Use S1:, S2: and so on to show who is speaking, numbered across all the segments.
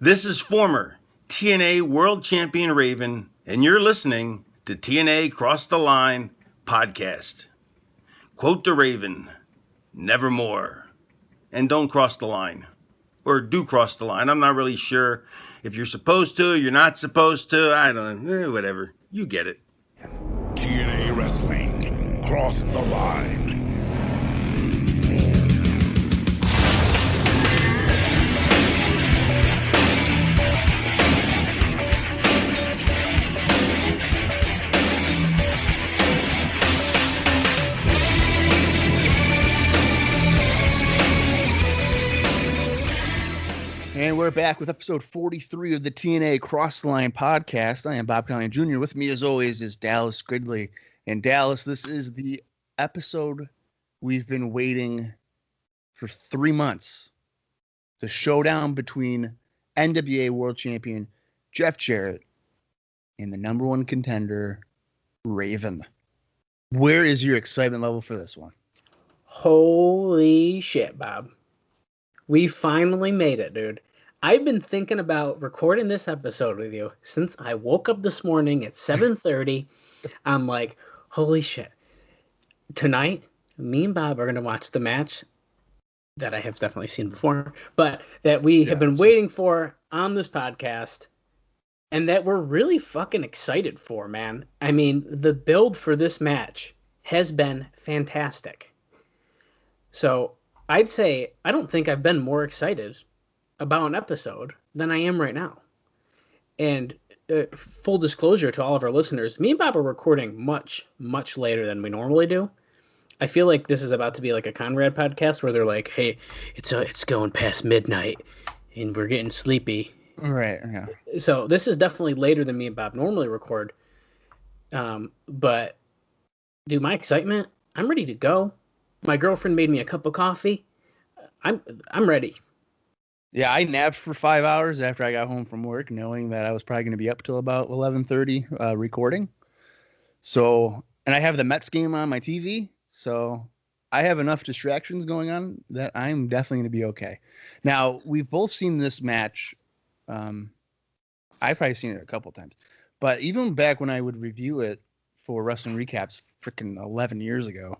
S1: This is former TNA World Champion Raven, and you're listening to TNA Cross the Line podcast. Quote the Raven, nevermore. And don't cross the line. Or do cross the line. I'm not really sure if you're supposed to, you're not supposed to. I don't know. Whatever. You get it.
S2: TNA Wrestling. Cross the line.
S3: And we're back with episode 43 of the TNA Cross the Line podcast. I am Bob Colling Jr. With me, as always, is Dallas Gridley. And Dallas, this is the episode we've been waiting for 3 months. The showdown between NWA World Champion Jeff Jarrett and the number one contender, Raven. Where is your excitement level for this one?
S4: Holy shit, Bob. We finally made it, dude. I've been thinking about recording this episode with you since I woke up this morning at 7:30. I'm like, holy shit. Tonight, me and Bob are going to watch the match that I have definitely seen before, but that we have been waiting for on this podcast and that we're really fucking excited for, man. I mean, the build for this match has been fantastic. So I'd say I don't think I've been more excited about an episode than I am right now. And full disclosure to all of our listeners, me and Bob are recording much, much later than we normally do. I feel like this is about to be like a Conrad podcast where they're like, hey, it's going past midnight and we're getting sleepy.
S3: Right, yeah.
S4: So this is definitely later than me and Bob normally record. But dude, my excitement, I'm ready to go. My girlfriend made me a cup of coffee. I'm ready.
S3: Yeah, I napped for 5 hours after I got home from work, knowing that I was probably going to be up till about 11:30 recording. So, and I have the Mets game on my TV, so I have enough distractions going on that I'm definitely going to be okay. Now, we've both seen this match. I've probably seen it a couple times, but even back when I would review it for Wrestling Recaps freaking 11 years ago,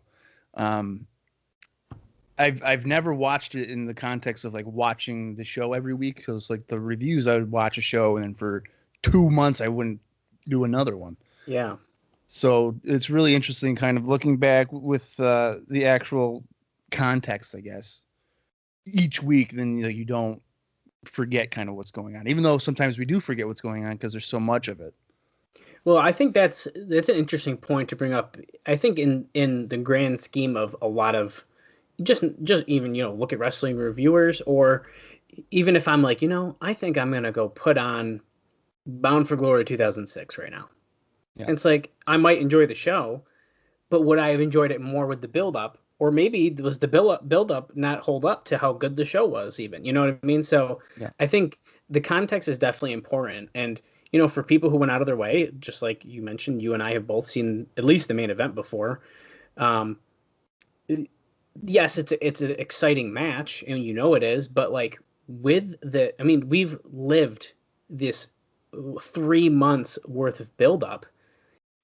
S3: I've never watched it in the context of like watching the show every week, because like the reviews, I would watch a show and then for 2 months I wouldn't do another one.
S4: Yeah.
S3: So it's really interesting kind of looking back with the actual context, I guess, each week. Then you don't forget kind of what's going on, even though sometimes we do forget what's going on because there's so much of it.
S4: Well, I think that's an interesting point to bring up. I think in the grand scheme of a lot of just even, look at wrestling reviewers, or even if I'm like, I think I'm going to go put on Bound for Glory 2006 right now. Yeah. And it's like, I might enjoy the show, but would I have enjoyed it more with the build up? Or maybe was the build up not hold up to how good the show was even, you know what I mean? So yeah. I think the context is definitely important. And, for people who went out of their way, just like you mentioned, you and I have both seen at least the main event before. Yes, it's an exciting match, and it is, but like we've lived this 3 months worth of buildup.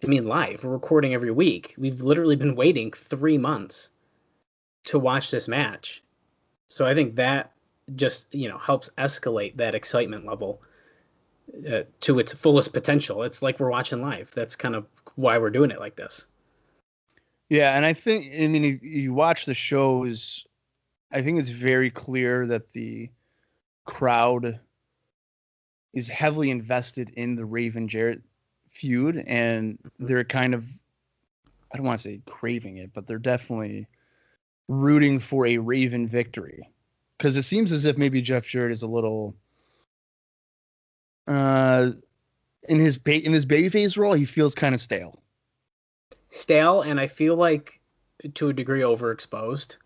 S4: Live, we're recording every week. We've literally been waiting 3 months to watch this match. So I think that just, helps escalate that excitement level to its fullest potential. It's like we're watching live. That's kind of why we're doing it like this.
S3: Yeah, and I think, if you watch the shows, I think it's very clear that the crowd is heavily invested in the Raven Jarrett feud, and they're kind of, I don't want to say craving it, but they're definitely rooting for a Raven victory. Because it seems as if maybe Jeff Jarrett is a little, in his babyface role, he feels kind of stale.
S4: And I feel like to a degree overexposed.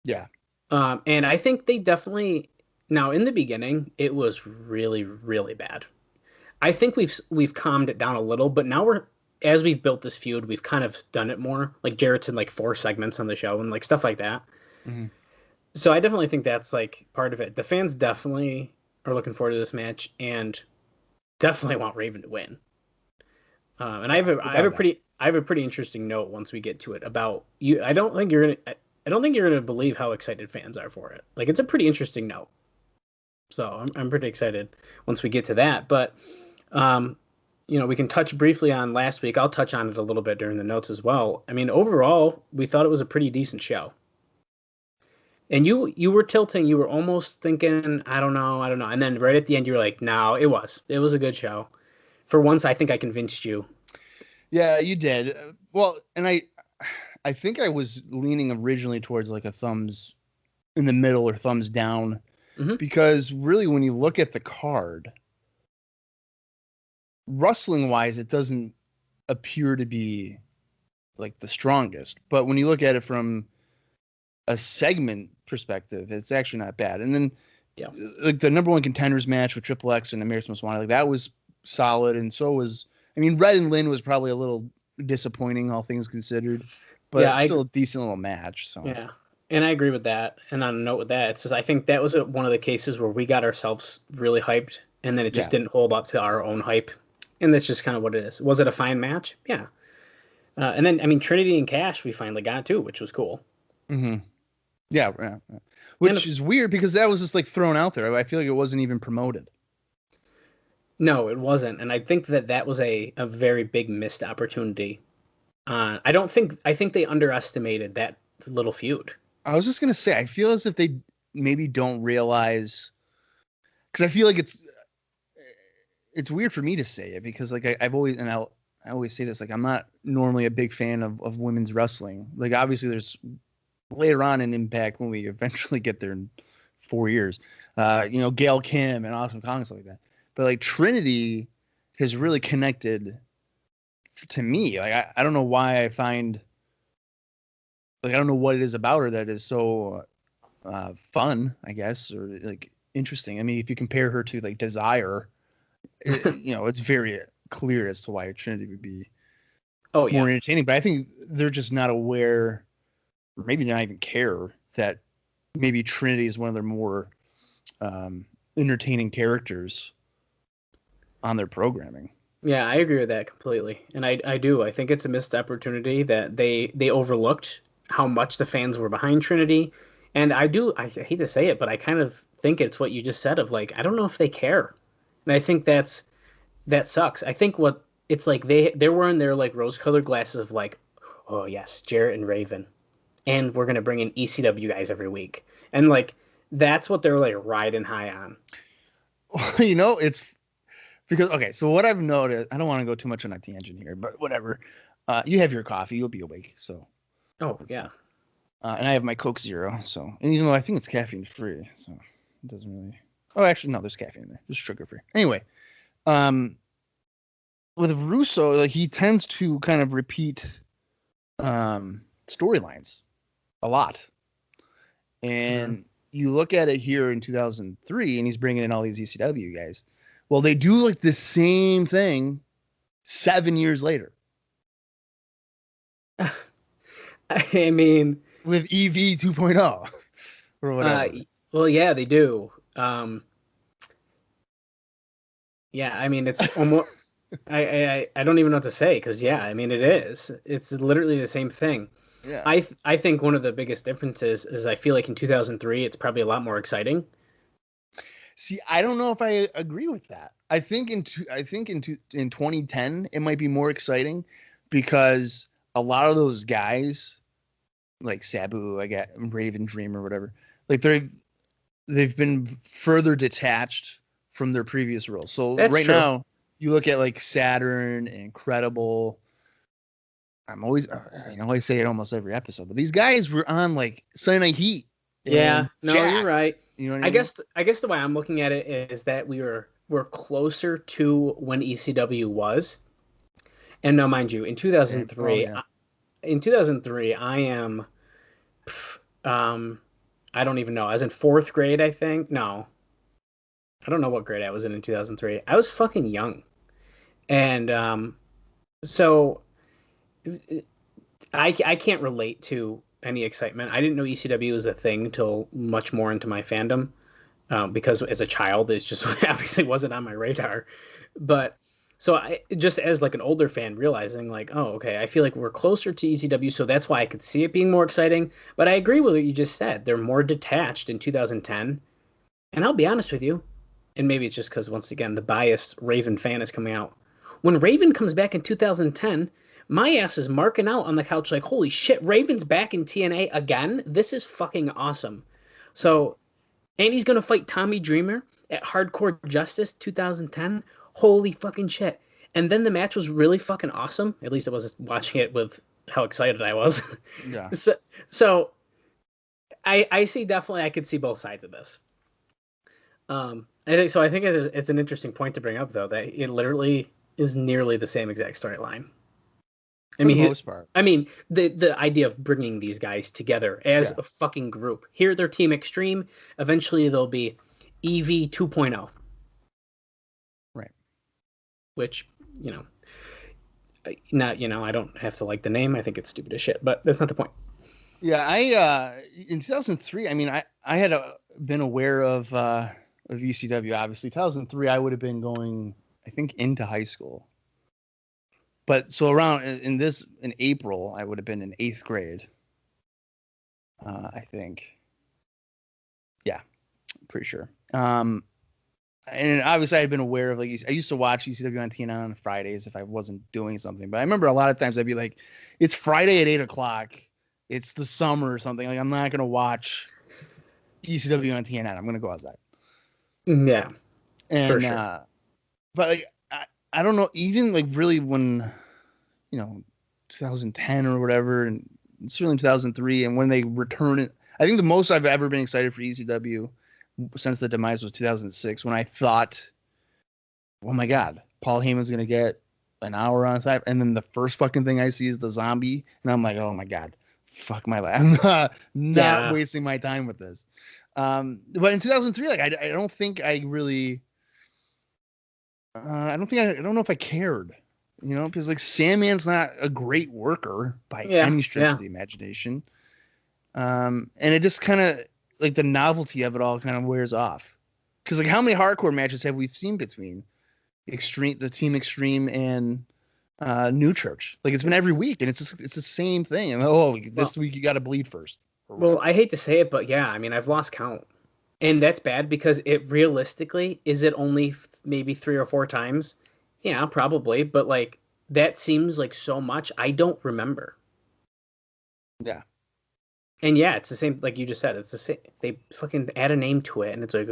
S3: Yeah.
S4: And I think they definitely, now in the beginning, it was really, really bad. I think we've calmed it down a little, but now as we've built this feud, we've kind of done it more. Like Jarrett's in like 4 segments on the show and like stuff like that. Mm-hmm. So I definitely think that's like part of it. The fans definitely are looking forward to this match and definitely want Raven to win. And I have a pretty interesting note once we get to it about you. I don't think you're gonna believe how excited fans are for it. Like, it's a pretty interesting note. So I'm pretty excited once we get to that. But we can touch briefly on last week. I'll touch on it a little bit during the notes as well. I mean, overall, we thought it was a pretty decent show. And you were tilting. You were almost thinking, I don't know. And then right at the end, you were like, no, it was a good show. For once, I think I convinced you.
S3: Yeah, you did. Well, and I think I was leaning originally towards like a thumbs in the middle or thumbs down, because really when you look at the card, wrestling wise, it doesn't appear to be like the strongest. But when you look at it from a segment perspective, it's actually not bad. And then like the number one contenders match with Triple X and American Most Wanted, like that was solid. And so was, I mean, Red and Lynn was probably a little disappointing, all things considered, but still a decent little match. So
S4: yeah. And I agree with that. And on a note with that, it's just, I think that was one of the cases where we got ourselves really hyped and then it just didn't hold up to our own hype. And that's just kind of what it is. Was it a fine match? Yeah. And then, I mean, Trinity and Kash we finally got too, which was cool.
S3: Mm-hmm. Yeah. Which is weird because that was just like thrown out there. I feel like it wasn't even promoted.
S4: No, it wasn't. And I think that was a very big missed opportunity. I think they underestimated that little feud.
S3: I was just going to say, I feel as if they maybe don't realize, because I feel like it's weird for me to say it because like I always say this, like I'm not normally a big fan of women's wrestling. Like obviously there's later on an Impact when we eventually get there in 4 years, Gail Kim and Awesome Kong and stuff like that. But like Trinity has really connected to me. Like I don't know why I find, like I don't know what it is about her that is so fun, I guess, or like interesting. I mean, if you compare her to like Desire, it's very clear as to why Trinity would be more entertaining. But I think they're just not aware, or maybe not even care, that maybe Trinity is one of their more entertaining characters on their programming.
S4: Yeah, I agree with that completely. And I do. I think it's a missed opportunity that they overlooked how much the fans were behind Trinity. And I hate to say it, but I kind of think it's what you just said of like, I don't know if they care. And I think that sucks. I think what it's like, they're wearing their like rose-colored glasses of like, oh yes, Jarrett and Raven. And we're going to bring in ECW guys every week. And like, that's what they're like riding high on.
S3: It's because, okay, so what I've noticed, I don't want to go too much on a tangent here, but whatever. You have your coffee, you'll be awake. So.
S4: Oh, yeah.
S3: And I have my Coke Zero. So, and even though I think it's caffeine free, so it doesn't really. Oh, actually, no, there's caffeine in there. Just sugar free. Anyway, with Russo, like he tends to kind of repeat storylines a lot. And you look at it here in 2003, and he's bringing in all these ECW guys. Well, they do like the same thing 7 years later.
S4: I mean,
S3: with EV 2.0 or whatever.
S4: Well, yeah, they do. Yeah, I mean, it's almost. I don't even know what to say because I mean, it is. It's literally the same thing.
S3: Yeah.
S4: I think one of the biggest differences is I feel like in 2003 it's probably a lot more exciting.
S3: See, I don't know if I agree with that. I think in 2010 it might be more exciting because a lot of those guys, like Sabu, I got Raven Dream or whatever, like they've been further detached from their previous roles. So that's right true. Now you look at like Saturn, Incredible. I'm always, I say it almost every episode, but these guys were on like Sunday Night Heat.
S4: Yeah, no, Jax. You're right.
S3: You know what I mean?
S4: I guess the way I'm looking at it is that we're closer to when ECW was. And now, mind you, in 2003, I am, I don't even know. I was in 4th grade, I think. No, I don't know what grade I was in 2003. I was fucking young. And so I can't relate to any excitement. I didn't know ECW was a thing till much more into my fandom. because as a child, it's just obviously wasn't on my radar. But so I just as like an older fan realizing like, oh, okay, I feel like we're closer to ECW, so that's why I could see it being more exciting. But I agree with what you just said. They're more detached in 2010. And I'll be honest with you, and maybe it's just because once again the biased Raven fan is coming out. When Raven comes back in 2010, my ass is marking out on the couch like, holy shit, Raven's back in TNA again. This is fucking awesome. So, and he's gonna fight Tommy Dreamer at Hardcore Justice 2010. Holy fucking shit! And then the match was really fucking awesome. At least I was watching it with how excited I was.
S3: Yeah.
S4: So I see definitely I could see both sides of this. I think it's an interesting point to bring up though that it literally is nearly the same exact storyline.
S3: For the most part.
S4: I mean, the idea of bringing these guys together as a fucking group. Here they're Team Extreme. Eventually they'll be EV 2.0.
S3: Right.
S4: Which, I don't have to like the name. I think it's stupid as shit, but that's not the point.
S3: Yeah, I in 2003, I mean, I had been aware of ECW, obviously. 2003, I would have been going, I think, into high school. But so around in April, I would have been in 8th grade. I think. Yeah, pretty sure. And obviously I had been aware of, like, I used to watch ECW on TNA on Fridays if I wasn't doing something. But I remember a lot of times I'd be like, it's Friday at 8:00. It's the summer or something. Like, I'm not going to watch ECW on TNA. I'm going to go outside.
S4: Yeah.
S3: And,
S4: for sure.
S3: But like, I don't know, even like really when, 2010 or whatever, and certainly 2003, and when they return it, I think the most I've ever been excited for ECW since the demise was 2006, when I thought, oh my God, Paul Heyman's going to get an hour on time. And then the first fucking thing I see is the zombie. And I'm like, oh my God, fuck my life. I'm not wasting my time with this. But in 2003, like, I don't think I really, I don't know if I cared, because like Sandman's not a great worker by any stretch of the imagination. And it just kind of, like, the novelty of it all kind of wears off. Because like, how many hardcore matches have we seen between the Team Extreme and New Church? Like, it's been every week, and it's the same thing. And this week you got to bleed first.
S4: Well, I hate to say it, but yeah, I mean, I've lost count, and that's bad because it realistically, is it only maybe 3 or 4 times? Yeah, probably, but like that seems like so much. I don't remember.
S3: Yeah.
S4: And yeah, it's the same, like you just said, it's the same. They fucking add a name to it, and it's like,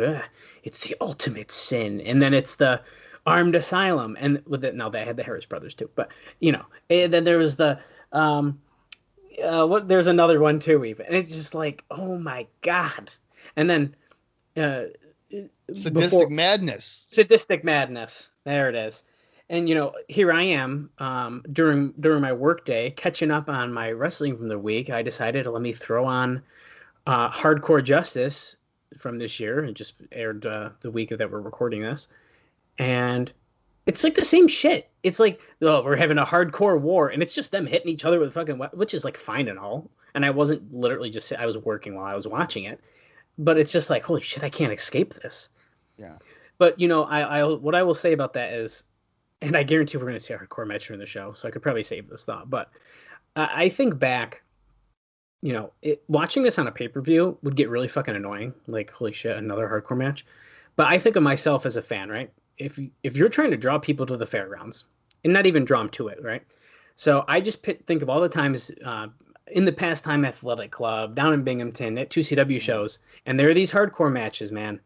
S4: it's the ultimate sin. And then it's the Armed Asylum. And with it, now they had the Harris Brothers too. But, and then there was the, there's another one too, even. And it's just like, oh my God. And then,
S3: Sadistic Madness.
S4: There it is. And, here I am during my work day, catching up on my wrestling from the week. I decided to let me throw on Hardcore Justice from this year. It just aired the week that we're recording this. And it's like the same shit. It's like, oh, we're having a hardcore war. And it's just them hitting each other with fucking, which is like fine and all. And I wasn't literally I was working while I was watching it. But it's just like, holy shit, I can't escape this.
S3: Yeah.
S4: But, what I will say about that is, and I guarantee we're going to see a hardcore match during the show, so I could probably save this thought. But I think back, watching this on a pay-per-view would get really fucking annoying. Like, holy shit, another hardcore match. But I think of myself as a fan, right? If you're trying to draw people to the fairgrounds, and not even draw them to it, right? So I just think of all the times in the Pastime Athletic Club, down in Binghamton, at 2CW shows, and there are these hardcore matches, man.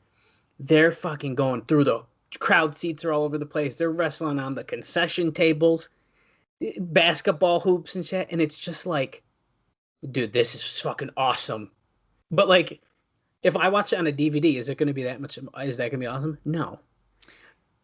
S4: They're fucking going through the crowd seats are all over the place. They're wrestling on the concession tables, basketball hoops and shit. And it's just like, dude, this is fucking awesome. But like, if I watch it on a DVD, is it going to be that much? Is that going to be awesome? No.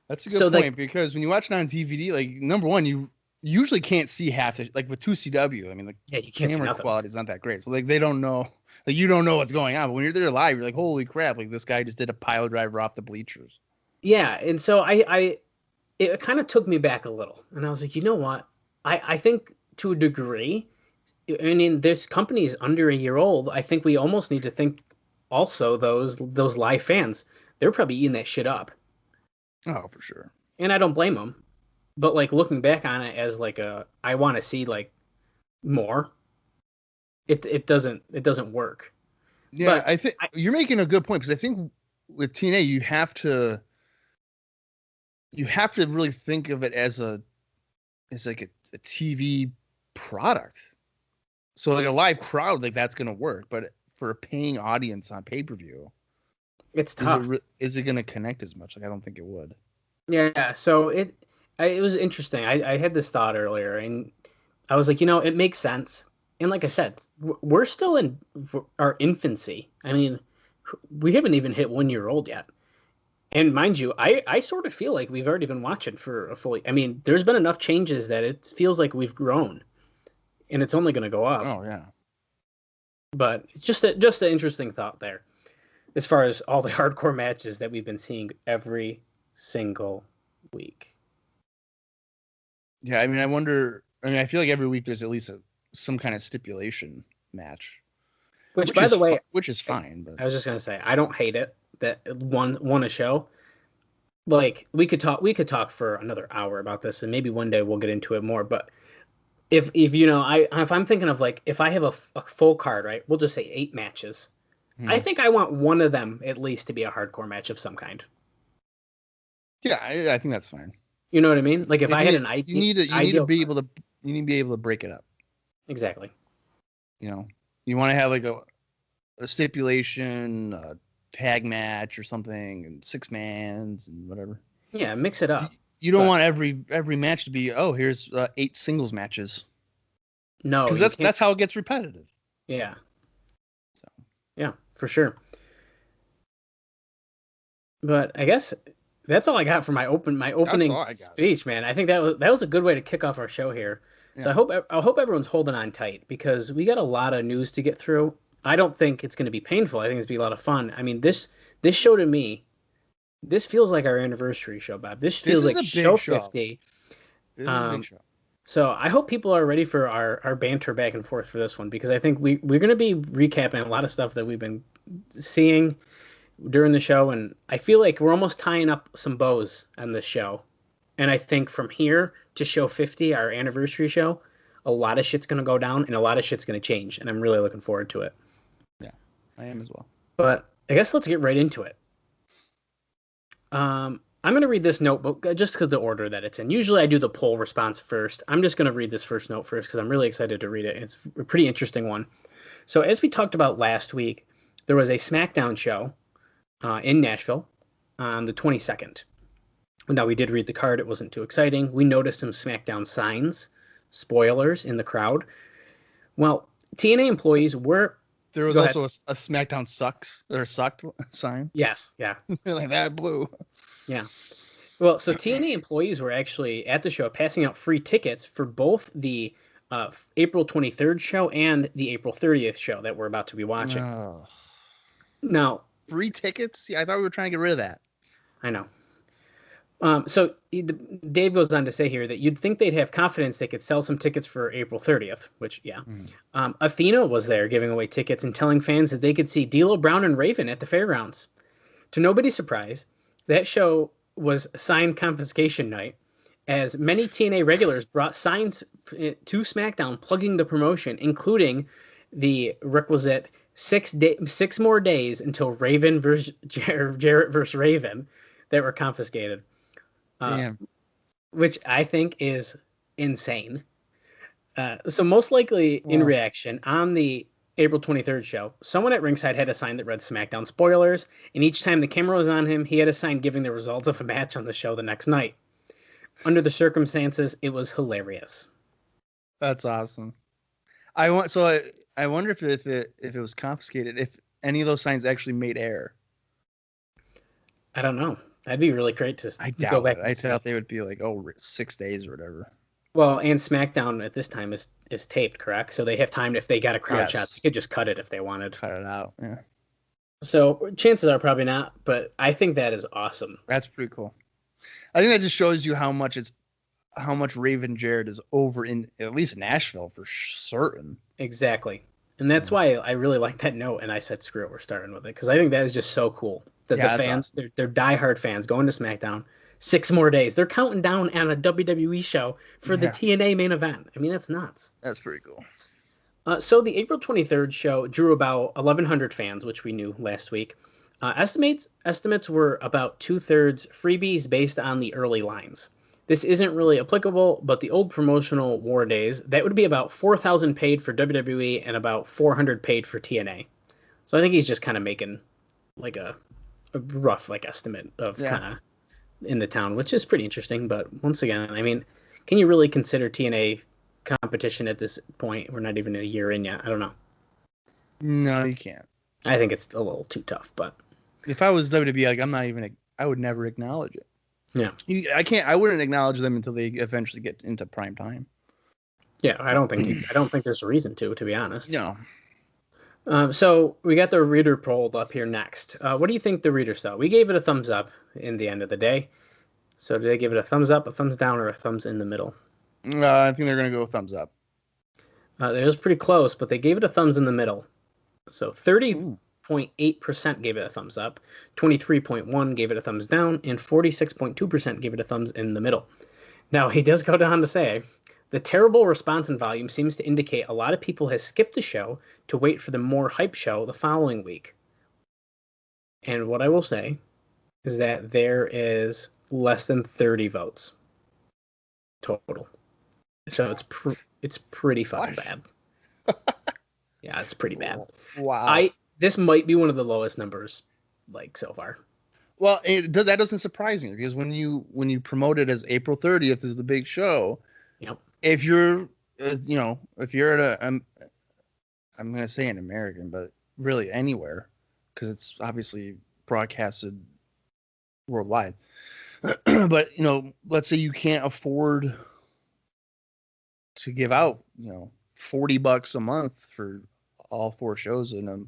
S3: That's a good point, because when you watch it on DVD, like, number one, you usually can't see half the, like with 2CW. I mean, like,
S4: you can't
S3: camera quality is not that great. So like, they don't know, like, you don't know what's going on. But when you're there live, you're like, holy crap, like, this guy just did a pile driver off the bleachers.
S4: Yeah, and so it kind of took me back a little, and I was like, you know what? I think to a degree, I mean, this company is under a year old. I think we almost need to think also those live fans, they're probably eating that shit up.
S3: Oh, for sure.
S4: And I don't blame them. But like looking back on it as like I want to see like more. It doesn't work.
S3: Yeah,
S4: But
S3: I think you're making a good point because I think with TNA you have to really think of it as like a TV product. So like a live crowd, like that's gonna work, but for a paying audience on pay-per-view,
S4: it's tough.
S3: Is it gonna connect as much? Like I don't think it would.
S4: Yeah, so it was interesting. I had this thought earlier, and I was like, it makes sense. And like I said, we're still in our infancy. I mean, we haven't even hit 1 year old yet. And mind you, I sort of feel like we've already been watching for a fully. I mean, there's been enough changes that it feels like we've grown, and it's only going to go up.
S3: Oh yeah.
S4: But it's just an interesting thought there, as far as all the hardcore matches that we've been seeing every single week.
S3: Yeah, I mean, I feel like every week there's at least some kind of stipulation match.
S4: Which by the way,
S3: which is fine. But
S4: I was just gonna say, I don't hate it that won a show. Like we could talk for another hour about this, and maybe one day we'll get into it more. But if I'm thinking of like if I have a full card, right? We'll just say 8 matches. I think I want one of them at least to be a hardcore match of some kind.
S3: Yeah, I think that's fine.
S4: You know what I mean? Like if I had an idea,
S3: you need to be able to break it up.
S4: Exactly.
S3: You want to have like a stipulation, a tag match or something, and 6-mans and whatever.
S4: Yeah, mix it up.
S3: You don't want every match to be here's 8 singles matches.
S4: No,
S3: because that's how it gets repetitive.
S4: Yeah. So yeah, for sure. But I guess that's all I got for my opening speech, man. I think that was a good way to kick off our show here. Yeah. So I hope everyone's holding on tight because we got a lot of news to get through. I don't think it's going to be painful. I think it's going to be a lot of fun. I mean, this show to me, this feels like our anniversary show, Bob. This feels like show 50.
S3: This is a big show.
S4: So I hope people are ready for our banter back and forth for this one because I think we're going to be recapping a lot of stuff that we've been seeing during the show, and I feel like we're almost tying up some bows on this show. And I think from here to show 50, our anniversary show, a lot of shit's going to go down and a lot of shit's going to change, and I'm really looking forward to it.
S3: Yeah, I am as well.
S4: But I guess let's get right into it. I'm going to read this notebook just because the order that it's in. Usually I do the poll response first. I'm just going to read this first note first because I'm really excited to read it. It's a pretty interesting one. So as we talked about last week, there was a SmackDown show in Nashville on the 22nd. Now, we did read the card. It wasn't too exciting. We noticed some SmackDown signs, spoilers in the crowd. Well, TNA employees were...
S3: There was also a SmackDown sucked sign.
S4: Yes, yeah.
S3: Like that blue.
S4: Yeah. Well, so TNA employees were actually at the show passing out free tickets for both the April 23rd show and the April 30th show that we're about to be watching.
S3: Oh.
S4: Now...
S3: Free tickets? Yeah, I thought we were trying to get rid of that.
S4: I know. So Dave goes on to say here that you'd think they'd have confidence they could sell some tickets for April 30th, which, yeah. Athena was there giving away tickets and telling fans that they could see D'Lo Brown and Raven at the fairgrounds. To nobody's surprise, that show was sign confiscation night, as many TNA regulars brought signs to SmackDown plugging the promotion, including the requisite 6 more days until Raven versus Jarrett versus Raven that were confiscated. Which I think is insane. So most likely in reaction on the April 23rd show, someone at ringside had a sign that read SmackDown spoilers, and each time the camera was on him, he had a sign giving the results of a match on the show the next night. Under the circumstances, it was hilarious.
S3: That's awesome. I wonder if it was confiscated, if any of those signs actually made air.
S4: I don't know. That'd be really great to
S3: go back. I thought they would be like 6 days or whatever.
S4: Well, and SmackDown at this time is taped, correct? So they have time if they got a crowd shot, they could just cut it if they wanted.
S3: Cut it out, yeah.
S4: So chances are probably not, but I think that is awesome.
S3: That's pretty cool. I think that just shows you how much Raven Jarrett is over in at least Nashville for certain.
S4: Exactly. And that's why I really like that note. And I said, screw it, we're starting with it. Because I think that is just so cool. That the fans,
S3: awesome.
S4: they're diehard fans going to SmackDown. 6 more days. They're counting down on a WWE show for the TNA main event. I mean, that's nuts.
S3: That's pretty cool.
S4: So the April 23rd show drew about 1,100 fans, which we knew last week. Estimates were about 2/3 freebies based on the early lines. This isn't really applicable, but the old promotional war days, that would be about 4,000 paid for WWE and about 400 paid for TNA. So I think he's just kind of making like a rough estimate of kind of in the town, which is pretty interesting. But once again, I mean, can you really consider TNA competition at this point? We're not even a year in yet. I don't know.
S3: No, you can't.
S4: I think it's a little too tough, but
S3: if I was WWE, I would never acknowledge it.
S4: Yeah.
S3: I wouldn't acknowledge them until they eventually get into prime time.
S4: Yeah, I don't think there's a reason to be honest.
S3: No.
S4: So we got the reader poll up here next. What do you think the readers thought? We gave it a thumbs up in the end of the day. So do they give it a thumbs up, a thumbs down, or a thumbs in the middle?
S3: I think they're going to go thumbs up.
S4: It was pretty close, but they gave it a thumbs in the middle. So 30.8% gave it a thumbs up, 23.1% gave it a thumbs down, and 46.2% gave it a thumbs in the middle. Now, he does go down to say, the terrible response and volume seems to indicate a lot of people have skipped the show to wait for the more hype show the following week. And what I will say is that there is less than 30 votes total. So it's pretty fucking bad. Yeah, it's pretty bad.
S3: Wow.
S4: This might be one of the lowest numbers so far.
S3: Well, that doesn't surprise me because when you promote it as April 30th is the big show,
S4: yep.
S3: If you're if you're at I'm going to say an American, but really anywhere because it's obviously broadcasted worldwide. But let's say you can't afford to give out $40 a month for all 4 shows in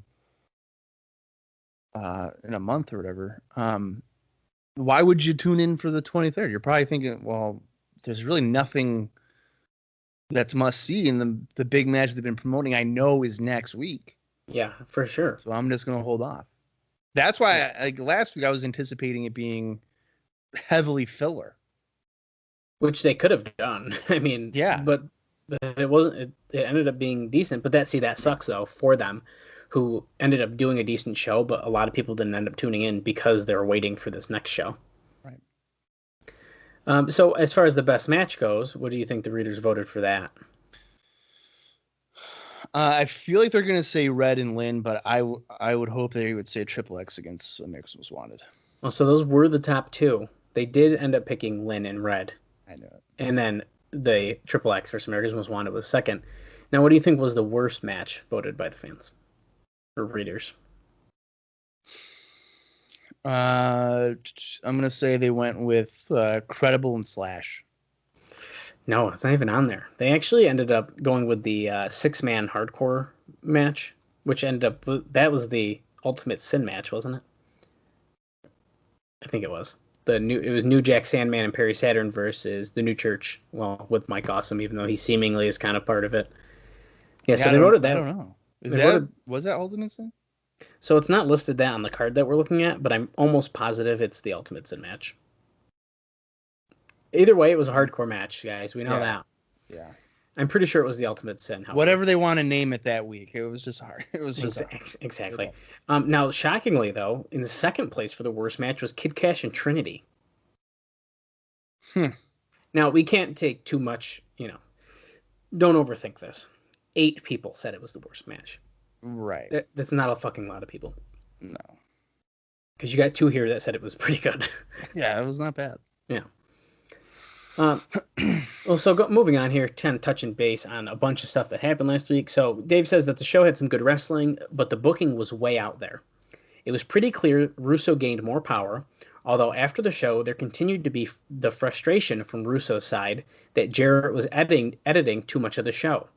S3: a month or whatever. Why would you tune in for the 23rd? You're probably thinking, well, there's really nothing that's must see, and the big match they've been promoting I know is next week.
S4: Yeah, for sure.
S3: So I'm just gonna hold off. That's why last week I was anticipating it being heavily filler,
S4: which they could have done. I mean,
S3: yeah,
S4: but it wasn't. It ended up being decent. But that sucks though for them, who ended up doing a decent show, but a lot of people didn't end up tuning in because they're waiting for this next show.
S3: Right.
S4: So as far as the best match goes, what do you think the readers voted for that?
S3: I feel like they're going to say Red and Lynn, but I would hope they would say Triple X against America's Most Wanted.
S4: Well, so those were the top 2. They did end up picking Lynn and Red.
S3: I know it.
S4: And then the Triple X versus America's Most Wanted was second. Now, what do you think was the worst match voted by the fans or readers?
S3: I'm going to say they went with Credible and Slash.
S4: No, it's not even on there. They actually ended up going with the 6-man hardcore match, which ended up that was the Ultimate Sin match, wasn't it? I think it was. It was New Jack Sandman and Perry Saturn versus the New Church. Well, with Mike Awesome, even though he seemingly is kind of part of it. Yeah, so they voted that.
S3: I don't know. Was that Ultimate Sin?
S4: So it's not listed that on the card that we're looking at, but I'm almost positive it's the Ultimate Sin match. Either way, it was a hardcore match, guys. We know that.
S3: Yeah.
S4: I'm pretty sure it was the Ultimate Sin. However.
S3: Whatever they want to name it that week. It was just hard. It was just
S4: exactly. Now, shockingly, though, in the second place for the worst match was Kid Kash and Trinity. Now, we can't take too much, don't overthink this. 8 people said it was the worst match.
S3: Right.
S4: That's not a fucking lot of people.
S3: No.
S4: Because you got 2 here that said it was pretty good.
S3: Yeah, it was not bad.
S4: Yeah. Well, so moving on here, kind of touching base on a bunch of stuff that happened last week. So Dave says that the show had some good wrestling, but the booking was way out there. It was pretty clear Russo gained more power, although after the show, there continued to be the frustration from Russo's side that Jarrett was editing too much of the show.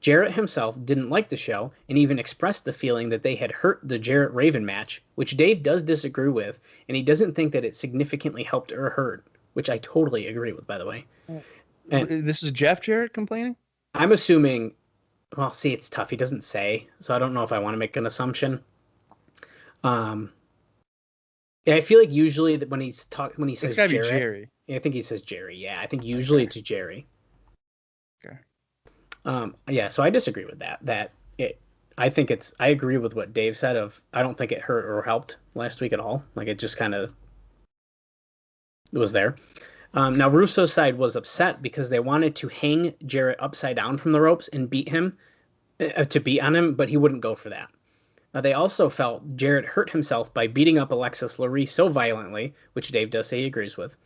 S4: Jarrett himself didn't like the show and even expressed the feeling that they had hurt the Jarrett-Raven match, which Dave does disagree with, and he doesn't think that it significantly helped or hurt, which I totally agree with, by the way. And
S3: this is Jeff Jarrett complaining?
S4: I'm assuming Well, see, it's tough. He doesn't say, so I don't know if I want to make an assumption. Yeah, I feel like usually that when he
S3: It's
S4: says
S3: gotta be
S4: Jarrett,
S3: Jerry.
S4: I think he says Jerry. Yeah, I think usually
S3: Okay.
S4: it's Jerry.
S3: Okay.
S4: Yeah, so I disagree with that. I agree with what Dave said I don't think it hurt or helped last week at all. Like it just kind of was there. Now Russo's side was upset because they wanted to hang Jarrett upside down from the ropes and beat on him, but he wouldn't go for that. They also felt Jarrett hurt himself by beating up Alexis Lurie so violently, which Dave does say he agrees with.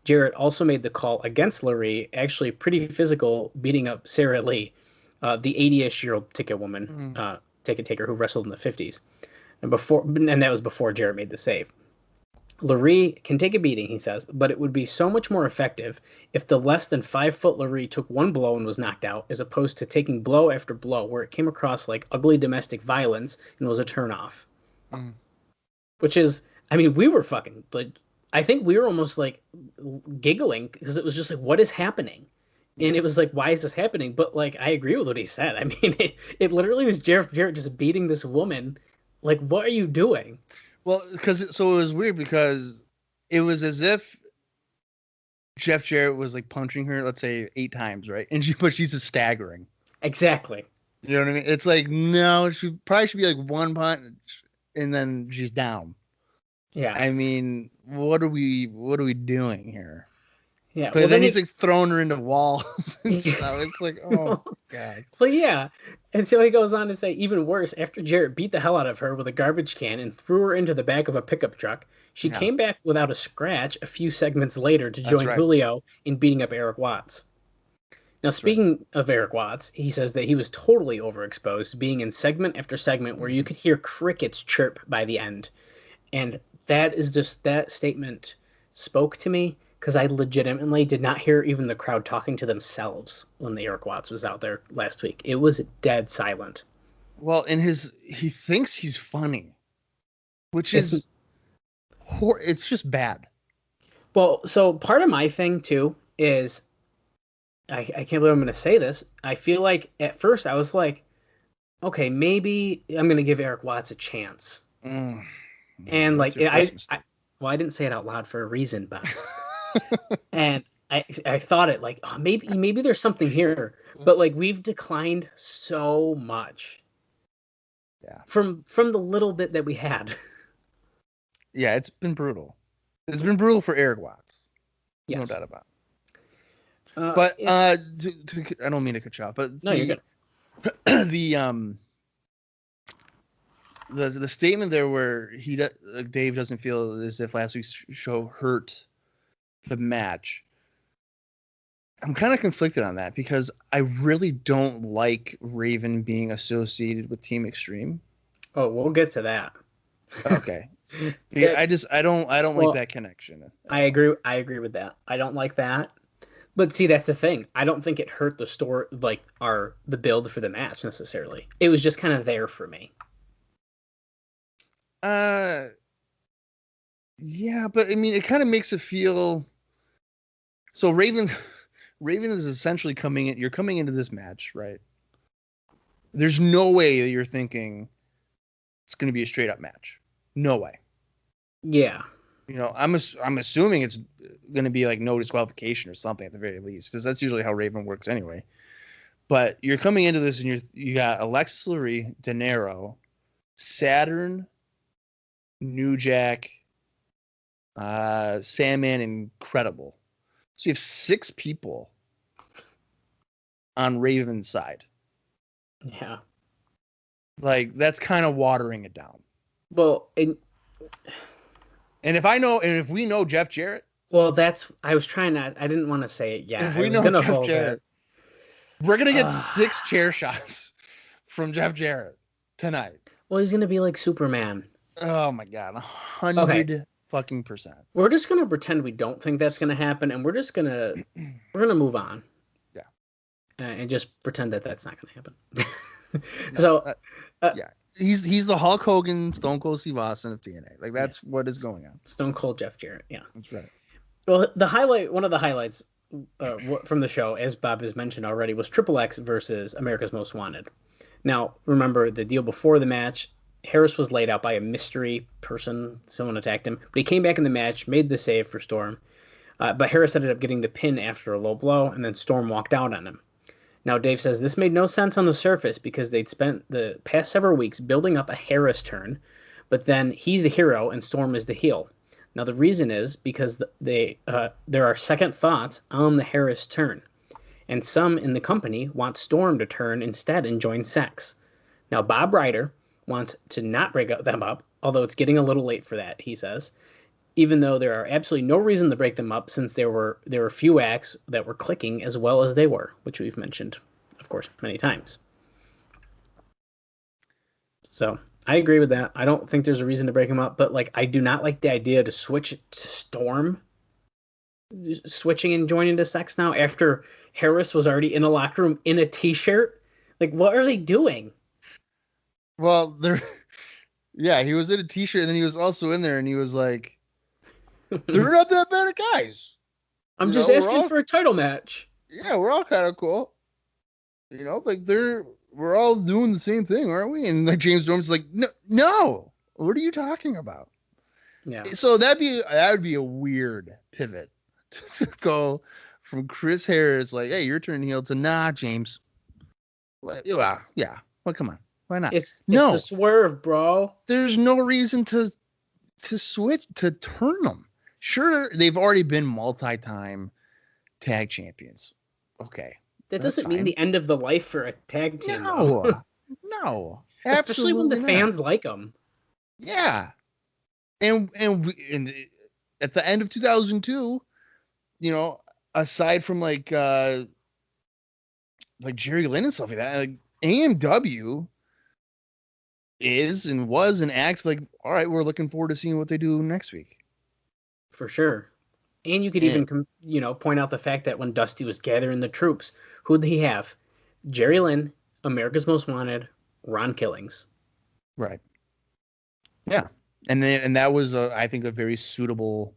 S4: Jarrett also made the call against Lurie, actually pretty physical, beating up Sarah Lee, the 80-ish-year-old ticket woman, ticket taker who wrestled in the 50s. And that was before Jarrett made the save. Lurie can take a beating, he says, but it would be so much more effective if the less than 5-foot Lurie took one blow and was knocked out, as opposed to taking blow after blow, where it came across like ugly domestic violence and was a turnoff. Which is, I mean, we were fucking like, I think we were almost like giggling because it was just like, what is happening? And it was like, why is this happening? But like, I agree with what he said. I mean, it literally was Jarrett just beating this woman. Like, what are you doing?
S3: Well, it was weird because it was as if Jeff Jarrett was like punching her, let's say 8 times, right? But she's just staggering.
S4: Exactly.
S3: You know what I mean? It's like, no, she probably should be like one punch and then she's down.
S4: Yeah.
S3: I mean, what are we doing here?
S4: Yeah.
S3: But then he's like throwing her into walls and stuff. It's like, oh God.
S4: Well, yeah. And so he goes on to say, even worse, after Jarrett beat the hell out of her with a garbage can and threw her into the back of a pickup truck, she came back without a scratch a few segments later to join Julio in beating up Eric Watts. Now, speaking of Eric Watts, he says that he was totally overexposed, being in segment after segment where you could hear crickets chirp by the end. And that statement spoke to me because I legitimately did not hear even the crowd talking to themselves when the Eric Watts was out there last week. It was dead silent.
S3: Well, he thinks he's funny, which is it's just bad.
S4: Well, so part of my thing too is I can't believe I'm going to say this. I feel like at first I was like, okay, maybe I'm going to give Eric Watts a chance. And like I didn't say it out loud for a reason, but and I thought it like, oh, maybe there's something here, but like we've declined so much.
S3: Yeah.
S4: From the little bit that we had.
S3: Yeah, it's been brutal. It's been brutal for Eric Watts.
S4: Yes.
S3: No doubt about it. But I don't mean to cut you off, but
S4: no, you're good.
S3: The statement there where Dave doesn't feel as if last week's show hurt the match. I'm kind of conflicted on that because I really don't like Raven being associated with Team Extreme.
S4: Oh, we'll get to that.
S3: Okay. Yeah, I don't like that connection.
S4: I agree with that. I don't like that. But see, that's the thing. I don't think it hurt the story, like the build for the match necessarily. It was just kind of there for me.
S3: Yeah, but I mean, it kind of makes it feel. So Raven is essentially coming in. You're coming into this match, right? There's no way that you're thinking it's going to be a straight up match. No way.
S4: Yeah.
S3: You know, I'm assuming it's going to be like no disqualification or something at the very least, because that's usually how Raven works anyway. But you're coming into this and you got Alexis Lurie, De Niro, Saturn, New Jack, Sandman, Incredible. So you have 6 people on Raven's side.
S4: Yeah.
S3: Like, that's kind of watering it down.
S4: Well,
S3: and if we know Jeff Jarrett.
S4: Well, I didn't want to say it yet.
S3: If we know Jeff Jarrett, we're going to get 6 chair shots from Jeff Jarrett tonight.
S4: Well, he's going to be like Superman.
S3: Oh my God. 100 fucking percent.
S4: We're just going to pretend we don't think that's going to happen. And we're going to move on.
S3: Yeah.
S4: And just pretend that that's not going to happen.
S3: No, yeah. He's the Hulk Hogan, Stone Cold Steve Austin of TNA. Like, that's what is going on.
S4: Stone Cold Jeff Jarrett. Yeah.
S3: That's right.
S4: Well, one of the highlights from the show, as Bob has mentioned already, was Triple X versus America's Most Wanted. Now, remember the deal before the match. Harris was laid out by a mystery person. Someone attacked him. But he came back in the match, made the save for Storm. But Harris ended up getting the pin after a low blow, and then Storm walked out on him. Now, Dave says this made no sense on the surface because they'd spent the past several weeks building up a Harris turn, but then he's the hero and Storm is the heel. Now, the reason is because there are second thoughts on the Harris turn, and some in the company want Storm to turn instead and join Sex. Now, Bob Ryder wants to not break them up, although it's getting a little late for that, he says, even though there are absolutely no reason to break them up since there were few acts that were clicking as well as they were, which we've mentioned, of course, many times. So I agree with that. I don't think there's a reason to break them up, but like I do not like the idea to switch to Storm, switching and joining to Sex now after Harris was already in a locker room in a t-shirt. Like, what are they doing?
S3: Well, yeah, he was in a t-shirt and then he was also in there and he was like, they're not that bad of guys.
S4: I'm just asking for a title match.
S3: Yeah, we're all kind of cool. Like we're all doing the same thing, aren't we? And like James Storm's like, no, what are you talking about?
S4: Yeah. So
S3: that would be a weird pivot to go from Chris Harris, like, hey, you're turning heel, to nah, James. Yeah. Well, come on. Why not?
S4: It's a swerve, bro.
S3: There's no reason to switch, to turn them. Sure, they've already been multi-time tag champions. Okay.
S4: That doesn't mean the end of the life for a tag team.
S3: No.
S4: Especially when the fans like them.
S3: Yeah. And at the end of 2002, aside from like Jerry Lynn and stuff like that, like AMW is and was an act like, all right, we're looking forward to seeing what they do next week.
S4: For sure. And you could even, point out the fact that when Dusty was gathering the troops, who did he have? Jerry Lynn, America's Most Wanted, Ron Killings.
S3: Right. Yeah. And that was, I think, a very suitable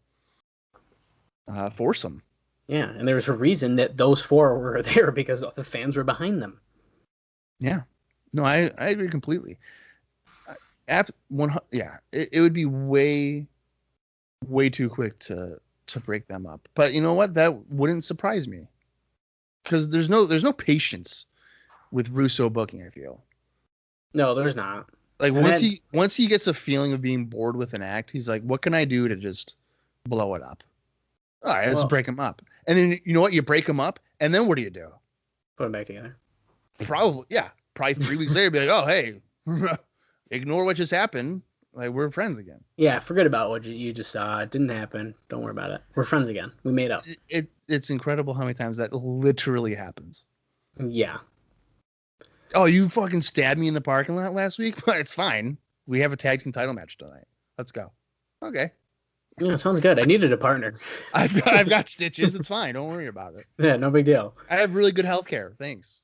S3: foursome.
S4: Yeah. And there was a reason that those four were there because the fans were behind them.
S3: Yeah. No, I agree completely. It would be way too quick to break them up. But you know what? That wouldn't surprise me. Because there's no patience with Russo booking, I feel.
S4: No, there's not.
S3: Like once he gets a feeling of being bored with an act, he's like, what can I do to just blow it up? All right, let's break him up. And then you know what? You break him up, and then what do you do?
S4: Put them back together.
S3: Probably 3 weeks later, be like, oh, hey, ignore what just happened. Like, we're friends again.
S4: Yeah, forget about what you just saw. It didn't happen. Don't worry about it. We're friends again. We made up.
S3: It's incredible how many times that literally happens.
S4: Yeah.
S3: Oh, you fucking stabbed me in the parking lot last week? But it's fine. We have a tag team title match tonight. Let's go. Okay.
S4: Yeah, sounds good. I needed a partner.
S3: I've got stitches. It's fine. Don't worry about it.
S4: Yeah, no big deal.
S3: I have really good health care. Thanks.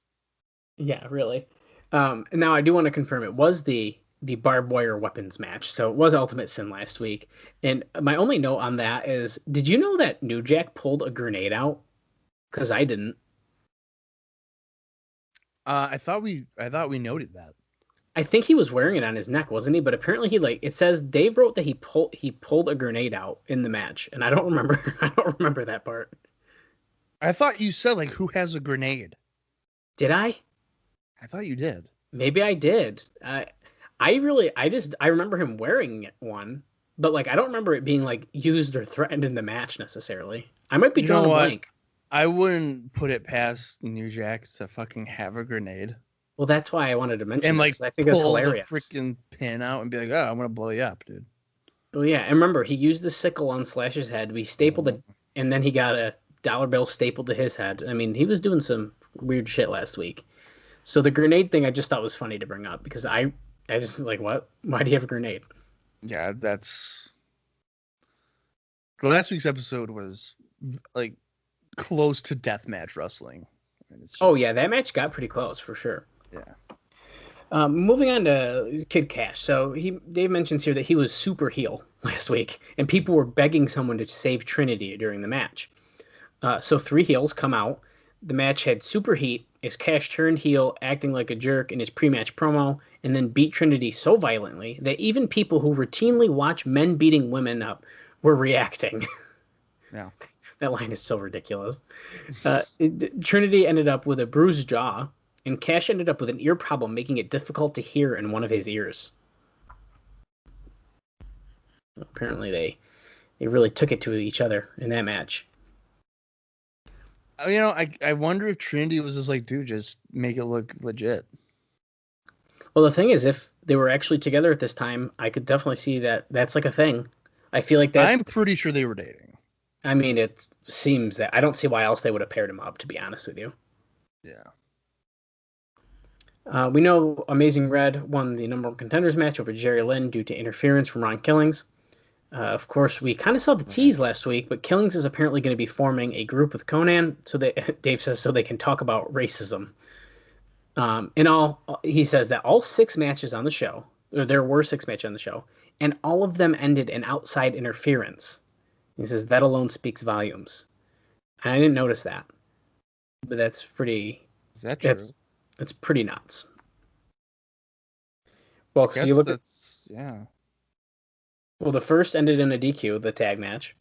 S4: Yeah, really. Now I do want to confirm it was the barbed wire weapons match. So it was Ultimate Sin last week. And my only note on that is, did you know that New Jack pulled a grenade out? Because I didn't.
S3: I thought we noted that.
S4: I think he was wearing it on his neck, wasn't he? But apparently it says Dave wrote that he pulled a grenade out in the match, and I don't remember that part.
S3: I thought you said like, who has a grenade?
S4: Did I?
S3: I thought you did.
S4: Maybe I did. I remember him wearing one, but like I don't remember it being like used or threatened in the match necessarily. I might be drawing a blank.
S3: I wouldn't put it past New Jack to fucking have a grenade.
S4: Well, that's why I wanted to mention
S3: and
S4: like I think it's hilarious.
S3: The freaking pin out and be like, "Oh, I'm gonna blow you up, dude."
S4: Well, yeah, and remember he used the sickle on Slash's head. We stapled it, and then he got a dollar bill stapled to his head. I mean, he was doing some weird shit last week. So the grenade thing, I just thought was funny to bring up because I just like, what? Why do you have a grenade?
S3: Yeah, that's last week's episode was like close to deathmatch wrestling.
S4: Oh yeah, that match got pretty close for sure.
S3: Yeah.
S4: Moving on to Kid Kash. So Dave mentions here that he was super heel last week, and people were begging someone to save Trinity during the match. So 3 heels come out. The match had super heat as Kash turned heel, acting like a jerk in his pre-match promo, and then beat Trinity so violently that even people who routinely watch men beating women up were reacting.
S3: Yeah.
S4: That line is so ridiculous. Trinity ended up with a bruised jaw, and Kash ended up with an ear problem, making it difficult to hear in one of his ears. Apparently, they really took it to each other in that match.
S3: You know, I wonder if Trinity was just like, dude, just make it look legit.
S4: Well, the thing is, if they were actually together at this time, I could definitely see that that's like a thing. I feel like that.
S3: I'm pretty sure they were dating.
S4: I mean, it seems that I don't see why else they would have paired him up, to be honest with you.
S3: Yeah.
S4: We know Amazing Red won the number one contenders match over Jerry Lynn due to interference from Ron Killings. Of course, we kind of saw the tease last week, but Killings is apparently going to be forming a group with Conan, so that Dave says so they can talk about racism. He says that all 6 matches on the show, or there were 6 matches on the show, and all of them ended in outside interference. He says that alone speaks volumes. And I didn't notice that, but that's pretty.
S3: Is that true?
S4: That's pretty nuts. Well,
S3: so
S4: you look at
S3: yeah.
S4: Well, the first ended in a DQ, the tag match.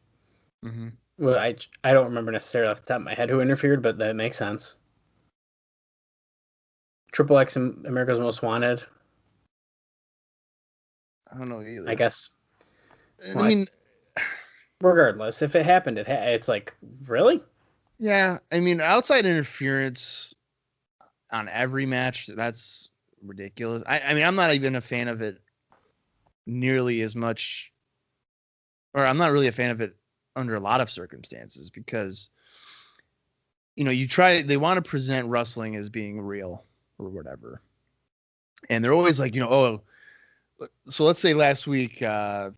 S3: Mm-hmm.
S4: Well, I don't remember necessarily off the top of my head who interfered, but that makes sense. Triple X and America's Most Wanted.
S3: I don't know either.
S4: I guess.
S3: I mean,
S4: regardless, if it happened, it's like, really?
S3: Yeah, I mean, outside interference on every match, that's ridiculous. I mean, I'm not even a fan of it nearly as much, or I'm not really a fan of it under a lot of circumstances because, you know, they want to present wrestling as being real or whatever. And they're always like, you know, so let's say last week, Gilberti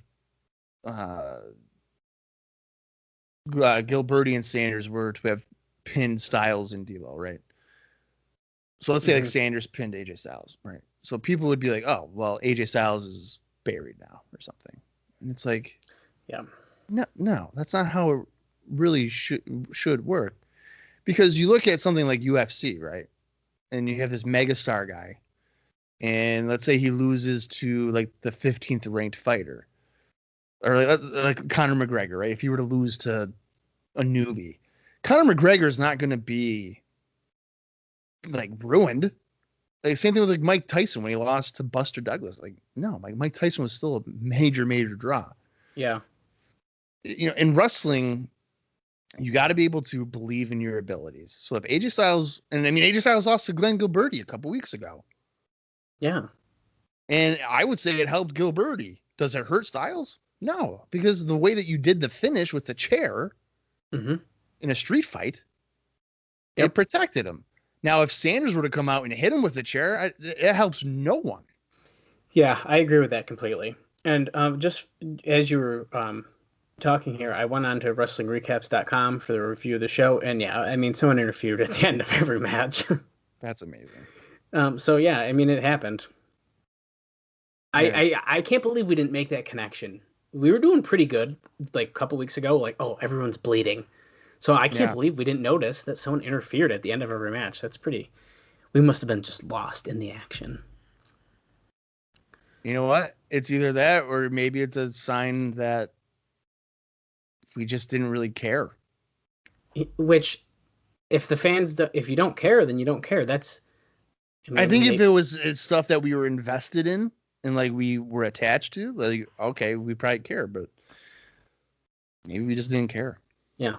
S3: and Sanders were to have pinned Styles and D'Lo, right? So let's say like Sanders pinned AJ Styles, right? So people would be like, oh, well, AJ Styles is buried now or something. And it's like,
S4: yeah,
S3: no, that's not how it really should work. Because you look at something like UFC, right? And you have this megastar guy, and let's say he loses to like the 15th ranked fighter, or like Conor McGregor, right? If he were to lose to a newbie, Conor McGregor is not going to be like ruined. Like same thing with like Mike Tyson when he lost to Buster Douglas. Like no, Mike Tyson was still a major draw.
S4: Yeah.
S3: You know, in wrestling, you got to be able to believe in your abilities. So if AJ Styles, and I mean AJ Styles lost to Glenn Gilberti a couple weeks ago. Yeah. And I would say it helped Gilberti. Does it hurt Styles? No, because the way that you did the finish with the chair in a street fight, it protected him. Now, if Sanders were to come out and hit him with the chair, it helps no one.
S4: Yeah, I agree with that completely. And just as you were talking here, I went on to WrestlingRecaps.com for the review of the show. And yeah, I mean, someone interfered at the end of every match.
S3: That's amazing.
S4: So yeah, I mean, it happened. Yes. I can't believe we didn't make that connection. We were doing pretty good like a couple weeks ago. Like, oh, everyone's bleeding. So I can't believe we didn't notice that someone interfered at the end of every match. That's pretty. We must have been just lost in the action.
S3: You know what? It's either that or maybe it's a sign that we just didn't really care.
S4: Which, if the fans, if you don't care, then you don't care. That's.
S3: I think if it was stuff that we were invested in and like we were attached to, like okay, we probably care, but maybe we just didn't care.
S4: Yeah.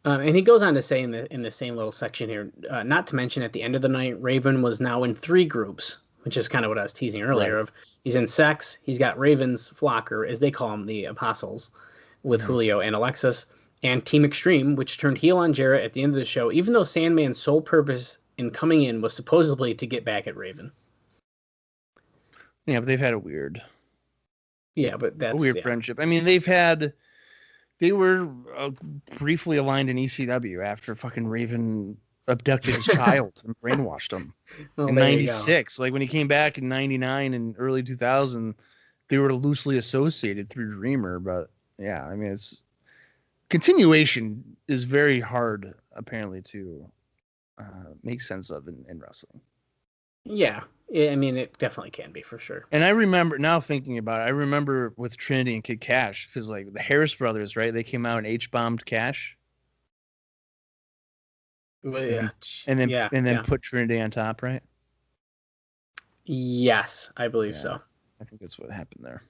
S4: And he goes on to say in the same little section here, not to mention at the end of the night, Raven was now in 3 groups, which is kind of what I was teasing earlier. Right. Of he's in Sex, he's got Raven's Flocker, as they call them, the Apostles, with Julio and Alexis, and Team Extreme, which turned heel on Jarrett at the end of the show, even though Sandman's sole purpose in coming in was supposedly to get back at Raven.
S3: Yeah, but they've had a weird.
S4: Yeah, but that's
S3: a weird friendship. I mean, they were briefly aligned in ECW after fucking Raven abducted his child and brainwashed him in 96. Like when he came back in 99 and early 2000, they were loosely associated through Dreamer. But yeah, I mean, continuation is very hard, apparently, to make sense of in wrestling.
S4: Yeah. I mean, it definitely can be, for sure.
S3: And I remember, now thinking about it, I remember with Trinity and Kid Kash, because like the Harris brothers, right? They came out and H-bombed Cash.
S4: Well, yeah.
S3: And then put Trinity on top, right?
S4: Yes, I believe so.
S3: I think that's what happened there.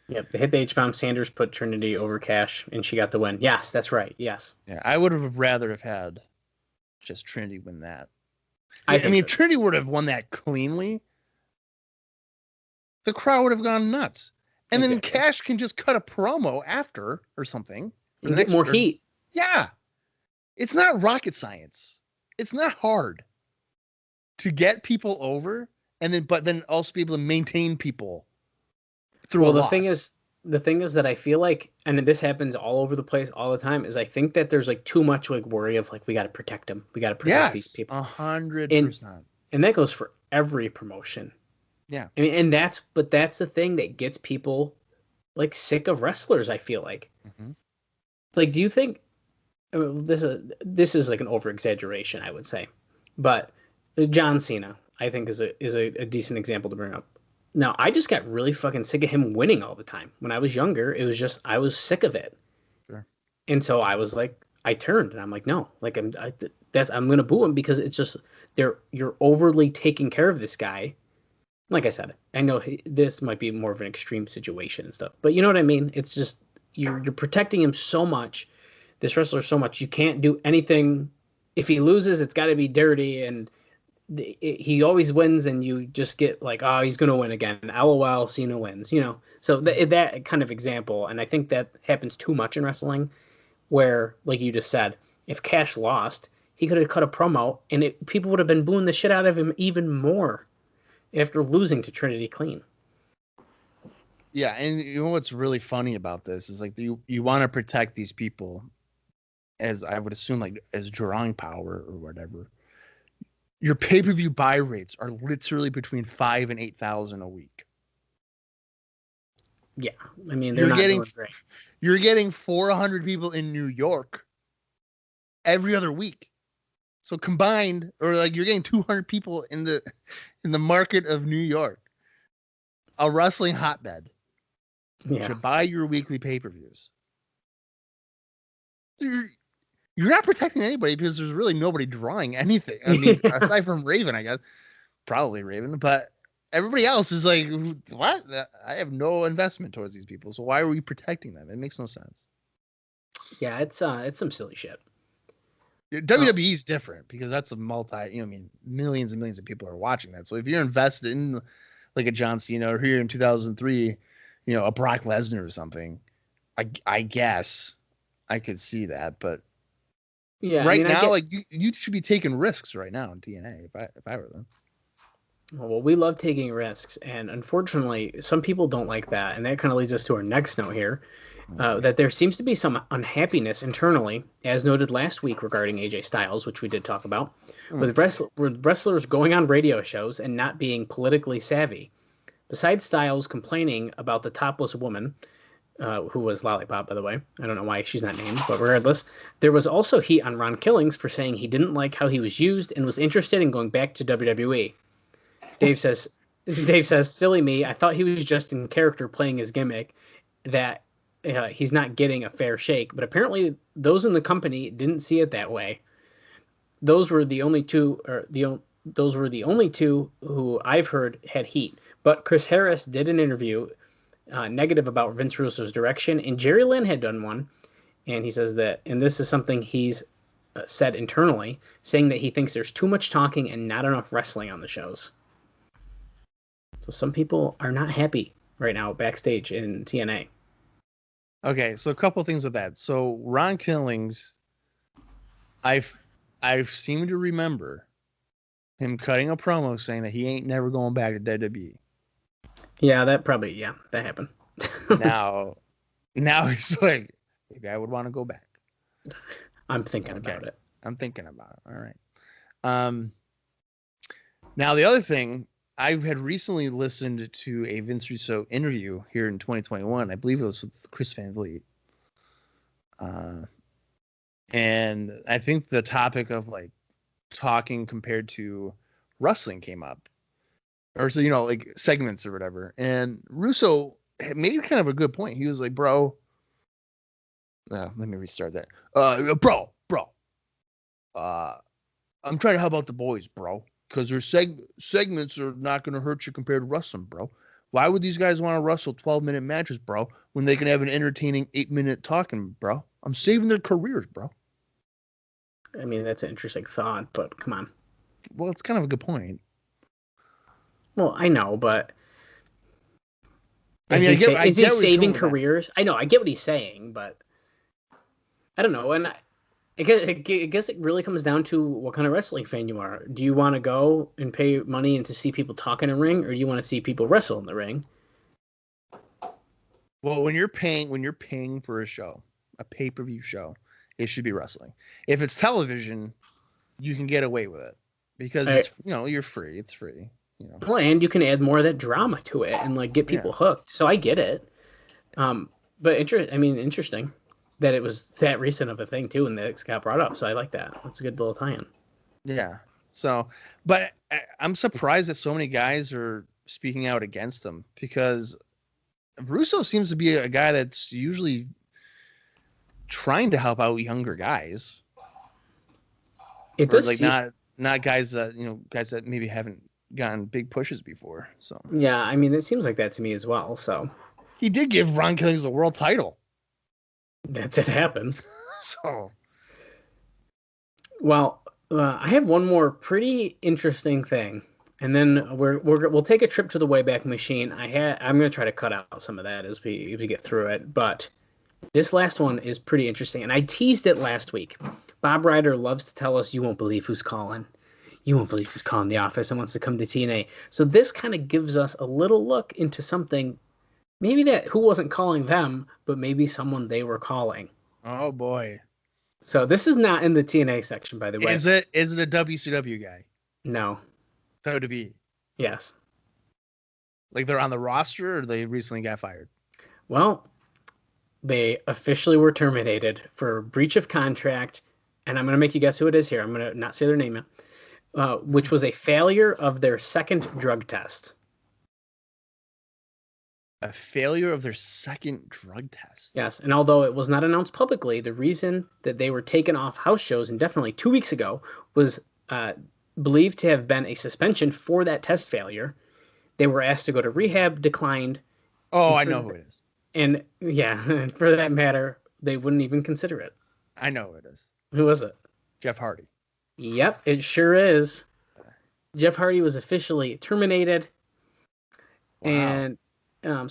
S4: Yep, they hit the H-bomb. Sanders put Trinity over Cash, and she got the win. Yes, that's right. Yes.
S3: Yeah, I would have rather have had just Trinity win that. I mean,
S4: so.
S3: if Trinity would have won that cleanly, the crowd would have gone nuts. And then Cash can just cut a promo after or something.
S4: And get more heat.
S3: Yeah. It's not rocket science. It's not hard to get people over but then also be able to maintain people through a loss.
S4: The thing is that I feel like, and this happens all over the place all the time, is I think that there's like too much like worry of like, we got to protect them. We got to protect these people.
S3: 100%.
S4: And that goes for every promotion.
S3: Yeah.
S4: I mean, that's the thing that gets people like sick of wrestlers, I feel like.
S3: Mm-hmm.
S4: Like, do you think, this is like an over exaggeration, I would say, but John Cena, I think is a decent example to bring up. Now, I just got really fucking sick of him winning all the time. When I was younger, it was just, I was sick of it.
S3: Sure.
S4: And so I was like, I turned and I'm like, no, like I'm going to boo him because it's just, you're overly taking care of this guy. Like I said, I know this might be more of an extreme situation and stuff, but you know what I mean? It's just, you're protecting him so much, this wrestler so much, you can't do anything. If he loses, it's got to be dirty, and he always wins, and you just get like, oh, he's going to win again. LOL, Cena wins, you know? So that kind of example, and I think that happens too much in wrestling, where, like you just said, if Cash lost, he could have cut a promo, and people would have been booing the shit out of him even more after losing to Trinity clean.
S3: Yeah, and you know what's really funny about this is like you want to protect these people, as I would assume, like as drawing power or whatever. Your pay-per-view buy rates are literally between 5,000 and 8,000 a week.
S4: Yeah, I mean they're not doing great.
S3: You're getting 400 people in New York every other week. So combined, or like you're getting 200 people in the market of New York, a wrestling hotbed, to buy your weekly pay-per-views. You're not protecting anybody because there's really nobody drawing anything. I mean, aside from Raven, I guess, probably Raven, but everybody else is like, what? I have no investment towards these people, so why are we protecting them? It makes no sense.
S4: Yeah, it's some silly shit.
S3: WWE is different because that's a millions and millions of people are watching that. So if you're invested in like a John Cena, or here in 2003, a Brock Lesnar or something, I guess I could see that. But yeah, right now, like you should be taking risks right now in TNA if I were them.
S4: Well, we love taking risks, and unfortunately, some people don't like that, and that kind of leads us to our next note here. That there seems to be some unhappiness internally, as noted last week regarding AJ Styles, which we did talk about, with wrestlers going on radio shows and not being politically savvy. Besides Styles complaining about the topless woman, who was Lollipop, by the way. I don't know why she's not named, but regardless, there was also heat on Ron Killings for saying he didn't like how he was used and was interested in going back to WWE. Dave says, silly me, I thought he was just in character playing his gimmick, that he's not getting a fair shake, but apparently those in the company didn't see it that way. Those were the only two who I've heard had heat. But Chris Harris did an interview negative about Vince Russo's direction, and Jerry Lynn had done one, and he says that, and this is something he's said internally, saying that he thinks there's too much talking and not enough wrestling on the shows. So some people are not happy right now backstage in TNA.
S3: Okay, so a couple things with that. So Ron Killings, I seem to remember him cutting a promo saying that he ain't never going back to WWE.
S4: Yeah, that happened.
S3: now he's like, maybe I would want to go back.
S4: I'm thinking about it.
S3: I'm thinking about it. All right. Now the other thing, I had recently listened to a Vince Russo interview here in 2021. I believe it was with Chris Van Vliet. And I think the topic of like talking compared to wrestling came up, or so, like segments or whatever. And Russo made kind of a good point. He was like, bro, let me restart that. Bro, I'm trying to help out the boys, bro, because their segments are not going to hurt you compared to wrestling, bro. Why would these guys want to wrestle 12-minute matches, bro, when they can have an entertaining 8-minute talking, bro? I'm saving their careers, bro.
S4: I mean, that's an interesting thought, but come on.
S3: Well, it's kind of a good point.
S4: Well, I know, but
S3: is
S4: he saving careers? I know, I get what he's saying, but I don't know. And I guess it really comes down to what kind of wrestling fan you are. Do you want to go and pay money and to see people talk in a ring, or do you want to see people wrestle in the ring?
S3: Well, when you're paying for a show, a pay-per-view show, it should be wrestling. If it's television, you can get away with it because it's you're free. It's free.
S4: Well, and you can add more of that drama to it and like get people hooked. So I get it. But interesting that it was that recent of a thing too, and that it got brought up. So I like that. That's a good little tie-in.
S3: Yeah. So, but I'm surprised that so many guys are speaking out against him because Russo seems to be a guy that's usually trying to help out younger guys.
S4: It does
S3: like not guys that maybe haven't gotten big pushes before. So
S4: yeah, I mean, it seems like that to me as well. So
S3: he did give Ron Killings the world title.
S4: That did happen.
S3: So,
S4: well, I have one more pretty interesting thing, and then we'll take a trip to the Wayback Machine. I'm going to try to cut out some of that as we get through it, but this last one is pretty interesting, and I teased it last week. Bob Ryder loves to tell us, "You won't believe who's calling. You won't believe who's calling the office and wants to come to TNA." So this kind of gives us a little look into something. Maybe that who wasn't calling them, but maybe someone they were calling.
S3: Oh boy!
S4: So this is not in the TNA section, by the way.
S3: Is it a WCW guy?
S4: No.
S3: So to be.
S4: Yes.
S3: Like they're on the roster, or they recently got fired?
S4: Well, they officially were terminated for breach of contract, and I'm going to make you guess who it is here. I'm going to not say their name yet, which was a failure of their second drug test.
S3: A failure of their second drug test.
S4: Yes, and although it was not announced publicly, the reason that they were taken off house shows indefinitely 2 weeks ago was believed to have been a suspension for that test failure. They were asked to go to rehab, declined.
S3: Oh, I know who it is.
S4: And yeah, for that matter, they wouldn't even consider it.
S3: I know who it is.
S4: Who was it?
S3: Jeff Hardy.
S4: Yep, it sure is. Jeff Hardy was officially terminated. Wow. And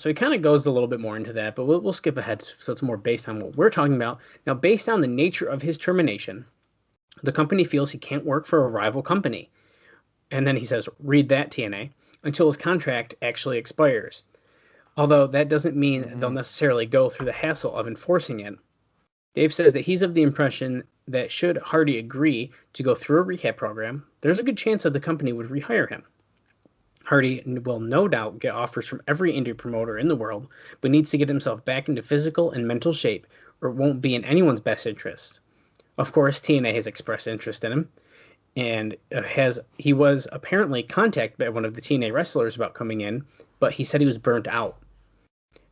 S4: so he kind of goes a little bit more into that, but we'll skip ahead so it's more based on what we're talking about. Now, based on the nature of his termination, the company feels he can't work for a rival company. And then he says, read that, TNA, until his contract actually expires. Although that doesn't mean they'll necessarily go through the hassle of enforcing it. Dave says that he's of the impression that should Hardy agree to go through a rehab program, there's a good chance that the company would rehire him. Hardy will no doubt get offers from every indie promoter in the world, but needs to get himself back into physical and mental shape, or it won't be in anyone's best interest. Of course, TNA has expressed interest in him, and he was apparently contacted by one of the TNA wrestlers about coming in, but he said he was burnt out.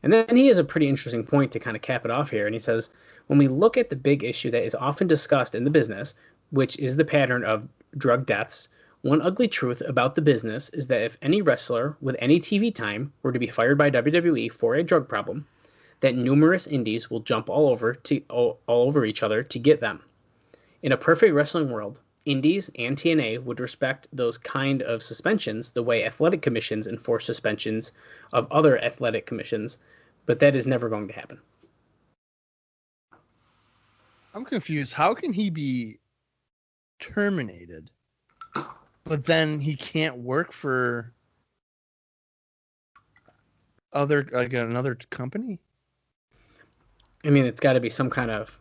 S4: And then he has a pretty interesting point to kind of cap it off here, and he says, when we look at the big issue that is often discussed in the business, which is the pattern of drug deaths, one ugly truth about the business is that if any wrestler with any TV time were to be fired by WWE for a drug problem, that numerous indies will jump all over each other to get them. In a perfect wrestling world, indies and TNA would respect those kind of suspensions the way athletic commissions enforce suspensions of other athletic commissions, but that is never going to happen.
S3: I'm confused. How can he be terminated, but then he can't work for another company?
S4: I mean, it's got to be some kind of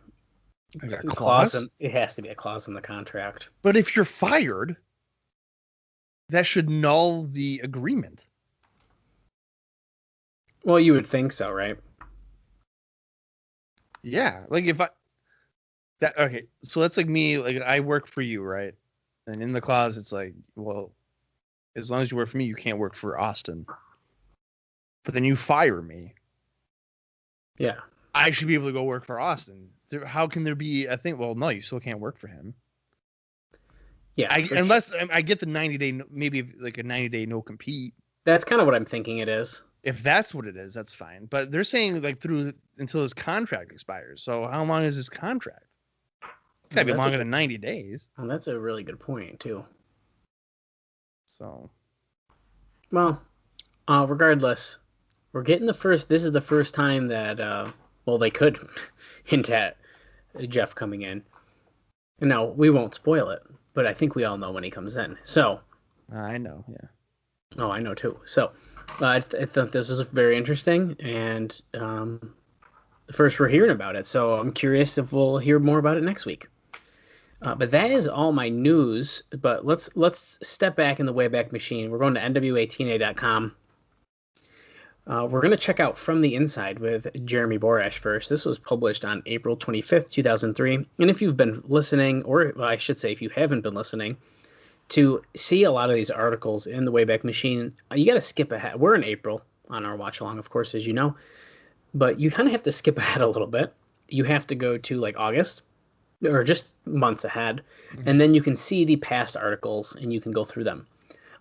S3: like a clause.
S4: It has to be a clause in the contract.
S3: But if you're fired, that should null the agreement.
S4: Well, you would think so, right?
S3: Yeah, like That okay? So that's like me. Like I work for you, right? And in the clause, it's like, well, as long as you work for me, you can't work for Austin. But then you fire me.
S4: Yeah.
S3: I should be able to go work for Austin. How can there be a thing? Well, no, you still can't work for him.
S4: Yeah.
S3: Unless I get the 90-day, maybe like a 90-day no compete.
S4: That's kind of what I'm thinking it is.
S3: If that's what it is, that's fine. But they're saying like until his contract expires. So how long is his contract? It's gotta be longer than 90 days.
S4: Well, that's a really good point too.
S3: So,
S4: well, regardless, we're getting this is the first time that, well, they could hint at Jeff coming in. And now, we won't spoil it, but I think we all know when he comes in. So.
S3: I know, yeah.
S4: Oh, I know too. So, I thought this was very interesting, and the first we're hearing about it. So I'm curious if we'll hear more about it next week. But that is all my news. But let's step back in the Wayback Machine. We're going to NWA-TNA.com. We're going to check out From the Inside with Jeremy Borash first. This was published on April 25th, 2003. And if you've been listening, or I should say if you haven't been listening, to see a lot of these articles in the Wayback Machine, you got to skip ahead. We're in April on our watch along, of course, as you know. But you kind of have to skip ahead a little bit. You have to go to like August or just months ahead. Mm-hmm. And then you can see the past articles and you can go through them.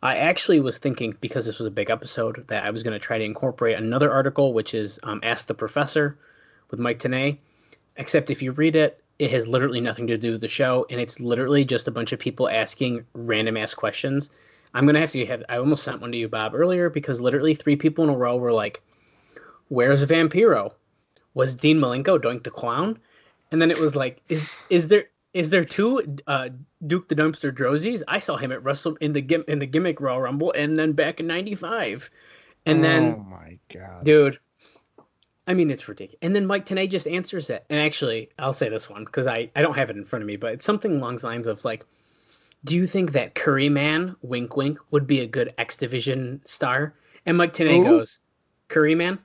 S4: I actually was thinking, because this was a big episode, that I was going to try to incorporate another article, which is Ask the Professor with Mike Tenay. Except if you read it, it has literally nothing to do with the show. And it's literally just a bunch of people asking random ass questions. I'm going to have I almost sent one to you, Bob, earlier, because literally 3 people in a row were like, where's Vampiro? Was Dean Malenko Doink the Clown? And then it was like, is there 2 Duke the Dumpster Drozies? I saw him at in the Gimmick Royal Rumble, and then back in '95. And then,
S3: oh my god,
S4: dude, I mean, it's ridiculous. And then Mike Tenay just answers it. And actually, I'll say this one because I don't have it in front of me, but it's something along the lines of like, do you think that Curry Man, wink wink, would be a good X Division star? And Mike Tenay goes, Curry Man?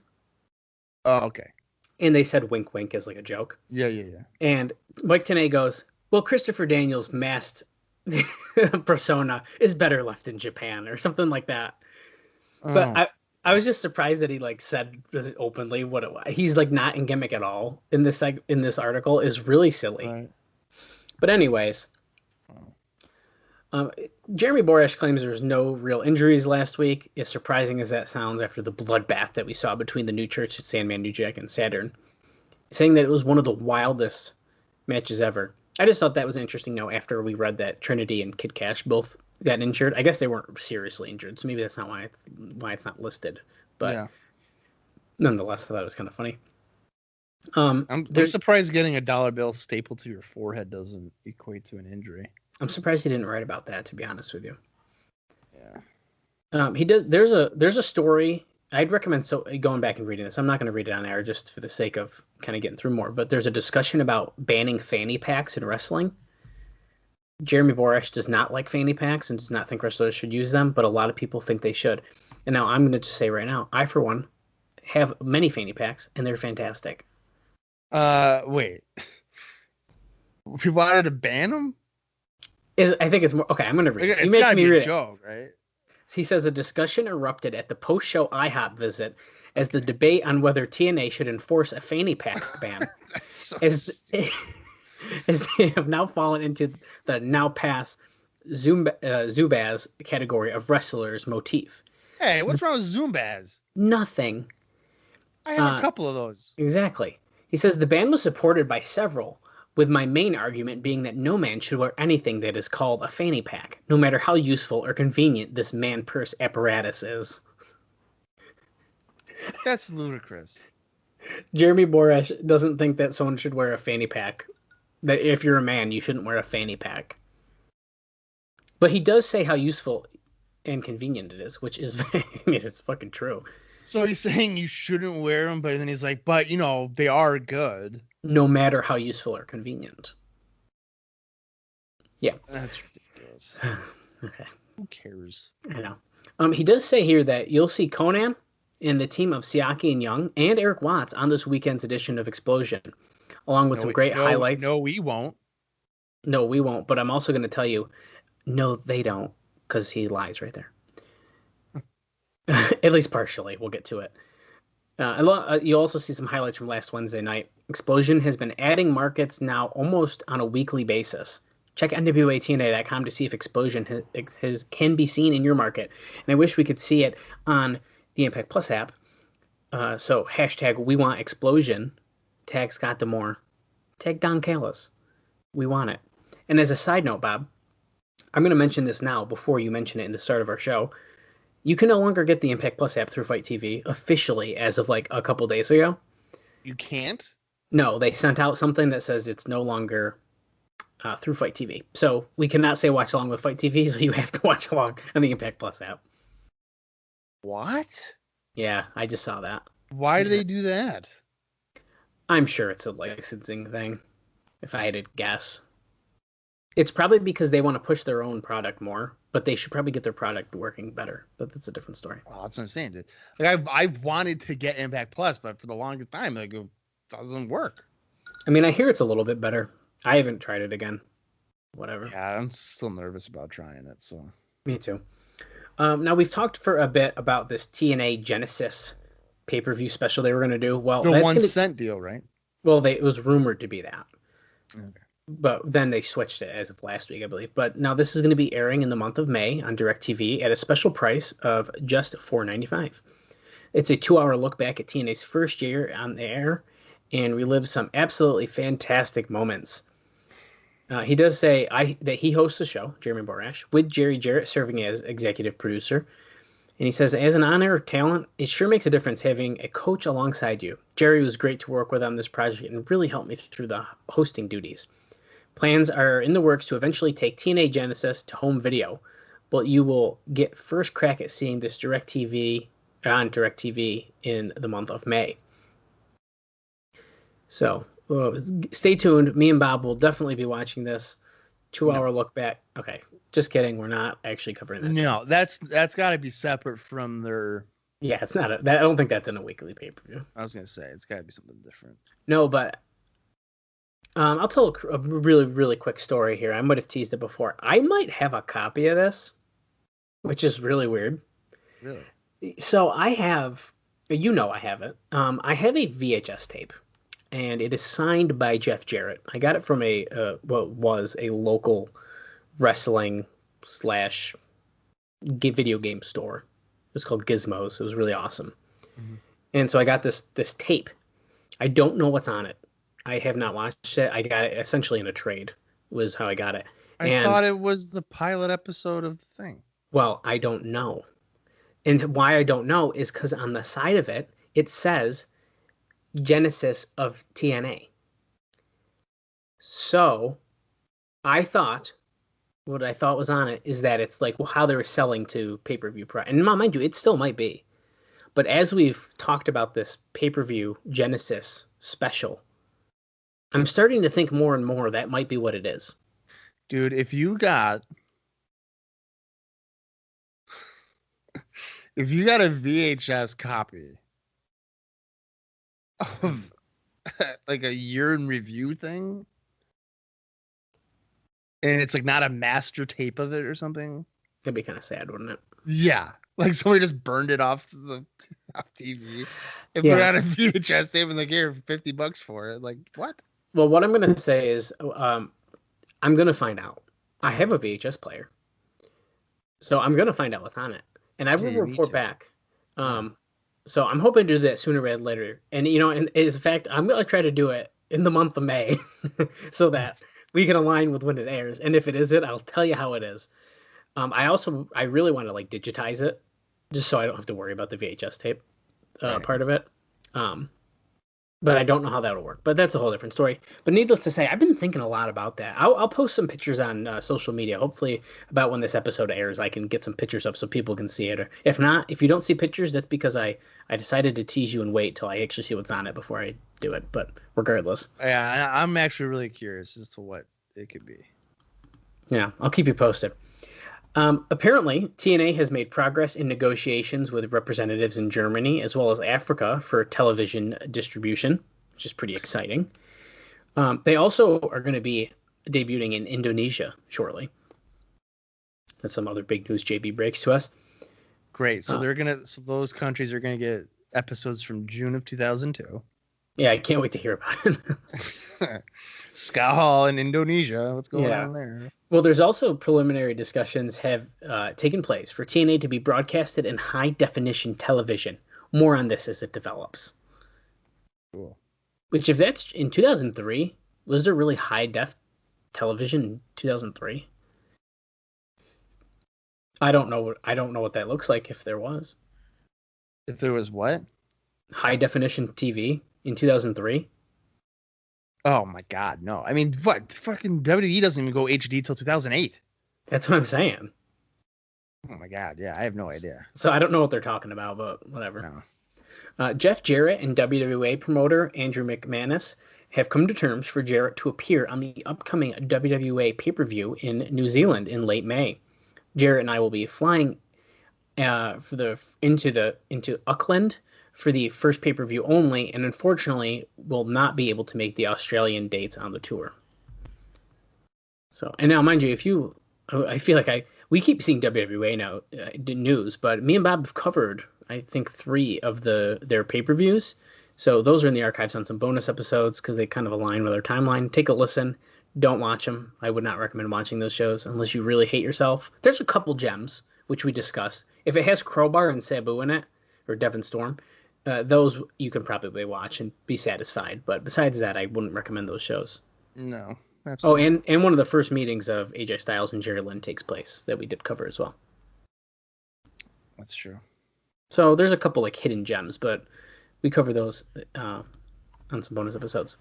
S3: Oh, okay.
S4: And they said wink wink as like a joke.
S3: Yeah.
S4: And Mike Tenay goes, well, Christopher Daniels' masked persona is better left in Japan or something like that. Oh. But I was just surprised that he like said openly what it was. He's like not in gimmick at all in this article. Is really silly. Right. But anyways, Jeremy Borash claims there's no real injuries last week. As surprising as that sounds after the bloodbath that we saw between the New Church, Sandman, New Jack, and Saturn, saying that it was one of the wildest matches ever. I just thought that was an interesting note after we read that Trinity and Kid Kash both got injured. I guess they weren't seriously injured, so maybe that's not why it's not listed. But nonetheless, I thought it was kind of funny.
S3: I'm surprised getting a dollar bill stapled to your forehead doesn't equate to an injury.
S4: I'm surprised he didn't write about that, to be honest with you.
S3: Yeah.
S4: He did. There's a story. I'd recommend going back and reading this. I'm not going to read it on air just for the sake of kind of getting through more. But there's a discussion about banning fanny packs in wrestling. Jeremy Borash does not like fanny packs and does not think wrestlers should use them, but a lot of people think they should. And now I'm going to just say right now, I, for one, have many fanny packs, and they're fantastic.
S3: Wait. We wanted to ban them?
S4: I think it's more... Okay, I'm going to read it.
S3: It's got to be a joke, right?
S4: He says a discussion erupted at the post-show IHOP visit as the debate on whether TNA should enforce a fanny pack ban. As they have now fallen into the now past Zubaz category of wrestlers motif.
S3: Hey, what's wrong with Zubaz?
S4: Nothing.
S3: I have a couple of those.
S4: Exactly. He says the ban was supported by several, with my main argument being that no man should wear anything that is called a fanny pack, no matter how useful or convenient this man purse apparatus is.
S3: That's ludicrous.
S4: Jeremy Borash doesn't think that someone should wear a fanny pack. That if you're a man, you shouldn't wear a fanny pack. But he does say how useful and convenient it is, which is it's fucking true.
S3: So he's saying you shouldn't wear them, but then he's like, but they are good.
S4: No matter how useful or convenient. Yeah.
S3: That's ridiculous.
S4: Okay.
S3: Who cares?
S4: I know. He does say here that you'll see Conan and the team of Siaki and Young and Eric Watts on this weekend's edition of Explosion, along with some great highlights.
S3: No, we won't.
S4: No, we won't. But I'm also going to tell you, no, they don't, because he lies right there. At least partially. We'll get to it. You also see some highlights from last Wednesday night. Explosion has been adding markets now almost on a weekly basis. Check NWA-TNA.com to see if Explosion can be seen in your market. And I wish we could see it on the Impact Plus app. So hashtag we want Explosion. Tag Scott D'Amore. Tag Don Callis. We want it. And as a side note, Bob, I'm going to mention this now before you mention it in the start of our show. You can no longer get the Impact Plus app through Fight TV officially as of like a couple days ago.
S3: You can't?
S4: No, they sent out something that says it's no longer through Fight TV. So we cannot say watch along with Fight TV, so you have to watch along on the Impact Plus app.
S3: What?
S4: Yeah, I just saw that.
S3: Why do they do that?
S4: I'm sure it's a licensing thing, if I had to guess. It's probably because they want to push their own product more, but they should probably get their product working better. But that's a different story.
S3: Oh, that's what I'm saying, dude. Like I've wanted to get Impact Plus, but for the longest time, like it doesn't work.
S4: I mean, I hear it's a little bit better. I haven't tried it again. Whatever.
S3: Yeah, I'm still nervous about trying it. So
S4: me too. Now we've talked for a bit about this TNA Genesis pay-per-view special they were going to do. Well,
S3: the 1 cent deal, right?
S4: Well, it was rumored to be that.
S3: Okay.
S4: But then they switched it as of last week, I believe. But now this is going to be airing in the month of May on DirecTV at a special price of just $4.95. It's a 2-hour look back at TNA's first year on the air and relives some absolutely fantastic moments. He does say that he hosts the show, Jeremy Borash, with Jerry Jarrett serving as executive producer. And he says, as an on-air talent, it sure makes a difference having a coach alongside you. Jerry was great to work with on this project and really helped me through the hosting duties. Plans are in the works to eventually take TNA Genesis to home video, but you will get first crack at seeing this on DirecTV in the month of May. So stay tuned. Me and Bob will definitely be watching this 2-hour look back. Okay, just kidding. We're not actually covering that.
S3: No, that's got to be separate from their.
S4: Yeah, it's not. I don't think that's in a weekly pay-per-view.
S3: I was gonna say it's got to be something different.
S4: No, but I'll tell a really, really quick story here. I might have teased it before. I might have a copy of this, which is really weird.
S3: Really?
S4: So I have, I have it. I have a VHS tape, and it is signed by Jeff Jarrett. I got it from what was a local wrestling / video game store. It was called Gizmos. It was really awesome. Mm-hmm. And so I got this tape. I don't know what's on it. I have not watched it. I got it essentially in a trade, was how I got it.
S3: I thought it was the pilot episode of the thing.
S4: Well, I don't know. And why I don't know is because on the side of it, it says Genesis of TNA. So what I thought was on it is that it's like how they were selling to pay-per-view. And mind you, it still might be. But as we've talked about this pay-per-view Genesis special, I'm starting to think more and more that might be what it is.
S3: Dude, if you got a VHS copy of like a year in review thing, and it's like not a master tape of it or something,
S4: it'd be kind of sad, wouldn't it?
S3: Yeah. Like somebody just burned it off TV and put out a VHS tape and like, here, $50 for it. Like, what?
S4: Well, what I'm going to say is I'm going to find out. I have a VHS player. So I'm going to find out what's on it. And I will report back. So I'm hoping to do that sooner rather than later. And, in fact, I'm going to try to do it in the month of May so that we can align with when it airs. And if it isn't, I'll tell you how it is. I really want to like digitize it just so I don't have to worry about the VHS tape part of it. But I don't know how that'll work. But that's a whole different story. But needless to say, I've been thinking a lot about that. I'll post some pictures on social media. Hopefully, about when this episode airs, I can get some pictures up so people can see it. Or if not, if you don't see pictures, that's because I decided to tease you and wait till I actually see what's on it before I do it. But regardless.
S3: Yeah, I'm actually really curious as to what it could be.
S4: Yeah, I'll keep you posted. Apparently, TNA has made progress in negotiations with representatives in Germany as well as Africa for television distribution, which is pretty exciting. They also are going to be debuting in Indonesia shortly. That's some other big news JB breaks to us.
S3: Great. So those countries are gonna get episodes from June of 2002.
S4: Yeah, I can't wait to hear about it.
S3: Ska Hall in Indonesia. What's going
S4: Yeah.
S3: on there?
S4: Well, there's also preliminary discussions have taken place for TNA to be broadcasted in high definition television. More on this as it develops.
S3: Cool.
S4: Which, if that's in 2003, was there really high def television in 2003? I don't know. I don't know what that looks like if there was
S3: If there was what?
S4: high definition TV in 2003.
S3: Oh my God, no. I mean, what? Fucking WWE doesn't even go HD till 2008.
S4: That's what I'm saying.
S3: Oh my God, yeah, I have no idea.
S4: So I don't know what they're talking about, but whatever.
S3: No.
S4: Jeff Jarrett and WWA promoter Andrew McManus have come to terms for Jarrett to appear on the upcoming WWA pay-per-view in New Zealand in late May. Jarrett and I will be flying into Auckland for the first pay-per-view only, and unfortunately will not be able to make the Australian dates on the tour. So, and now, mind you, I feel like we keep seeing WWA now news, but me and Bob have covered, I think, 3 of their pay-per-views. So those are in the archives on some bonus episodes because they kind of align with our timeline. Take a listen. Don't watch them. I would not recommend watching those shows unless you really hate yourself. There's a couple gems, which we discussed. If it has Crowbar and Sabu in it, or Devon Storm, those you can probably watch and be satisfied. But besides that, I wouldn't recommend those shows.
S3: No.
S4: Absolutely. Oh, and one of the first meetings of AJ Styles and Jerry Lynn takes place that we did cover as well.
S3: That's true.
S4: So there's a couple like hidden gems, but we cover those on some bonus episodes.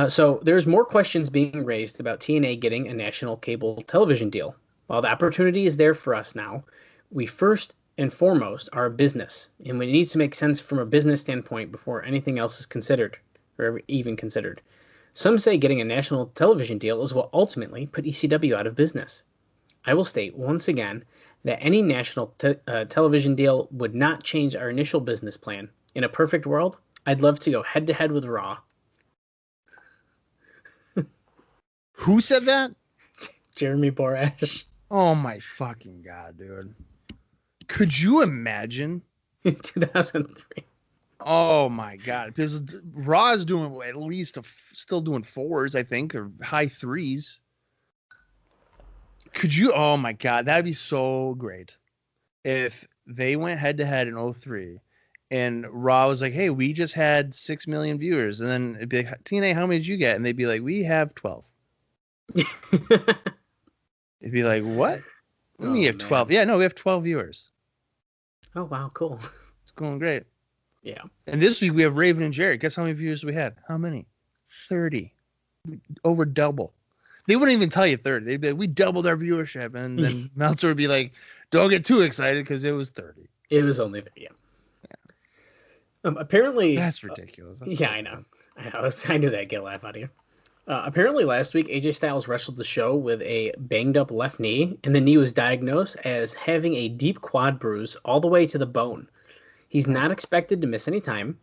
S4: So there's more questions being raised about TNA getting a national cable television deal. While the opportunity is there for us now, we first and foremost are a business, and it needs to make sense from a business standpoint before anything else is considered, or even considered. Some say getting a national television deal is what ultimately put ECW out of business. I will state once again that any national television deal would not change our initial business plan. In a perfect world, I'd love to go head-to-head with Raw.
S3: Who said that?
S4: Jeremy Borash.
S3: Oh my fucking God, dude. Could you imagine?
S4: In 2003.
S3: Oh my God. Because Raw is doing at least still doing 4s, I think, or high 3s. Could you? Oh my God. That'd be so great. If they went head to head in 2003 and Raw was like, hey, we just had 6 million viewers. And then it'd be like, TNA, how many did you get? And they'd be like, we have 12. It'd be like, what? We have 12. Yeah, no, we have 12 viewers.
S4: Oh, wow, cool.
S3: It's going great.
S4: Yeah.
S3: And this week we have Raven and Jarrett. Guess how many viewers we had? How many? 30. Over double. They wouldn't even tell you 30. They'd be like, we doubled our viewership. And then Meltzer would be like, don't get too excited because it was 30.
S4: It was only 30, yeah. Apparently.
S3: That's ridiculous. That's
S4: yeah, I know. I knew that'd get a laugh out of you. Apparently last week, AJ Styles wrestled the show with a banged up left knee, and the knee was diagnosed as having a deep quad bruise all the way to the bone. He's not expected to miss any time,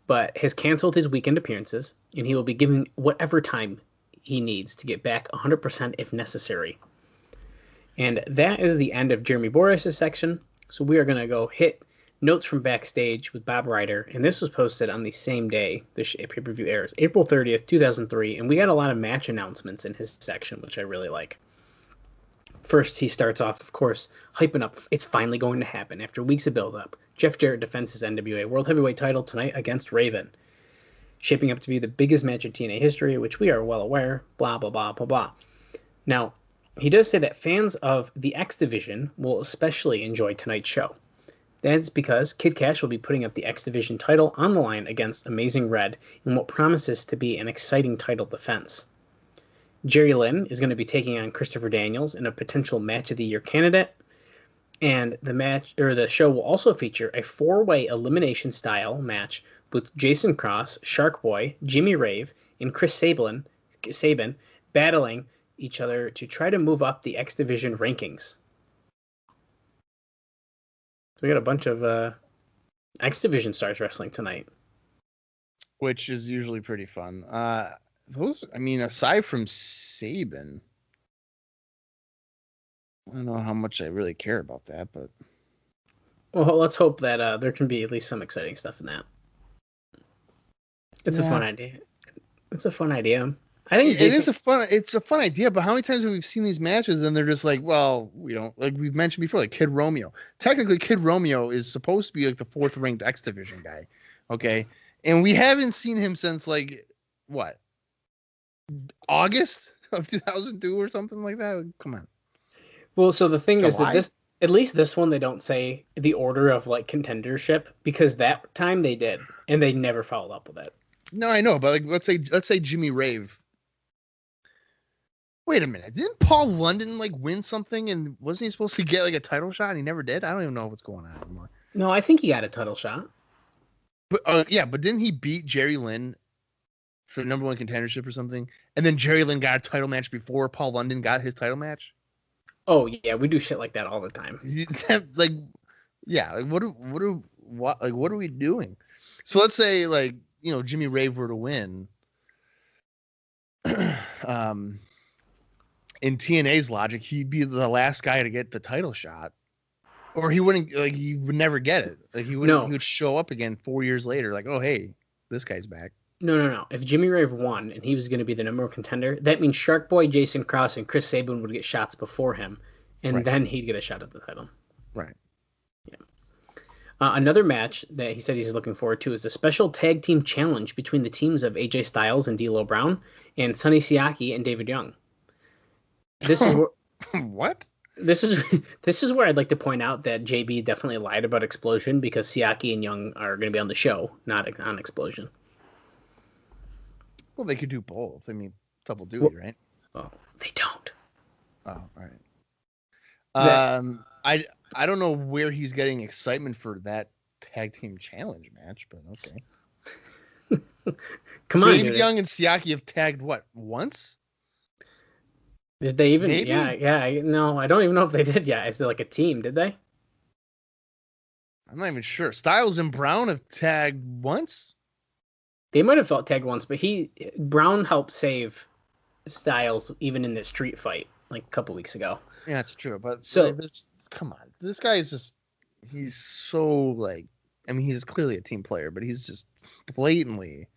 S4: but has canceled his weekend appearances, and he will be given whatever time he needs to get back 100% if necessary. And that is the end of Jeremy Boras's section, so we are going to go hit notes from backstage with Bob Ryder, and this was posted on the same day the pay-per-view airs, April 30th, 2003, and we got a lot of match announcements in his section, which I really like. First, he starts off, of course, hyping up, it's finally going to happen. After weeks of build-up, Jeff Jarrett defends his NWA World Heavyweight title tonight against Raven, shaping up to be the biggest match in TNA history, which we are well aware, blah, blah, blah, blah, blah. Now, he does say that fans of the X-Division will especially enjoy tonight's show. That's because Kid Kash will be putting up the X-Division title on the line against Amazing Red in what promises to be an exciting title defense. Jerry Lynn is going to be taking on Christopher Daniels in a potential Match of the Year candidate, and the show will also feature a 4-way elimination style match with Jason Cross, Shark Boy, Jimmy Rave, and Chris Sabin battling each other to try to move up the X-Division rankings. So we got a bunch of X-Division stars wrestling tonight.
S3: Which is usually pretty fun. those, I mean, aside from Saban, I don't know how much I really care about that, but
S4: Well, let's hope that there can be at least some exciting stuff in that. It's a fun idea. It's a fun idea. I think
S3: it's a fun idea, but how many times have we seen these matches and they're just like, well, we don't, like we've mentioned before, like Kid Romeo. Technically, Kid Romeo is supposed to be like the 4th ranked X Division guy, okay, and we haven't seen him since like what, August of 2002 or something like that. Like, come on.
S4: Well, so the thing is that
S3: July?
S4: at least this one, they don't say the order of like contendership, because that time they did, and they never followed up with it.
S3: No, I know, but like let's say Jimmy Rave. Wait a minute. Didn't Paul London like win something, and wasn't he supposed to get like a title shot and he never did? I don't even know what's going on anymore.
S4: No, I think he got a title shot.
S3: But yeah, but didn't he beat Jerry Lynn for the #1 contendership or something? And then Jerry Lynn got a title match before Paul London got his title match?
S4: Oh yeah, we do shit like that all the time.
S3: Like, yeah, like what are we doing? So let's say like, you know, Jimmy Rave were to win. In TNA's logic, he'd be the last guy to get the title shot, or he wouldn't, like, he would never get it. Like he would show up again 4 years later, like, oh hey, this guy's back.
S4: No. If Jimmy Rave won and he was going to be the #1 contender, that means Shark Boy, Jason Krause, and Chris Sabin would get shots before him, and then he'd get a shot at the title.
S3: Right.
S4: Yeah. Another match that he said he's looking forward to is the special tag team challenge between the teams of AJ Styles and D'Lo Brown and Sonny Siaki and David Young. This is where,
S3: what?
S4: This is where I'd like to point out that JB definitely lied about Explosion, because Siaki and Young are going to be on the show, not on Explosion.
S3: Well, they could do both. I mean, double duty, right?
S4: Well, they don't.
S3: Oh, all right. I don't know where he's getting excitement for that tag team challenge match, but okay.
S4: Come on,
S3: David Young and Siaki have tagged what, once?
S4: Did they even?
S3: Maybe?
S4: Yeah. No, I don't even know if they did yet. Is it like a team? Did they?
S3: I'm not even sure. Styles and Brown have tagged once.
S4: They might have felt tagged once, but Brown helped save Styles even in the street fight like a couple weeks ago.
S3: Yeah, that's true. But
S4: so,
S3: come on, this guy is just—he's so like. I mean, he's clearly a team player, but he's just blatantly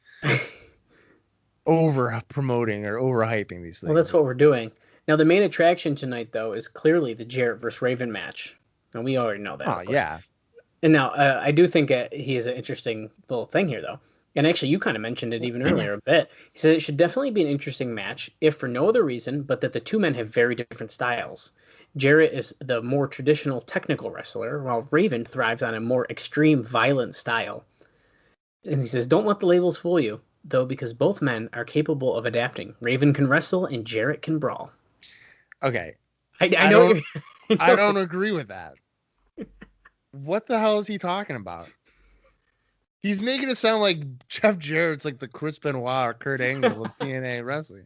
S3: over promoting or overhyping these things.
S4: Well, that's what we're doing. Now, the main attraction tonight, though, is clearly the Jarrett versus Raven match. And we already know that.
S3: Oh, yeah.
S4: And now, I do think he is an interesting little thing here, though. And actually, you kind of mentioned it even earlier a bit. He said it should definitely be an interesting match, if for no other reason, but that the two men have very different styles. Jarrett is the more traditional technical wrestler, while Raven thrives on a more extreme, violent style. And he says, don't let the labels fool you, though, because both men are capable of adapting. Raven can wrestle, and Jarrett can brawl.
S3: Okay.
S4: I know.
S3: I don't agree with that. What the hell is he talking about? He's making it sound like Jeff Jarrett's like the Chris Benoit or Kurt Angle of TNA wrestling.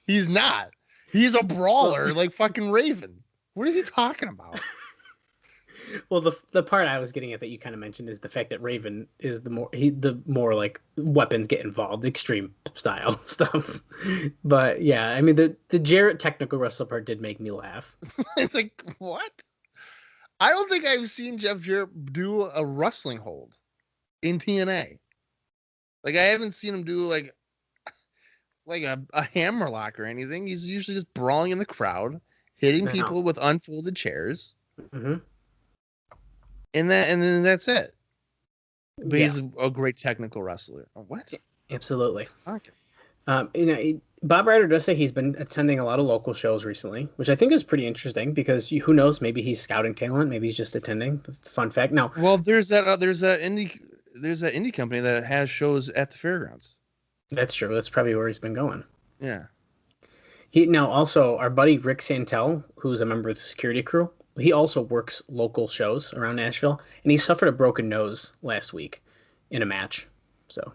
S3: He's not. He's a brawler like fucking Raven. What is he talking about?
S4: Well, the part I was getting at that you kind of mentioned is the fact that Raven is the more like weapons get involved, extreme style stuff. But yeah, I mean the Jarrett technical wrestler part did make me laugh.
S3: It's like, what? I don't think I've seen Jeff Jarrett do a wrestling hold in TNA. Like, I haven't seen him do like a hammerlock or anything. He's usually just brawling in the crowd, hitting people with unfolded chairs.
S4: Mm-hmm.
S3: And then that's it. But he's a great technical wrestler. What?
S4: Absolutely.
S3: Okay.
S4: Bob Ryder does say he's been attending a lot of local shows recently, which I think is pretty interesting because who knows? Maybe he's scouting talent. Maybe he's just attending. Fun fact. Now,
S3: well, there's that indie company that has shows at the fairgrounds.
S4: That's true. That's probably where he's been going.
S3: Yeah.
S4: Also our buddy Rick Santel, who's a member of the security crew, he also works local shows around Nashville, and he suffered a broken nose last week in a match. So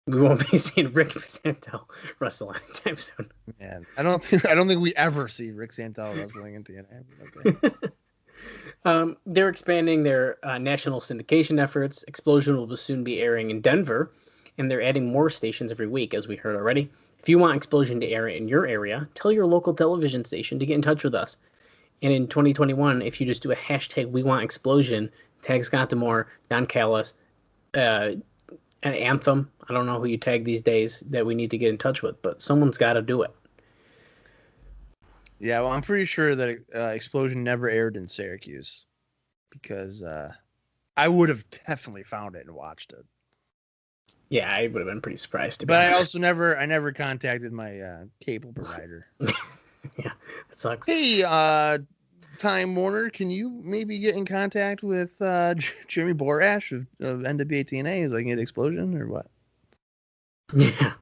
S4: we won't be seeing Rick Santel wrestle anytime soon.
S3: Man, I don't think we ever see Rick Santel wrestling in TNA. Okay.
S4: They're expanding their national syndication efforts. Explosion will soon be airing in Denver, and they're adding more stations every week, as we heard already. If you want Explosion to air in your area, tell your local television station to get in touch with us. And in 2021, if you just do a hashtag We Want Explosion, tag Scott Demore, Don Callis, an Anthem. I don't know who you tag these days that we need to get in touch with, but someone's got to do it.
S3: Yeah, well, I'm pretty sure that Explosion never aired in Syracuse because I would have definitely found it and watched it.
S4: Yeah, I would have been pretty surprised.
S3: But I also never contacted my cable provider.
S4: Yeah, it sucks.
S3: Hey, Time Warner, can you maybe get in contact with Jeremy Borash of NWA-TNA so I can get Explosion or what?
S4: Yeah.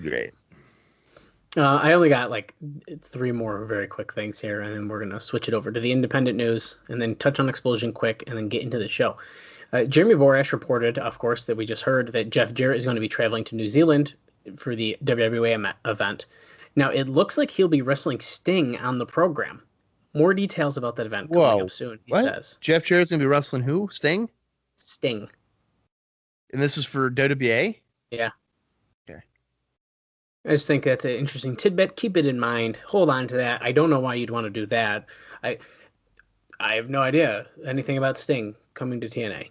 S3: Great.
S4: I only got like 3 more very quick things here, and then we're going to switch it over to the independent news and then touch on Explosion quick and then get into the show. Jeremy Borash reported, of course, that we just heard that Jeff Jarrett is going to be traveling to New Zealand for the WWA event. Now, it looks like he'll be wrestling Sting on the program. More details about that event coming up soon, he says.
S3: Jeff Jarrett's going to be wrestling who? Sting?
S4: Sting.
S3: And this is for WWE?
S4: Yeah.
S3: Okay.
S4: I just think that's an interesting tidbit. Keep it in mind. Hold on to that. I don't know why you'd want to do that. I have no idea anything about Sting coming to TNA.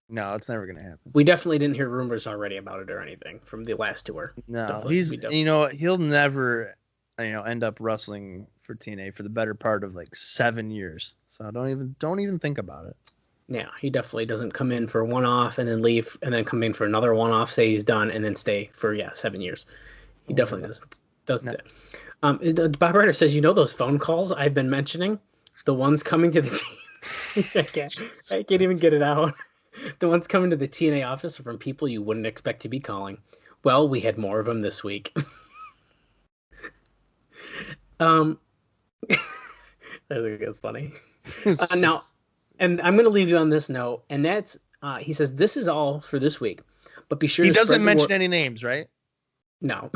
S3: No, it's never going to happen.
S4: We definitely didn't hear rumors already about it or anything from the last tour.
S3: No, he'll never, end up wrestling for TNA for the better part of like 7 years. So don't even think about it.
S4: Yeah, he definitely doesn't come in for a one-off and then leave and then come in for another one-off, say he's done, and then stay for 7 years. He definitely doesn't. No. Bob Ryder says, those phone calls I've been mentioning, the ones coming to the team. I can't even get it out. The ones coming to the TNA office are from people you wouldn't expect to be calling. Well, we had more of them this week. That's funny. Now, and I'm going to leave you on this note, and that's, he says, this is all for this week, but be sure
S3: he doesn't mention any names, right?
S4: No.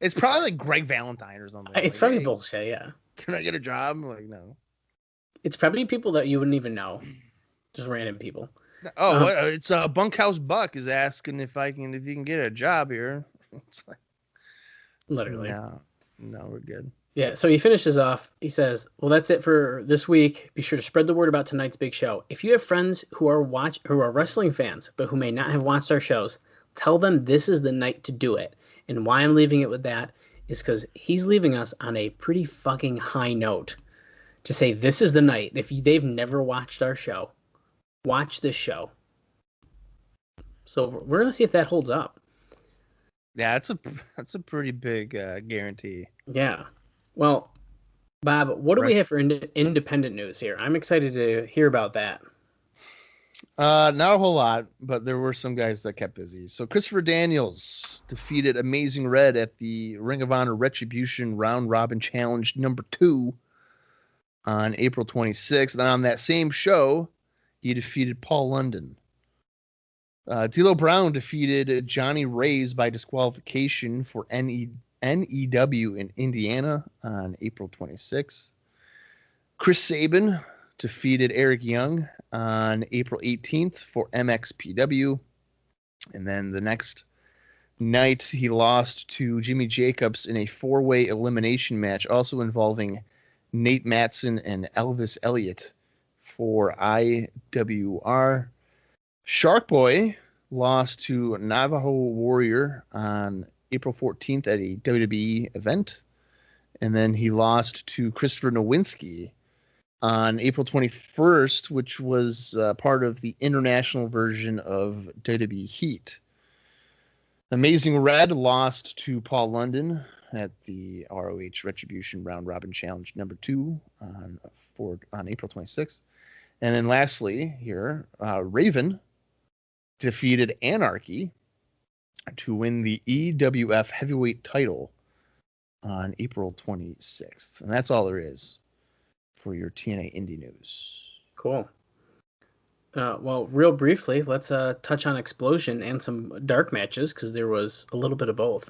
S3: It's probably like Greg Valentine or something.
S4: It's
S3: like,
S4: probably bullshit, yeah.
S3: Can I get a job? Like, no.
S4: It's probably people that you wouldn't even know. Just random people.
S3: Oh, it's Bunkhouse Buck is asking if you can get a job here. It's like,
S4: literally.
S3: No, we're good.
S4: Yeah, so he finishes off. He says, well, that's it for this week. Be sure to spread the word about tonight's big show. If you have friends who are wrestling fans, but who may not have watched our shows, tell them this is the night to do it. And why I'm leaving it with that is because he's leaving us on a pretty fucking high note to say this is the night. If they've never watched our show, watch this show. So we're going to see if that holds up.
S3: Yeah, that's a pretty big guarantee.
S4: Yeah. Well, Bob, what do we have for independent news here? I'm excited to hear about that.
S3: Not a whole lot, but there were some guys that kept busy. So Christopher Daniels defeated Amazing Red at the Ring of Honor Retribution Round Robin Challenge number 2 on April 26th. And on that same show, he defeated Paul London. D'Lo Brown defeated Johnny Reyes by disqualification for NEW in Indiana on April 26th. Chris Sabin defeated Eric Young on April 18th for MXPW. And then the next night, he lost to Jimmy Jacobs in a 4-way elimination match, also involving Nate Matson and Elvis Elliott for IWR. Shark Boy lost to Navajo Warrior on April 14th at a WWE event. And then he lost to Christopher Nowinski on April 21st, which was part of the international version of WWE Heat. Amazing Red lost to Paul London at the ROH Retribution Round Robin Challenge number 2 on April 26th. And then lastly here, Raven defeated Anarchy to win the EWF Heavyweight title on April 26th. And that's all there is for your TNA Indie News.
S4: Cool. Well, real briefly, let's touch on Explosion and some dark matches, because there was a little bit of both.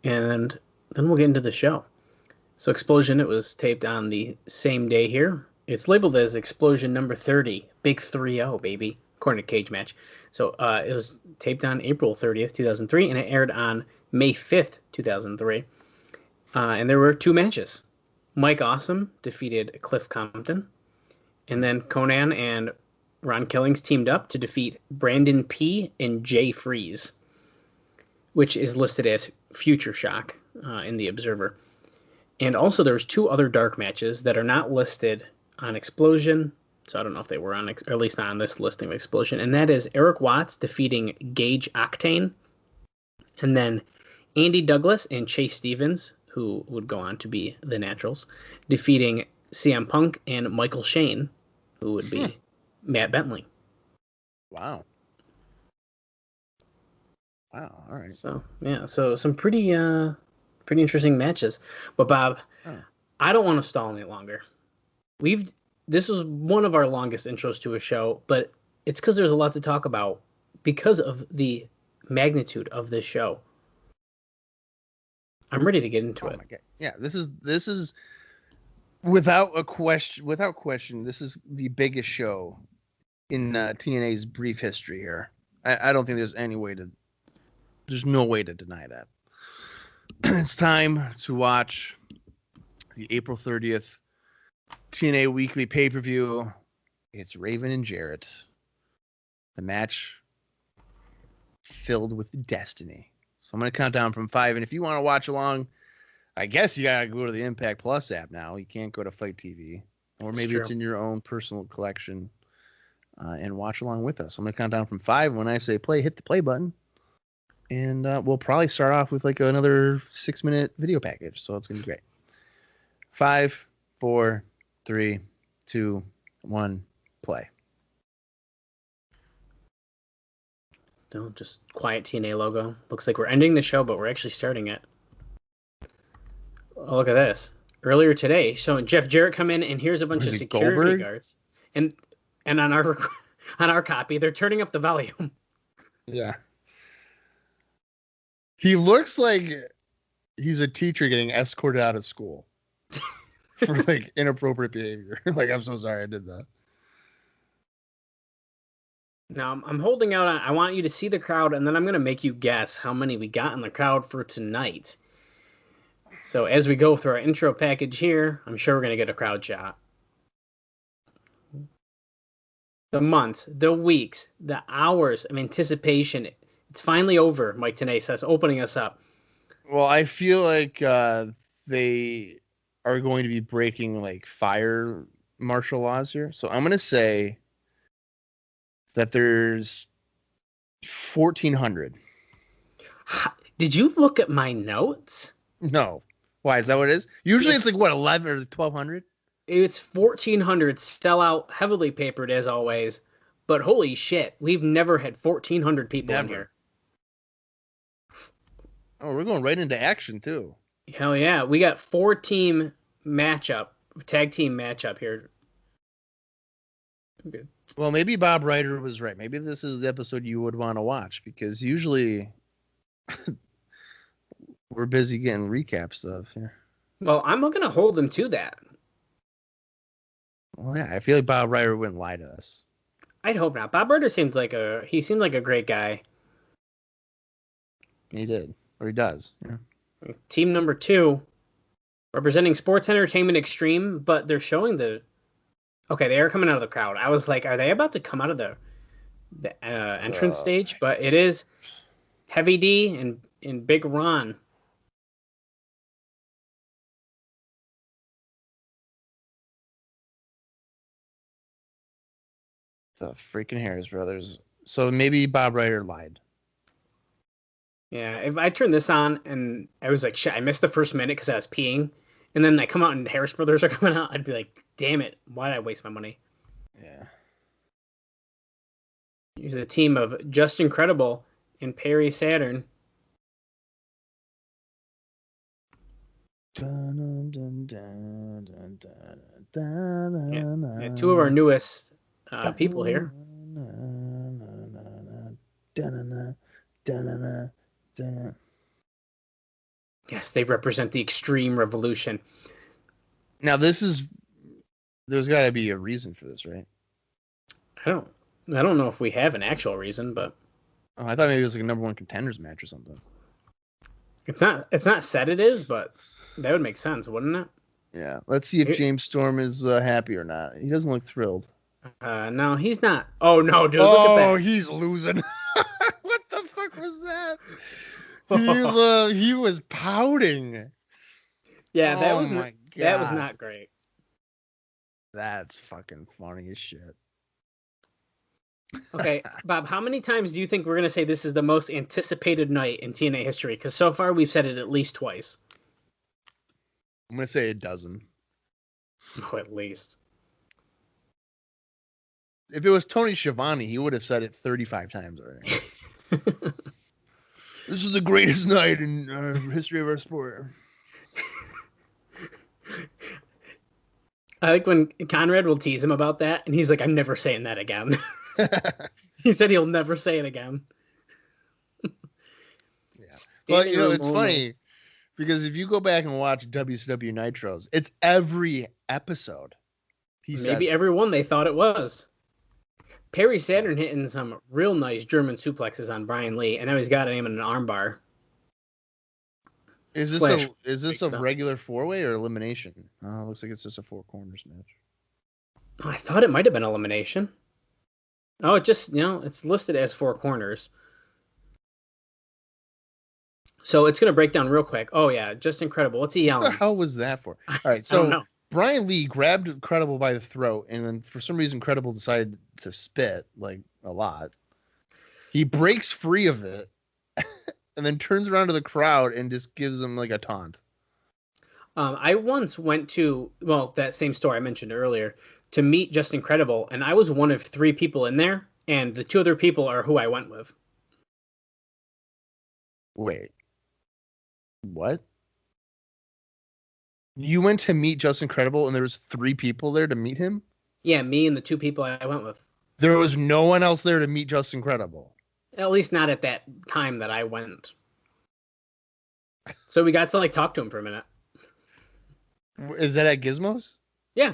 S4: And then we'll get into the show. So Explosion, it was taped on the same day here. It's labeled as Explosion number 30, Big 3-0, baby, according to Cage Match. So it was taped on April 30th, 2003, and it aired on May 5th, 2003. And there were 2 matches. Mike Awesome defeated Cliff Compton. And then Conan and Ron Killings teamed up to defeat Brandon P. and Jay Freeze, which is listed as Future Shock in the Observer. And also there's 2 other dark matches that are not listed on Explosion. So I don't know if they were on, or at least not on this listing of Explosion. And that is Eric Watts defeating Gage Octane. And then Andy Douglas and Chase Stevens, who would go on to be the Naturals, defeating CM Punk and Michael Shane, who would be Matt Bentley.
S3: Wow. Wow. All right.
S4: So yeah, so some pretty interesting matches. But Bob, I don't want to stall any longer. This was one of our longest intros to a show, but it's because there's a lot to talk about because of the magnitude of this show. I'm ready to get into it.
S3: My God. Yeah, this is without question, this is the biggest show in TNA's brief history here. I don't think there's no way to deny that. It's time to watch the April 30th TNA Weekly Pay-Per-View. It's Raven and Jarrett. The match filled with destiny. So I'm going to count down from 5. And if you want to watch along, I guess you got to go to the Impact Plus app now. You can't go to Fight TV. Or maybe it's in your own personal collection and watch along with us. I'm going to count down from 5. When I say play, hit the play button. And we'll probably start off with like another 6-minute video package. So it's going to be great. 5, 4, 3, 2, 1, play.
S4: No, just quiet TNA logo. Looks like we're ending the show, but we're actually starting it. Oh, look at this. Earlier today, so Jeff Jarrett come in, and here's a bunch of security
S3: Goldberg?
S4: guards. And on our copy, they're turning up the volume.
S3: Yeah. He looks like he's a teacher getting escorted out of school for like inappropriate behavior. Like, I'm so sorry I did that.
S4: Now, I'm holding out on, I want you to see the crowd, and then I'm going to make you guess how many we got in the crowd for tonight. So as we go through our intro package here, I'm sure we're going to get a crowd shot. The months, the weeks, the hours of anticipation. It's finally over, Mike Tenay says, opening us up.
S3: Well, I feel like they are going to be breaking like fire martial laws here. So I'm going to say that there's 1,400.
S4: Did you look at my notes?
S3: No. Why? Is that what it is? Usually it's like, what, 11 or 1,200?
S4: It's 1,400 sellout, heavily papered as always. But holy shit, we've never had 1,400 people in here.
S3: Oh, we're going right into action, too.
S4: Hell yeah. We got 4-team matchup, tag team matchup here. Good.
S3: Well, maybe Bob Ryder was right. Maybe this is the episode you would want to watch, because usually we're busy getting recap stuff here.
S4: Well, I'm not going to hold them to that.
S3: Well, yeah, I feel like Bob Ryder wouldn't lie to us.
S4: I'd hope not. Bob Ryder seemed like a great guy.
S3: He did, or he does. Yeah.
S4: Team number 2, representing Sports Entertainment Extreme, but they're showing the. Okay, they are coming out of the crowd. I was like, are they about to come out of the entrance stage? But it is Heavy D and Big Ron.
S3: The freaking Harris brothers. So maybe Bob Ryder lied.
S4: Yeah, if I turn this on and I was like, shit, I missed the first minute because I was peeing, and then I come out and the Harris brothers are coming out, I'd be like, damn it, why did I waste my money?
S3: Yeah.
S4: Here's a team of Just Incredible and Perry Saturn. Yeah, 2 of our newest people here. Yes, they represent the Extreme Revolution.
S3: Now there's got to be a reason for this, right?
S4: I don't know if we have an actual reason, but
S3: I thought maybe it was like a number 1 contenders match or something.
S4: It's not said it is, but that would make sense, wouldn't it?
S3: Yeah. Let's see if James Storm is happy or not. He doesn't look thrilled.
S4: No, he's not. Oh no, dude! Look at that.
S3: Oh, he's losing. What the fuck was that? He was pouting.
S4: Yeah, that was not great.
S3: That's fucking funny as shit.
S4: Okay, Bob, how many times do you think we're going to say this is the most anticipated night in TNA history? Because so far we've said it at least twice.
S3: I'm going to say a dozen.
S4: Oh, at least.
S3: If it was Tony Schiavone, he would have said it 35 times already. This is the greatest night in history of our sport.
S4: I like when Conrad will tease him about that, and he's like, I'm never saying that again. He said he'll never say it again.
S3: Yeah. Well, you know, it's funny because if you go back and watch WCW Nitros, it's every episode.
S4: Maybe every one they thought it was. Perry Saturn hitting some real nice German suplexes on Brian Lee, and now he's got him in an armbar.
S3: Is this a regular 4-way or elimination? Looks like it's just a 4 corners match.
S4: I thought it might have been elimination. Oh, it just, it's listed as 4 corners. So it's going to break down real quick. Oh, yeah, just incredible. What's he yelling?
S3: What the hell was that for? All right, so Brian Lee grabbed Incredible by the throat, and then for some reason, Incredible decided to spit, like, a lot. He breaks free of it, and then turns around to the crowd and just gives them, like, a taunt.
S4: I once went to, that same store I mentioned earlier, to meet Just Incredible, and I was one of 3 people in there, and the 2 other people are who I went with.
S3: Wait. What? You went to meet Just Incredible, and there was 3 people there to meet him?
S4: Yeah, me and the 2 people I went with.
S3: There was no one else there to meet Just Incredible?
S4: At least not at that time that I went. So we got to, like, talk to him for a minute.
S3: Is that at Gizmos?
S4: Yeah.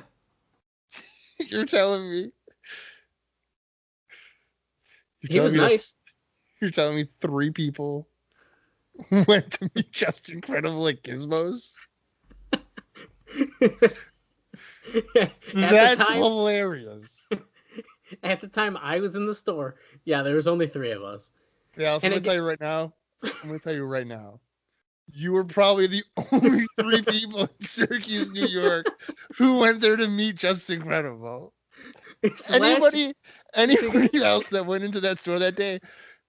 S3: You're telling me?
S4: He was nice.
S3: You're telling me 3 people went to meet Just Incredible at Gizmos? That's hilarious.
S4: At the time I was in the store, there was only 3 of us.
S3: Yeah, I'm going to tell you right now. You were probably the only 3 people in Syracuse, New York, who went there to meet Just Incredible. Anybody else that went into that store that day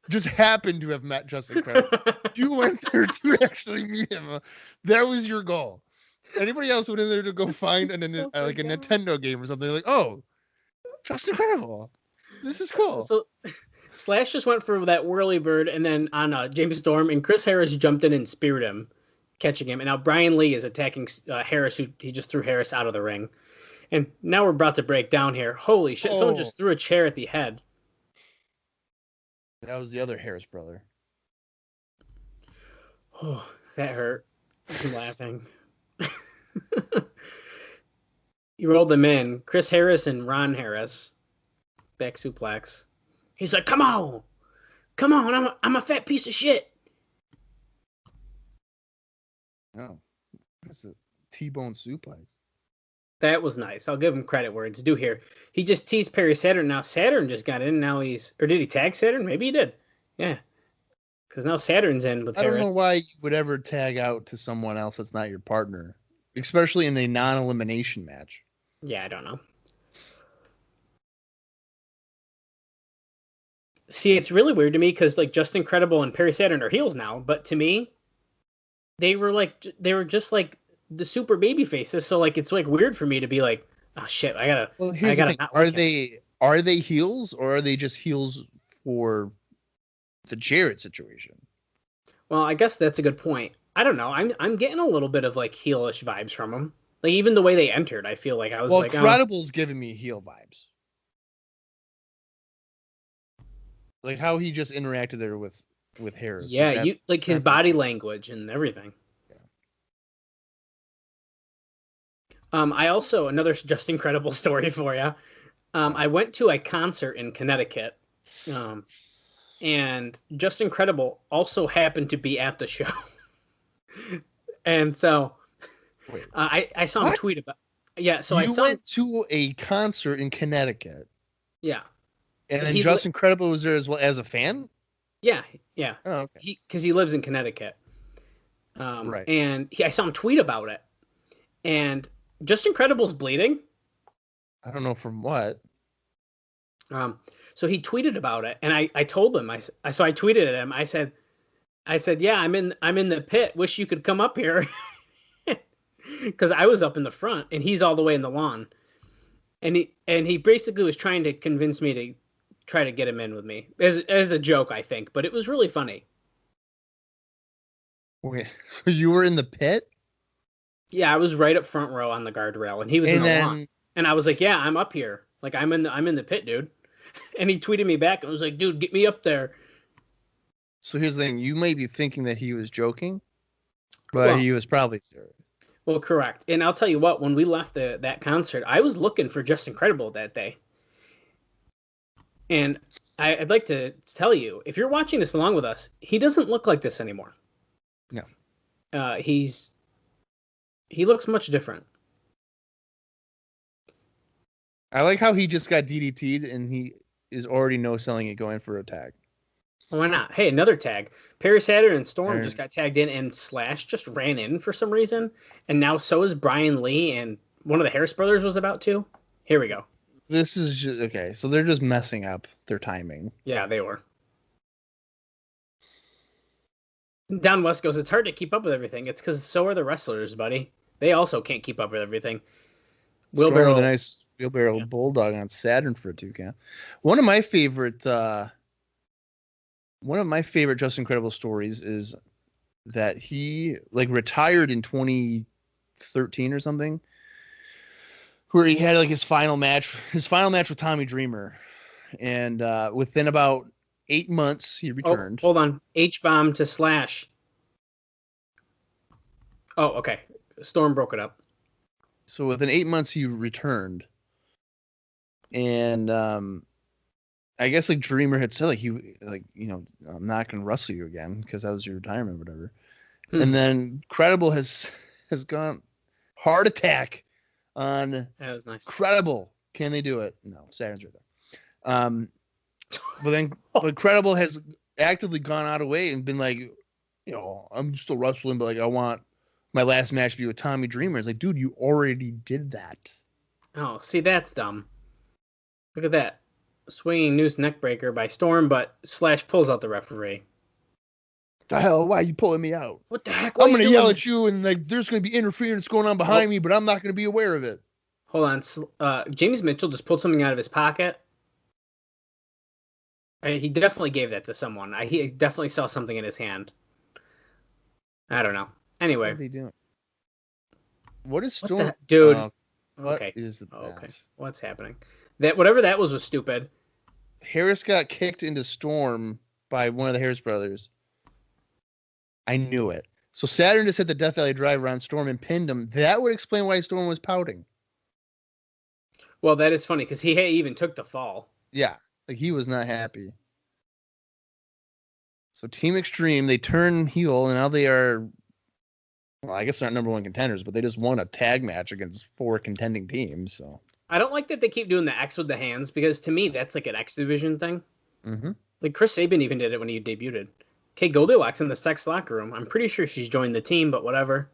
S3: just happened to have met Just Incredible. You went there to actually meet him. That was your goal. Anybody else went in there to go find a Nintendo game or something, like, oh, Just Incredible. This is cool.
S4: So Slash just went for that whirly bird, and then on James Storm, and Chris Harris jumped in and speared him, catching him. And now Brian Lee is attacking Harris, he just threw Harris out of the ring. And now we're about to break down here. Holy shit, someone just threw a chair at the head.
S3: That was the other Harris brother.
S4: Oh, that hurt. I'm laughing. He rolled them in. Chris Harris and Ron Harris. Back suplex. He's like, come on, I'm a fat piece of shit.
S3: No, that's a T-bone suplex.
S4: That was nice. I'll give him credit where it's due here. He just teased Perry Saturn. Now Saturn just got in. Now or did he tag Saturn? Maybe he did. Yeah, because now Saturn's in with Harris.
S3: I don't know why you would ever tag out to someone else that's not your partner, especially in a non-elimination match.
S4: Yeah, I don't know. See, it's really weird to me because like Just Incredible and Perry Saturn are heels now, but to me, they were just like the super baby faces. So like it's like weird for me to be like, oh shit, I gotta.
S3: Well, here's the thing. Are they heels or are they just heels for the Jarrett situation?
S4: Well, I guess that's a good point. I don't know. I'm getting a little bit of like heelish vibes from them. Like even the way they entered, I feel like I was like,
S3: Incredible's giving me heel vibes. Like how he just interacted there with Harris.
S4: Yeah, you like his body language and everything. Yeah. I also another Just Incredible story for you. I went to a concert in Connecticut, and Just Incredible also happened to be at the show. And so
S3: Wait,
S4: I saw him
S3: what?
S4: tweet about. Yeah, so I
S3: You
S4: saw him,
S3: went to a concert in Connecticut,
S4: yeah.
S3: and then
S4: He li-
S3: Justin Credible was there as well as a fan.
S4: yeah, yeah.
S3: Oh, okay.
S4: Because he lives in Connecticut.
S3: Right.
S4: And I saw him tweet about it. And Justin Credible's bleeding.
S3: I don't know from what.
S4: So he tweeted about it, and I told him so I tweeted at him. I said, yeah, I'm in the pit. Wish you could come up here, because I was up in the front, and he's all the way in the lawn. And he basically was trying to convince me to try to get him in with me as a joke, I think, but it was really funny.
S3: Wait, so you were in the pit?
S4: Yeah, I was right up front row on the guardrail, and he was in the lawn. And I was like, yeah, I'm up here. Like I'm in the pit, dude. And he tweeted me back and was like, dude, get me up there.
S3: So here's the thing. You may be thinking that he was joking, but he was probably serious.
S4: Well, correct. And I'll tell you what, when we left that concert, I was looking for Justin Credible that day. And I'd like to tell you, if you're watching this along with us, he doesn't look like this anymore.
S3: No.
S4: He looks much different.
S3: I like how he just got DDT'd and he is already no-selling it going for a tag.
S4: Why not? Hey, another tag. Paris Hatter and Storm just got tagged in, and Slash just ran in for some reason. And now so is Brian Lee, and one of the Harris brothers was about to. Here we go.
S3: This is just, okay, so they're just messing up their timing.
S4: Yeah, they were. Down West goes, it's hard to keep up with everything. It's because so are the wrestlers, buddy. They also can't keep up with everything.
S3: Wheelbarrow, a nice wheelbarrow bulldog on Saturn for a 2 count. One of my favorite Justin Credible stories is that he retired in 2013 or something, where he had his final match with Tommy Dreamer, and within about 8 months he returned.
S4: Oh, hold on, H-bomb to Slash. Oh, okay. Storm broke it up.
S3: So within 8 months he returned, and I guess Dreamer had said I'm not gonna wrestle you again because that was your retirement, or whatever. And then Credible has gone heart attack on.
S4: That was nice.
S3: Credible, can they do it? No, Saturn's right there. But then Credible has actively gone out of way and been like, I'm still wrestling, but I want my last match to be with Tommy Dreamer. It's like, dude, you already did that.
S4: Oh, see, that's dumb. Look at that. Swinging noose neckbreaker by Storm, but Slash pulls out the referee.
S3: The hell? Why are you pulling me out?
S4: What the heck?
S3: I'm going to yell at you, and there's going to be interference going on behind me, but I'm not going to be aware of it.
S4: Hold on. James Mitchell just pulled something out of his pocket. He definitely gave that to someone. He definitely saw something in his hand. I don't know. Anyway.
S3: What are they doing? What is Storm?
S4: Dude.
S3: What is that?
S4: Okay. What's happening? Whatever that was stupid.
S3: Harris got kicked into Storm by one of the Harris brothers. I knew it. So Saturn just hit the Death Valley Driver on Storm and pinned him. That would explain why Storm was pouting.
S4: Well, that is funny because he even took the fall.
S3: Yeah. He was not happy. So Team Extreme, they turn heel, and now they are, well, I guess they're not number 1 contenders, but they just won a tag match against 4 contending teams. So
S4: I don't like that they keep doing the X with the hands, because to me, that's an X-Division thing.
S3: Mm-hmm.
S4: Chris Sabin even did it when he debuted. Okay, Goldilocks in the sex locker room. I'm pretty sure she's joined the team, but whatever.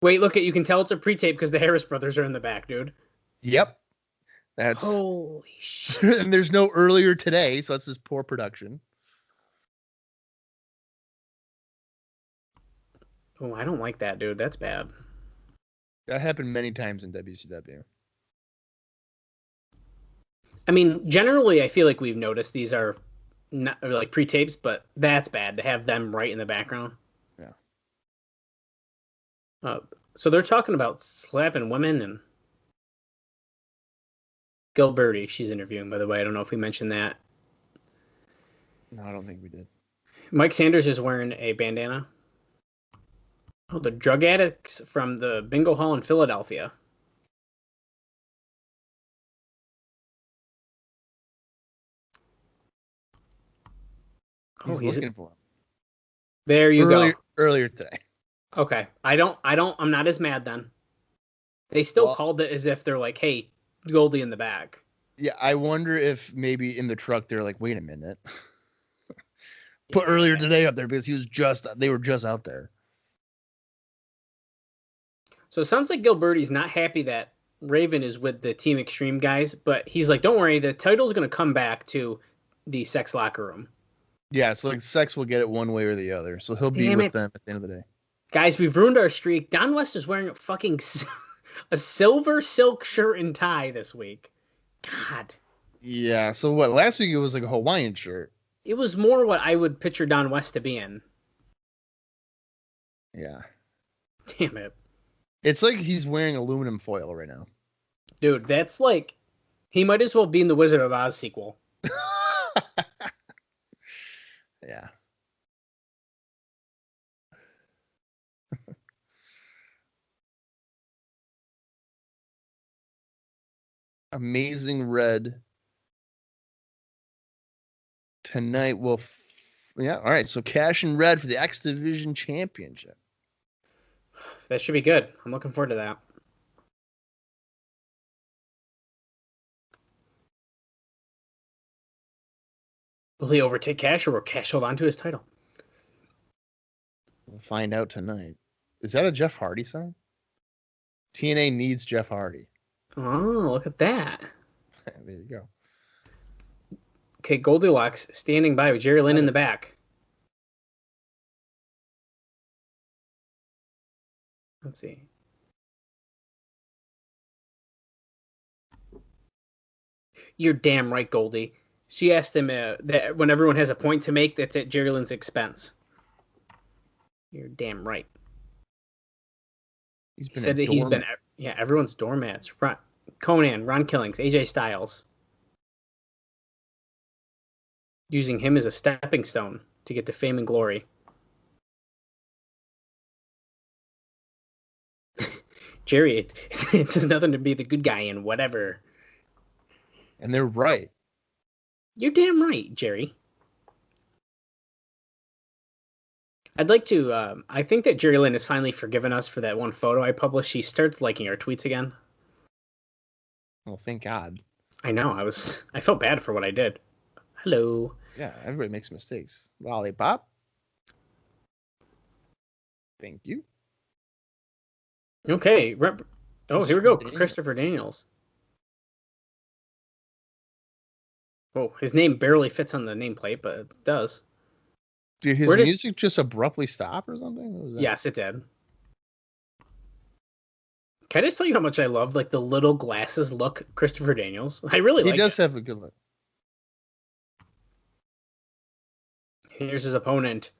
S4: Wait, you can tell it's a pre-tape because the Harris brothers are in the back, dude.
S3: Yep. That's
S4: holy shit.
S3: And there's no earlier today, so that's just poor production.
S4: Oh, I don't like that, dude. That's bad.
S3: That happened many times in WCW.
S4: I mean, generally, I feel like we've noticed these are not pre-tapes, but that's bad to have them right in the background.
S3: Yeah.
S4: So they're talking about slapping women, and Gilberti, she's interviewing, by the way. I don't know if we mentioned that.
S3: No, I don't think we did.
S4: Mike Sanders is wearing a bandana. Oh, the drug addicts from the bingo hall in Philadelphia.
S3: He's looking for him.
S4: There you go.
S3: Earlier today.
S4: Okay. I'm not as mad then. They still called it as if they're like, hey, Goldie in the back.
S3: Yeah, I wonder if maybe in the truck they're like, wait a minute. Put earlier today up there because they were just out there.
S4: So it sounds like Gilberti's not happy that Raven is with the Team Extreme guys, but he's like, don't worry, the title's going to come back to the Sex Locker Room.
S3: Yeah, so like Sex will get it one way or the other. So he'll be with them at the end of the day.
S4: Guys, we've ruined our streak. Don West is wearing a silver silk shirt and tie this week. God.
S3: Yeah, so what? Last week it was like a Hawaiian shirt.
S4: It was more what I would picture Don West to be in.
S3: Yeah.
S4: Damn it.
S3: It's like he's wearing aluminum foil right now.
S4: Dude, that's like... He might as well be in the Wizard of Oz sequel.
S3: Yeah. Amazing Red tonight will all right, so Kash and Red for the X-Division Championship.
S4: That should be good. I'm looking forward to that. Will he overtake Kash, or will Kash hold on to his title?
S3: We'll find out tonight. Is that a Jeff Hardy sign? TNA needs Jeff Hardy.
S4: Oh, look at that.
S3: There you go.
S4: Okay, Goldilocks standing by with Jerry Lynn in the back. Let's see. You're damn right, Goldie. She asked him that when everyone has a point to make, that's at Jerry Lynn's expense. You're damn right. He said that he's been everyone's doormats. Conan, Ron Killings, AJ Styles. Using him as a stepping stone to get to fame and glory. Jerry, it's just nothing to be the good guy in whatever.
S3: And they're right.
S4: You're damn right, Jerry. I'd like to, I think that Jerry Lynn has finally forgiven us for that one photo I published. She starts liking our tweets again.
S3: Well, thank God.
S4: I know, I felt bad for what I did. Hello.
S3: Yeah, everybody makes mistakes. Lollipop. Thank you.
S4: Okay. Here we go. Christopher Daniels. Oh, his name barely fits on the nameplate, but it does.
S3: Did his music just abruptly stop or something? What was that?
S4: Yes, it did. Can I just tell you how much I love like the little glasses look Christopher Daniels? I really like it.
S3: He does have a good look.
S4: Here's his opponent.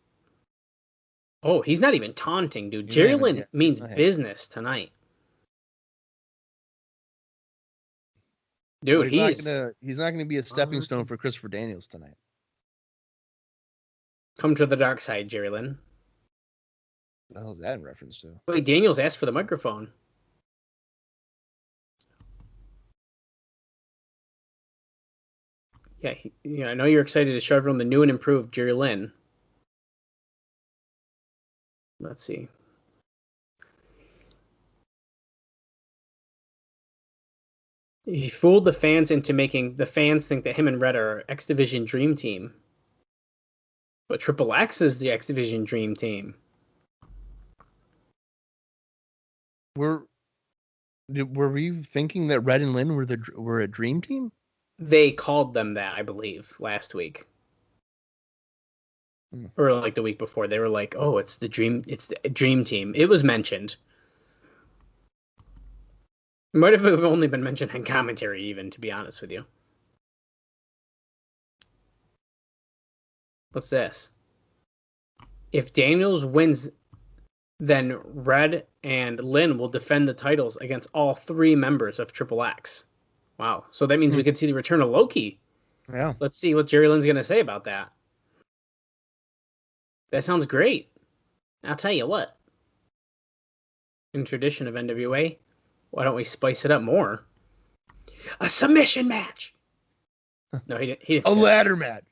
S4: Oh, he's not even taunting, dude. Jerry Lynn means business tonight. Dude,
S3: he's not gonna be a stepping stone for Christopher Daniels tonight.
S4: Come to the dark side, Jerry Lynn.
S3: What the hell is that in reference to?
S4: Wait, Daniels asked for the microphone. Yeah, I know you're excited to show everyone the new and improved Jerry Lynn. Let's see. He fooled the fans into making the fans think that him and Red are X-Division Dream Team. But Triple X is the X-Division Dream Team.
S3: Were we thinking that Red and Lynn were a dream team?
S4: They called them that, I believe, last week. Or like the week before. They were like, oh, it's the dream team. It was mentioned. It might have only been mentioned in commentary, even, to be honest with you. What's this? If Daniels wins, then Red and Lynn will defend the titles against all three members of Triple X. Wow. So that means we could see the return of Loki.
S3: Yeah.
S4: Let's see what Jerry Lynn's going to say about that. That sounds great. I'll tell you what. In tradition of NWA, why don't we spice it up more? A submission match. No, he didn't.
S3: A ladder match.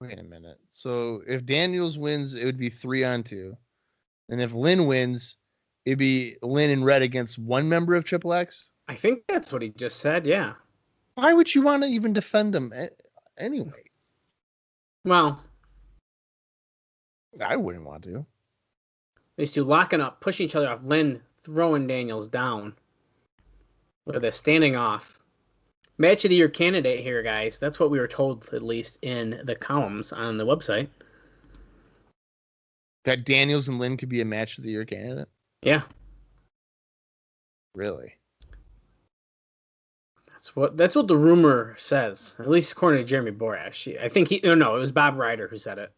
S3: Wait a minute. So if Daniels wins, it would be 3-on-2. And if Lynn wins, it'd be Lynn and Red against one member of Triple X?
S4: I think that's what he just said, yeah.
S3: Why would you want to even defend him anyway?
S4: Well,
S3: I wouldn't want to.
S4: these two locking up, pushing each other off. Lynn throwing Daniels down with a standing off. Match of the Year candidate here, guys. That's what we were told, at least in the columns on the website.
S3: That Daniels and Lynn could be a Match of the Year candidate?
S4: Yeah.
S3: Really?
S4: That's what the rumor says, at least according to Jeremy Borash. I think it was Bob Ryder who said it.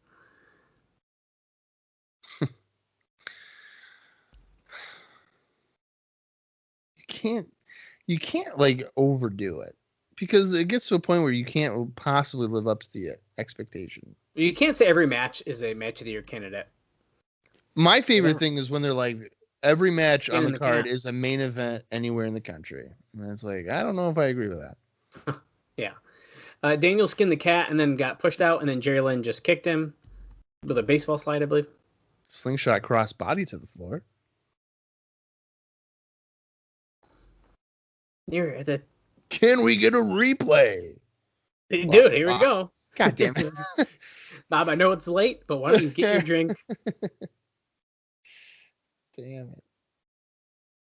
S3: You can't like overdo it, because it gets to a point where you can't possibly live up to the expectation.
S4: You can't say every match is a Match of the Year candidate.
S3: My favorite thing is when they're like, every match on the
S4: the
S3: card
S4: cat.
S3: is a main event anywhere in the country. And it's like, I don't know if I agree with that.
S4: Yeah. Daniel skinned the cat and then got pushed out, and then Jerry Lynn just kicked him with a baseball slide, I believe.
S3: Slingshot cross body to the floor.
S4: You're at the...
S3: Can we get a replay?
S4: Dude, here we go.
S3: God damn it.
S4: Bob, I know it's late, but why don't you get your drink?
S3: Damn it.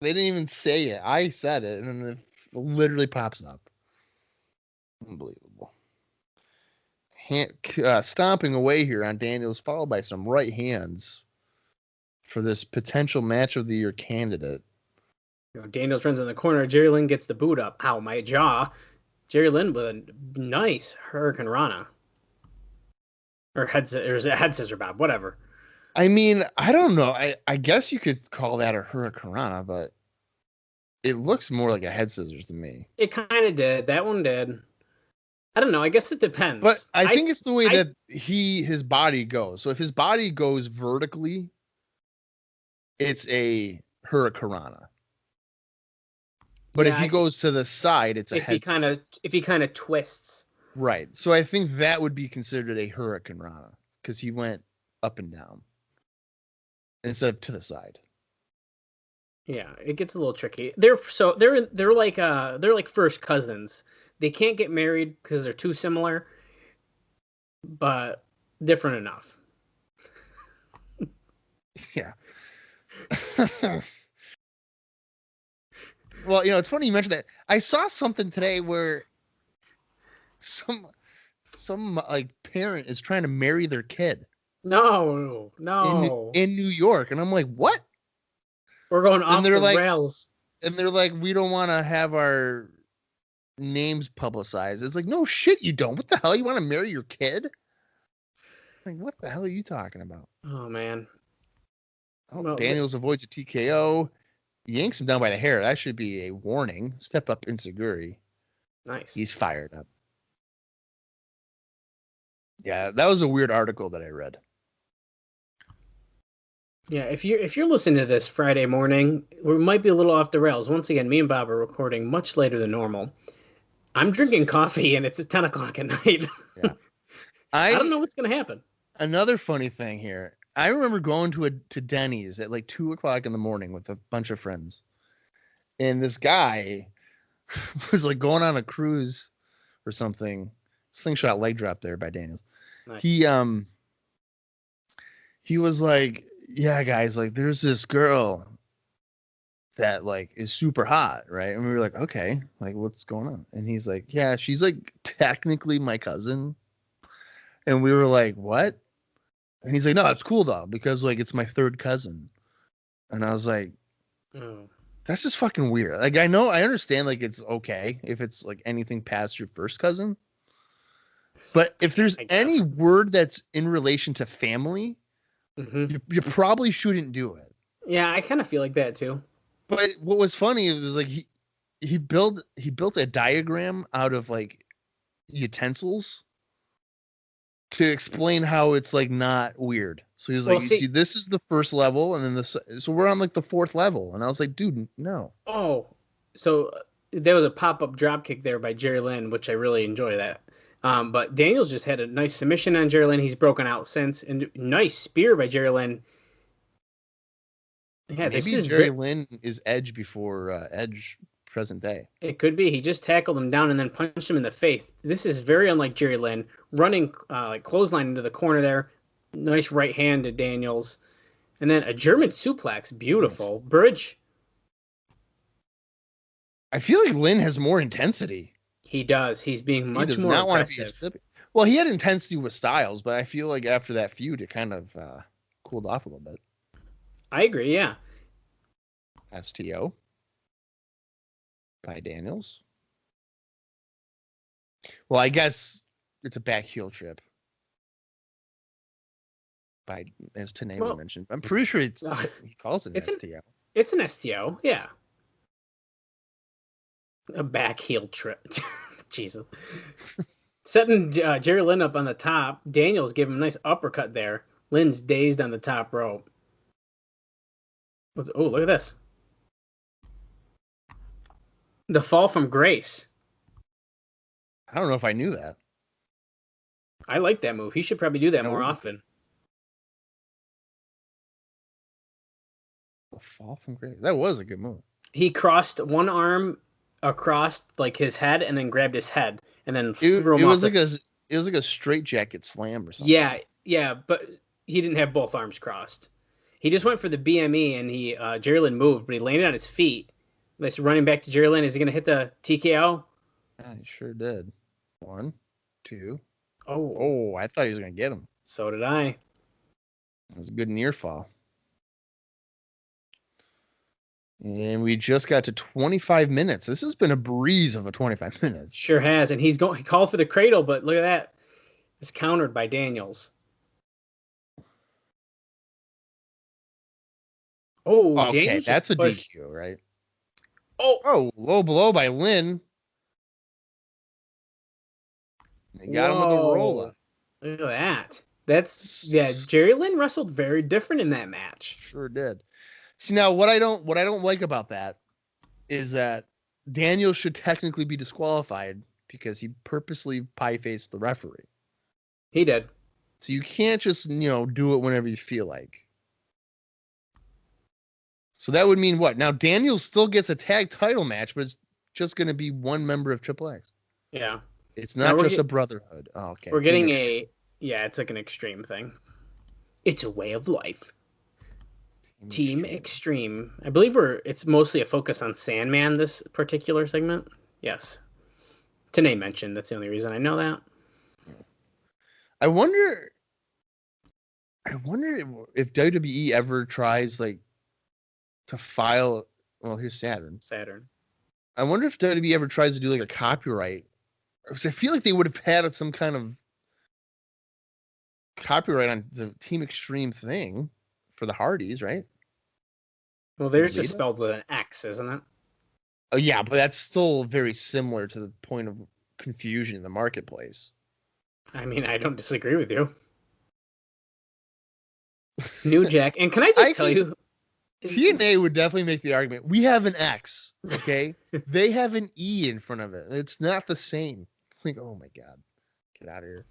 S3: They didn't even say it. I said it, and then it literally pops up. Unbelievable. Stomping away here on Daniels, followed by some right hands for this potential Match of the Year candidate.
S4: Daniels runs in the corner. Jerry Lynn gets the boot up. Ow, my jaw. Jerry Lynn with a nice Hurricane Rana. Or head scissor, Bob, whatever.
S3: I mean, I don't know. I guess you could call that a Hurricane Rana, but it looks more like a head scissors to me.
S4: It kind of did. That one did. I don't know. I guess it depends.
S3: But I think it's the way that his body goes. So if his body goes vertically, it's a Hurricane Rana. But if he goes to the side, it's a head scissors.
S4: If he kind of twists.
S3: Right. So I think that would be considered a Hurricane Rana, because he went up and down instead of to the side.
S4: Yeah, it gets a little tricky. They're like first cousins. They can't get married because they're too similar, but different enough.
S3: Yeah. Well, it's funny you mentioned that. I saw something today where some like parent is trying to marry their kid.
S4: No.
S3: In New York, and I'm like, what?
S4: We're going off the rails.
S3: And they're like, we don't want to have our names publicized. It's like, no shit, you don't. What the hell? You want to marry your kid? Like, what the hell are you talking about?
S4: Oh man.
S3: Daniels avoids a TKO. Yanks him down by the hair. That should be a warning. Step up Inseguri.
S4: Nice.
S3: He's fired up. Yeah, that was a weird article that I read.
S4: Yeah, if you're listening to this Friday morning, we might be a little off the rails. Once again, me and Bob are recording much later than normal. I'm drinking coffee, and it's at 10 o'clock at night.
S3: Yeah.
S4: I don't know what's going to happen.
S3: Another funny thing here. I remember going to Denny's at like 2 o'clock in the morning with a bunch of friends. And this guy was like going on a cruise or something. Slingshot leg drop there by Daniels. Nice. He was like, yeah, guys, like there's this girl that like is super hot, right? And we were like, okay, like what's going on? And he's like, yeah, she's like technically my cousin. And we were like, what? And he's like, no, it's cool though, because like it's my third cousin. And I was like, that's just fucking weird. Like I understand like it's okay if it's like anything past your first cousin. But if there's any word that's in relation to family, you probably shouldn't do it.
S4: Yeah, I kind of feel like that too.
S3: But what was funny, it was like he built a diagram out of like utensils to explain how it's like not weird. So he was like, you see, this is the first level, and then this. So we're on like the fourth level, and I was like, dude, no.
S4: Oh, so there was a pop-up dropkick there by Jerry Lynn, which I really enjoy that. But Daniels just had a nice submission on Jerry Lynn. He's broken out since. And nice spear by Jerry Lynn. Yeah, this
S3: Maybe
S4: is
S3: Jerry Lynn is Edge before Edge present day.
S4: It could be. He just tackled him down and then punched him in the face. This is very unlike Jerry Lynn. Running like clothesline into the corner there. Nice right hand to Daniels. And then a German suplex. Beautiful. Nice. Bridge.
S3: I feel like Lynn has more intensity.
S4: He does. He's being much more aggressive.
S3: Well, he had intensity with Styles, but I feel like after that feud, it kind of cooled off a little bit.
S4: I agree, yeah.
S3: STO by Daniels. Well, I guess it's a back heel trip by, as TNA mentioned. I'm pretty sure he calls it an STO.
S4: It's an STO, yeah. A back heel trip. Jesus. Setting Jerry Lynn up on the top. Daniels gave him a nice uppercut there. Lynn's dazed on the top rope. Oh, look at this. The fall from grace.
S3: I don't know if I knew that.
S4: I like that move. He should probably do that more often.
S3: The fall from grace. That was a good move.
S4: He crossed one arm across like his head and then grabbed his head and then threw him off.
S3: It was like a straight jacket slam or something.
S4: Yeah, but he didn't have both arms crossed. He just went for the BME and Jerry Lynn moved, but he landed on his feet. Let's running back to Jerry Lynn. Is he going to hit the TKO?
S3: Yeah, he sure did. 1, 2.
S4: Oh,
S3: I thought he was going to get him.
S4: So did I.
S3: It was a good near fall. And we just got to 25 minutes. This has been a breeze of a 25 minutes.
S4: Sure has. And he called for the cradle, but look at that. It's countered by Daniels. Oh,
S3: okay,
S4: Daniels
S3: that's a DQ, right?
S4: Oh,
S3: low blow by Lynn. They got him with a roll-up.
S4: Look at that. Jerry Lynn wrestled very different in that match.
S3: Sure did. See, now what I don't like about that is that Daniel should technically be disqualified because he purposely pie-faced the referee.
S4: He did.
S3: So you can't just, do it whenever you feel like. So that would mean what? Now Daniel still gets a tag title match, but it's just going to be one member of Triple X.
S4: Yeah.
S3: It's not just a brotherhood. Oh, okay.
S4: We're getting it's like an extreme thing. It's a way of life. Team Extreme. I believe it's mostly a focus on Sandman, this particular segment. Yes. TNA mentioned. That's the only reason I know that.
S3: I wonder if WWE ever tries to file. Well, here's Saturn. I wonder if WWE ever tries to do a copyright. Because I feel like they would have had some kind of copyright on the Team Extreme thing for the Hardys, right?
S4: Well, they're just spelled with an X, isn't it?
S3: Oh, yeah, but that's still very similar to the point of confusion in the marketplace.
S4: I mean, I don't disagree with you. New Jack. And can I just tell you?
S3: TNA would definitely make the argument. We have an X, okay? They have an E in front of it. It's not the same. Oh, my God. Get out of here.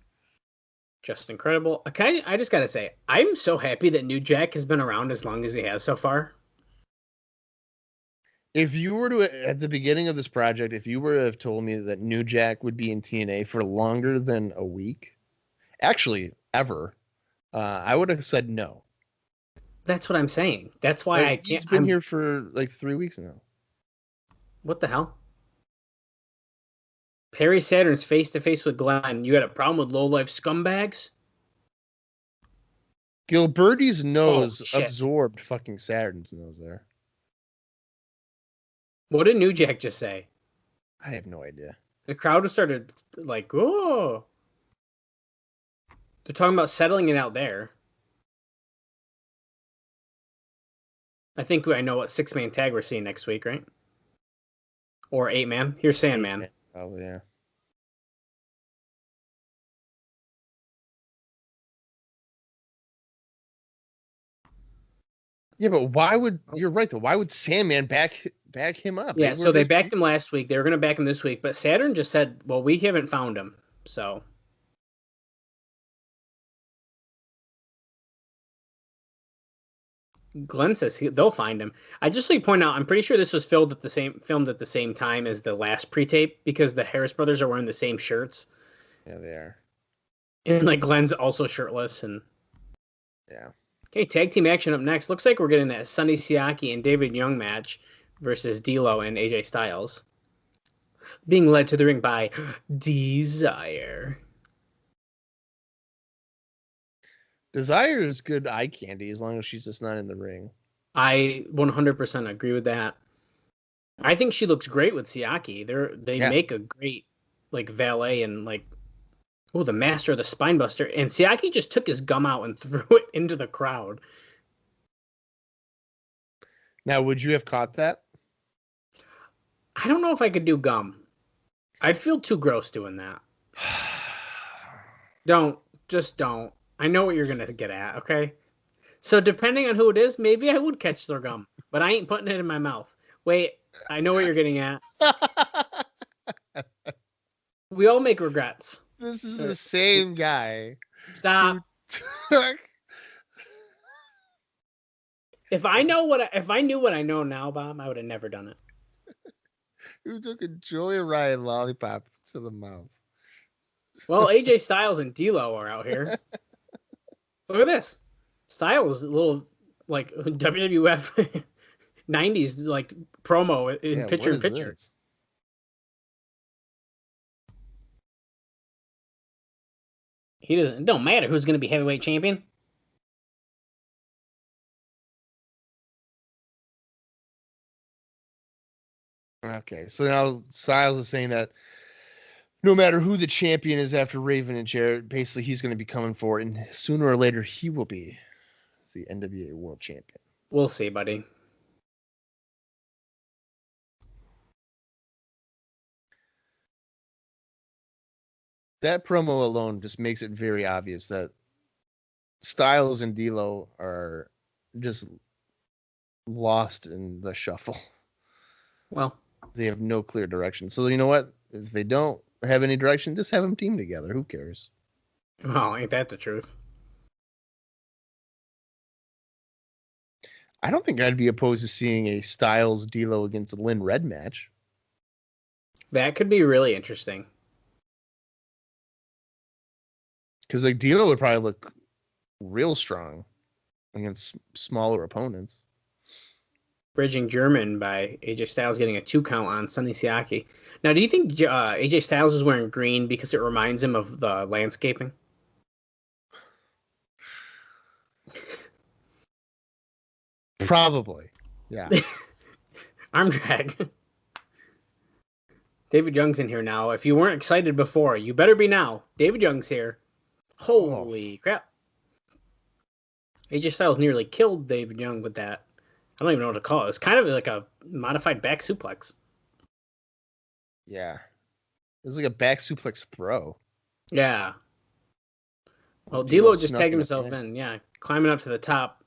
S4: Just incredible. I just got to say, I'm so happy that New Jack has been around as long as he has so far.
S3: If you were to, at the beginning of this project, if you were to have told me that New Jack would be in TNA for longer than a week, actually, ever, I would have said no.
S4: That's what I'm saying. That's why I can't.
S3: He's been here for 3 weeks now.
S4: What the hell? Perry Saturn's face-to-face with Glenn. You got a problem with low-life scumbags?
S3: Gilberti's nose absorbed fucking Saturn's nose there.
S4: What did New Jack just say?
S3: I have no idea.
S4: The crowd started oh. They're talking about settling it out there. I think I know what 6-man tag we're seeing next week, right? Or 8-man. Here's Sandman.
S3: Oh, yeah. Yeah, but you're right though, why would Sandman back him up?
S4: Yeah, so they backed him last week. They were going to back him this week, but Saturn just said, well, we haven't found him. So Glenn says they'll find him. I just like to point out, I'm pretty sure this was filmed at the same time as the last pre-tape because the Harris brothers are wearing the same shirts.
S5: Yeah, they are.
S4: And like Glenn's also shirtless and
S5: Yeah.
S4: Okay, tag team action up next. Looks like we're getting that Sonny Siaki and David Young match versus D'Lo and AJ Styles. Being led to the ring by Desire.
S5: Desire is good eye candy as long as she's just not in the ring.
S4: I 100% agree with that. I think she looks great with Siaki. They make a great like valet and like the master of the spine buster. And Siaki just took his gum out and threw it into the crowd.
S5: Now, would you have caught that?
S4: I don't know if I could do gum. I'd feel too gross doing that. Don't. I know what you're going to get at, okay? So depending on who it is, maybe I would catch their gum, but I ain't putting it in my mouth. Wait, I know what you're getting at. We all make regrets.
S5: This is the same guy.
S4: Stop. If I knew what I know now, Bob, I would have never done it.
S5: Who took a Joyride lollipop to the mouth?
S4: Well, AJ Styles and D'Lo are out here. Look at this. Styles, a little like WWF 90s like promo in picture in picture.
S5: This?
S4: It don't matter who's going to be heavyweight champion.
S5: Okay, so now Styles is saying that no matter who the champion is after Raven and Jarrett, basically he's going to be coming for it, and sooner or later he will be the NWA World Champion.
S4: We'll see, buddy.
S5: That promo alone just makes it very obvious that Styles and D'Lo are just lost in the shuffle.
S4: Well,
S5: they have no clear direction. So you know what? If they don't have any direction, just have them team together. Who cares?
S4: Well, ain't that the truth?
S5: I don't think I'd be opposed to seeing a Styles D'Lo against a Lynn Red match.
S4: That could be really interesting.
S5: Because like D'Lo would probably look real strong against smaller opponents.
S4: Bridging German by AJ Styles getting a 2 count on Sonny Siaki. Now, do you think AJ Styles is wearing green because it reminds him of the landscaping?
S5: Probably. Yeah.
S4: Arm drag. David Young's in here now. If you weren't excited before, you better be now. David Young's here. Holy crap. AJ Styles nearly killed David Young with that. I don't even know what to call it. It's kind of like a modified back suplex.
S5: Yeah. It was like a back suplex throw.
S4: Yeah. Well,
S5: D'Lo
S4: D'Lo just
S5: snuck
S4: tagged
S5: in
S4: himself in. Yeah. Climbing up to the top.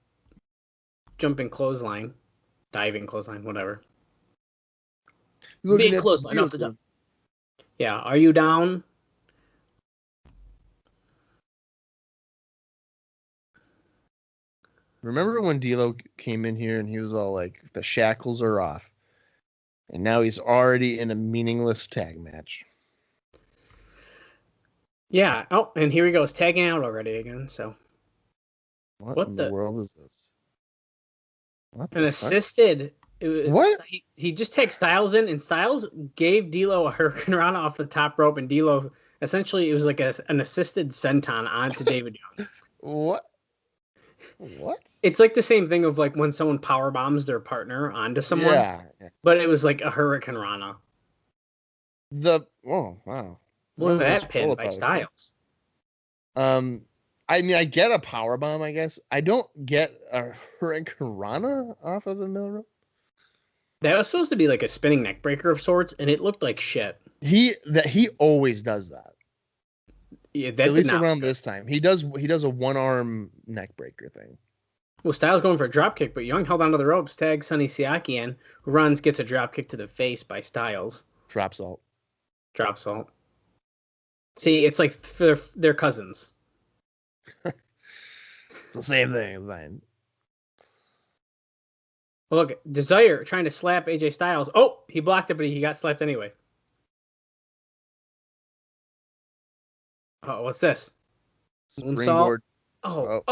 S4: Jumping clothesline. Diving clothesline, whatever. Big clothesline off the top. Yeah. Are you down?
S5: Remember when D'Lo came in here and he was all like, the shackles are off. And now he's already in a meaningless tag match.
S4: Yeah. Oh, and here he goes, tagging out already again. So
S5: What in the world is this? What
S4: an
S5: the
S4: assisted.
S5: What?
S4: He just tagged Styles in, and Styles gave D'Lo a Hurricane Rana off the top rope, and D'Lo essentially it was like an assisted senton onto David Young.
S5: What?
S4: It's like the same thing of like when someone power bombs their partner onto someone.
S5: Yeah.
S4: But it was like a Hurricane Rana.
S5: Oh wow.
S4: What was that pin by Styles?
S5: I mean, I get a power bomb, I guess. I don't get a Hurricane Rana off of the middle rope.
S4: That was supposed to be like a spinning neck breaker of sorts, and it looked like shit.
S5: He always does that.
S4: Yeah, that
S5: at least around this time. He does a one-arm neck breaker thing.
S4: Well, Styles going for a drop kick, but Young held onto the ropes, tags Sonny Siaki in, who runs, gets a drop kick to the face by Styles.
S5: Drop salt.
S4: See, it's like they're cousins.
S5: It's the same thing. Fine.
S4: Well, look, Desire trying to slap AJ Styles. Oh, he blocked it, but he got slapped anyway. Oh, what's this? Moonsault?
S5: Springboard.
S4: Oh,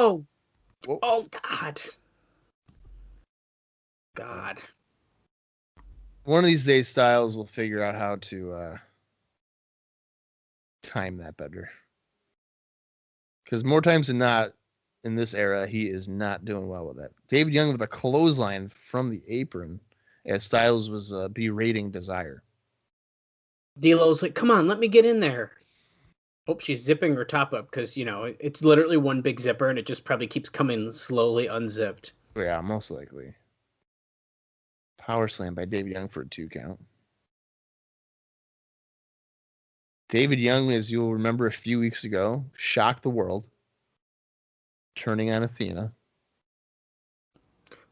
S5: Whoa.
S4: oh, God. God.
S5: One of these days, Styles will figure out how to time that better. Because more times than not, in this era, he is not doing well with that. David Young with a clothesline from the apron as Styles was berating Desire.
S4: D'Lo's like, come on, let me get in there. Oh, she's zipping her top up because, it's literally one big zipper and it just probably keeps coming slowly unzipped.
S5: Yeah, most likely. Power slam by David Young for a 2 count. David Young, as you'll remember a few weeks ago, shocked the world, turning on Athena.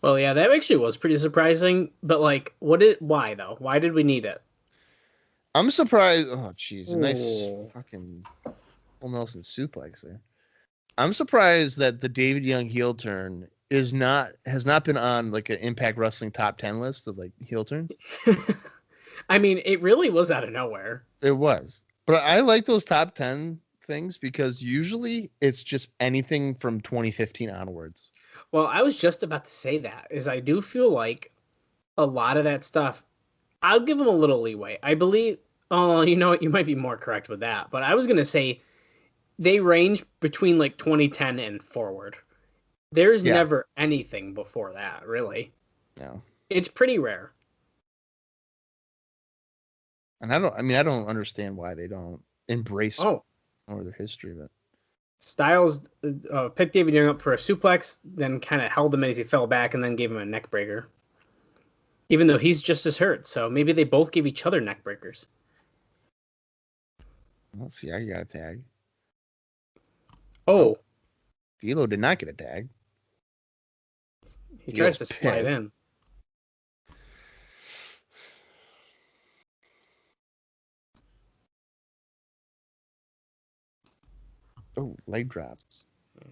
S4: Well, yeah, that actually was pretty surprising. But why though? Why did we need it?
S5: I'm surprised. Oh, jeez, a nice fucking full Nelson suplex there. I'm surprised that the David Young heel turn has not been on like an Impact Wrestling top 10 list of like heel turns.
S4: I mean, it really was out of nowhere.
S5: It was, but I like those top 10 things because usually it's just anything from 2015 onwards.
S4: Well, I was just about to say that, is I do feel like a lot of that stuff, I'll give them a little leeway. I believe, you might be more correct with that, but I was going to say they range between like 2010 and forward. There's never anything before that, really.
S5: No.
S4: It's pretty rare.
S5: And I don't understand why they don't embrace more of their history, but
S4: Styles picked David Young up for a suplex, then kind of held him as he fell back, and then gave him a neck breaker. Even though he's just as hurt, so maybe they both gave each other neck breakers.
S5: Let's see. I got a tag.
S4: Oh.
S5: D'Lo did not get a tag.
S4: He tries to slide in.
S5: Oh, leg drop.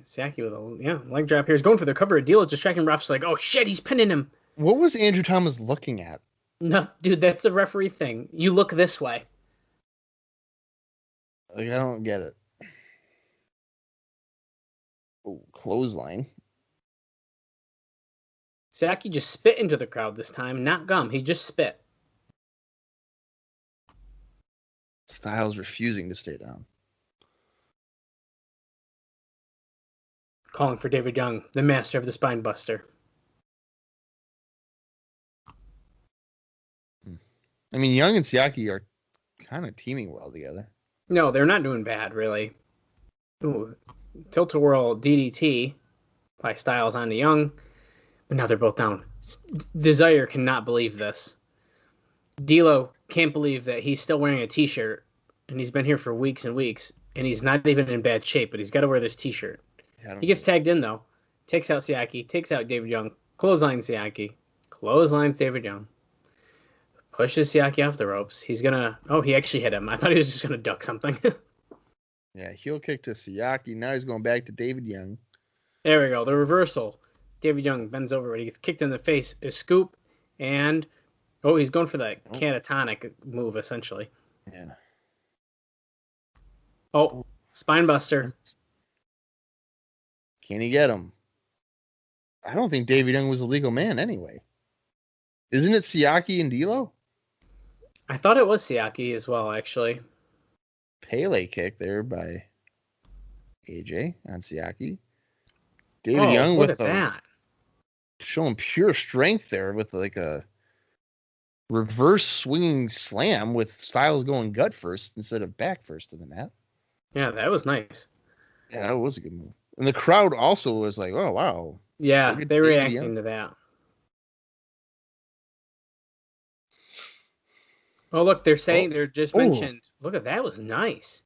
S4: Siaki with a leg drop here. He's going for the cover of D'Lo, distracting refs like, oh shit, he's pinning him.
S5: What was Andrew Thomas looking at?
S4: No, dude, that's a referee thing. You look this way.
S5: Like, I don't get it. Oh, clothesline.
S4: Siaki just spit into the crowd this time, not gum. He just spit.
S5: Styles refusing to stay down.
S4: Calling for David Young, the master of the spine buster.
S5: I mean, Young and Siaki are kind of teaming well together.
S4: No, they're not doing bad, really. Ooh, Tilt-A-Whirl DDT by Styles onto Young. But now they're both down. Desire cannot believe this. D'Lo can't believe that he's still wearing a t-shirt, and he's been here for weeks and weeks, and he's not even in bad shape, but he's got to wear this t-shirt. He gets tagged in, though. Takes out Siaki, takes out David Young, clotheslines Siaki, clotheslines David Young. Pushes Siaki off the ropes. He's gonna... Oh, he actually hit him. I thought he was just gonna duck something.
S5: Yeah, heel kick to Siaki. Now he's going back to David Young.
S4: There we go. The reversal. David Young bends over. He gets kicked in the face. A scoop. And... Oh, he's going for that catatonic move, essentially.
S5: Yeah.
S4: Oh, spine buster.
S5: Can he get him? I don't think David Young was a legal man anyway. Isn't it Siaki and D'Lo?
S4: I thought it was Siaki as well, actually.
S5: Pele kick there by AJ on Siaki. David Young
S4: look
S5: with
S4: at that.
S5: Showing pure strength there with like a reverse swinging slam with Styles going gut first instead of back first to the mat.
S4: Yeah, that was nice.
S5: Yeah, that was a good move. And the crowd also was like, oh, wow.
S4: Yeah, they were reacting to that. Oh, look, they're saying, they're just mentioned. Look at that, was nice.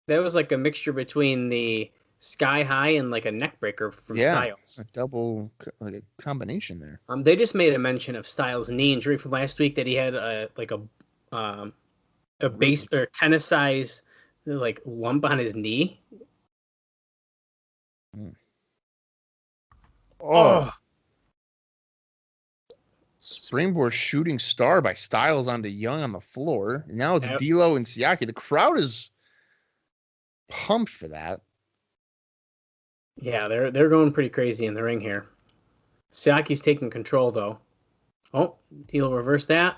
S4: That was like a mixture between the Sky High and like a neck breaker from Styles.
S5: A double like a combination there.
S4: They just made a mention of Styles' knee injury from last week that he had a base or tennis size like lump on his knee.
S5: Oh. Springboard shooting star by Styles onto Young on the floor. Now it's D'Lo and Siaki. The crowd is pumped for that.
S4: Yeah, they're going pretty crazy in the ring here. Siaki's taking control though. Oh, D'Lo reversed that.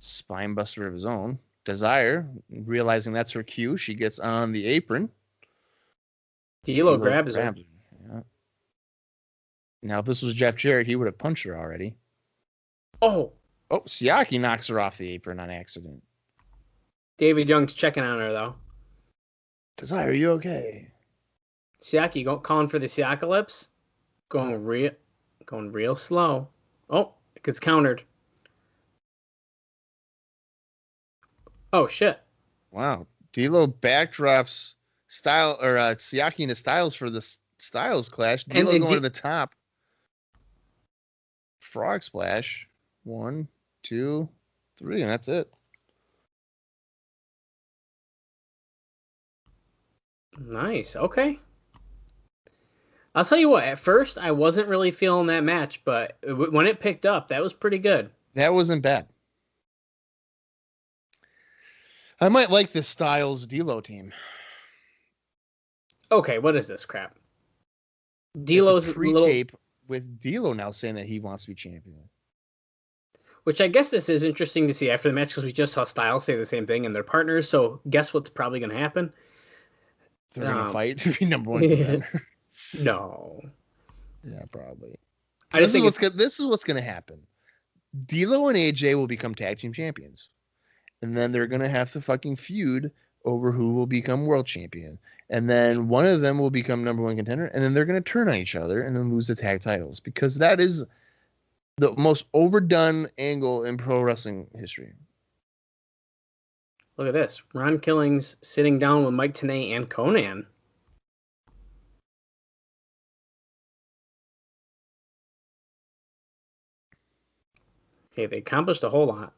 S5: Spine buster of his own. Desire, realizing that's her cue, she gets on the apron.
S4: D'Lo grabs her.
S5: Yeah. Now, if this was Jeff Jarrett, he would have punched her already.
S4: Oh,
S5: Siaki knocks her off the apron on accident.
S4: David Young's checking on her though.
S5: Desire, are you okay?
S4: Siaki calling for the Siakalypse. Going real slow. Oh, it gets countered. Oh shit!
S5: Wow, D'Lo backdrops Siaki into Styles for the Styles clash. D'Lo going to the top. Frog splash. 1, 2, 3, and that's it.
S4: Nice. Okay. I'll tell you what. At first, I wasn't really feeling that match, but when it picked up, that was pretty good.
S5: That wasn't bad. I might like this Styles D'Lo team.
S4: Okay, what is this crap? D'Lo's
S5: pre-tape with D'Lo now saying that he wants to be champion.
S4: Which I guess this is interesting to see after the match because we just saw Styles say the same thing and they're partners. So guess what's probably going to happen?
S5: They're going to fight to be number one contender.
S4: No.
S5: Yeah, probably.
S4: This is
S5: what's going to happen. D'Lo and AJ will become tag team champions. And then they're going to have to fucking feud over who will become world champion. And then one of them will become number one contender. And then they're going to turn on each other and then lose the tag titles. Because that is the most overdone angle in pro wrestling history.
S4: Look at this. Ron Killings sitting down with Mike Tenay and Conan. Okay, they accomplished a whole lot.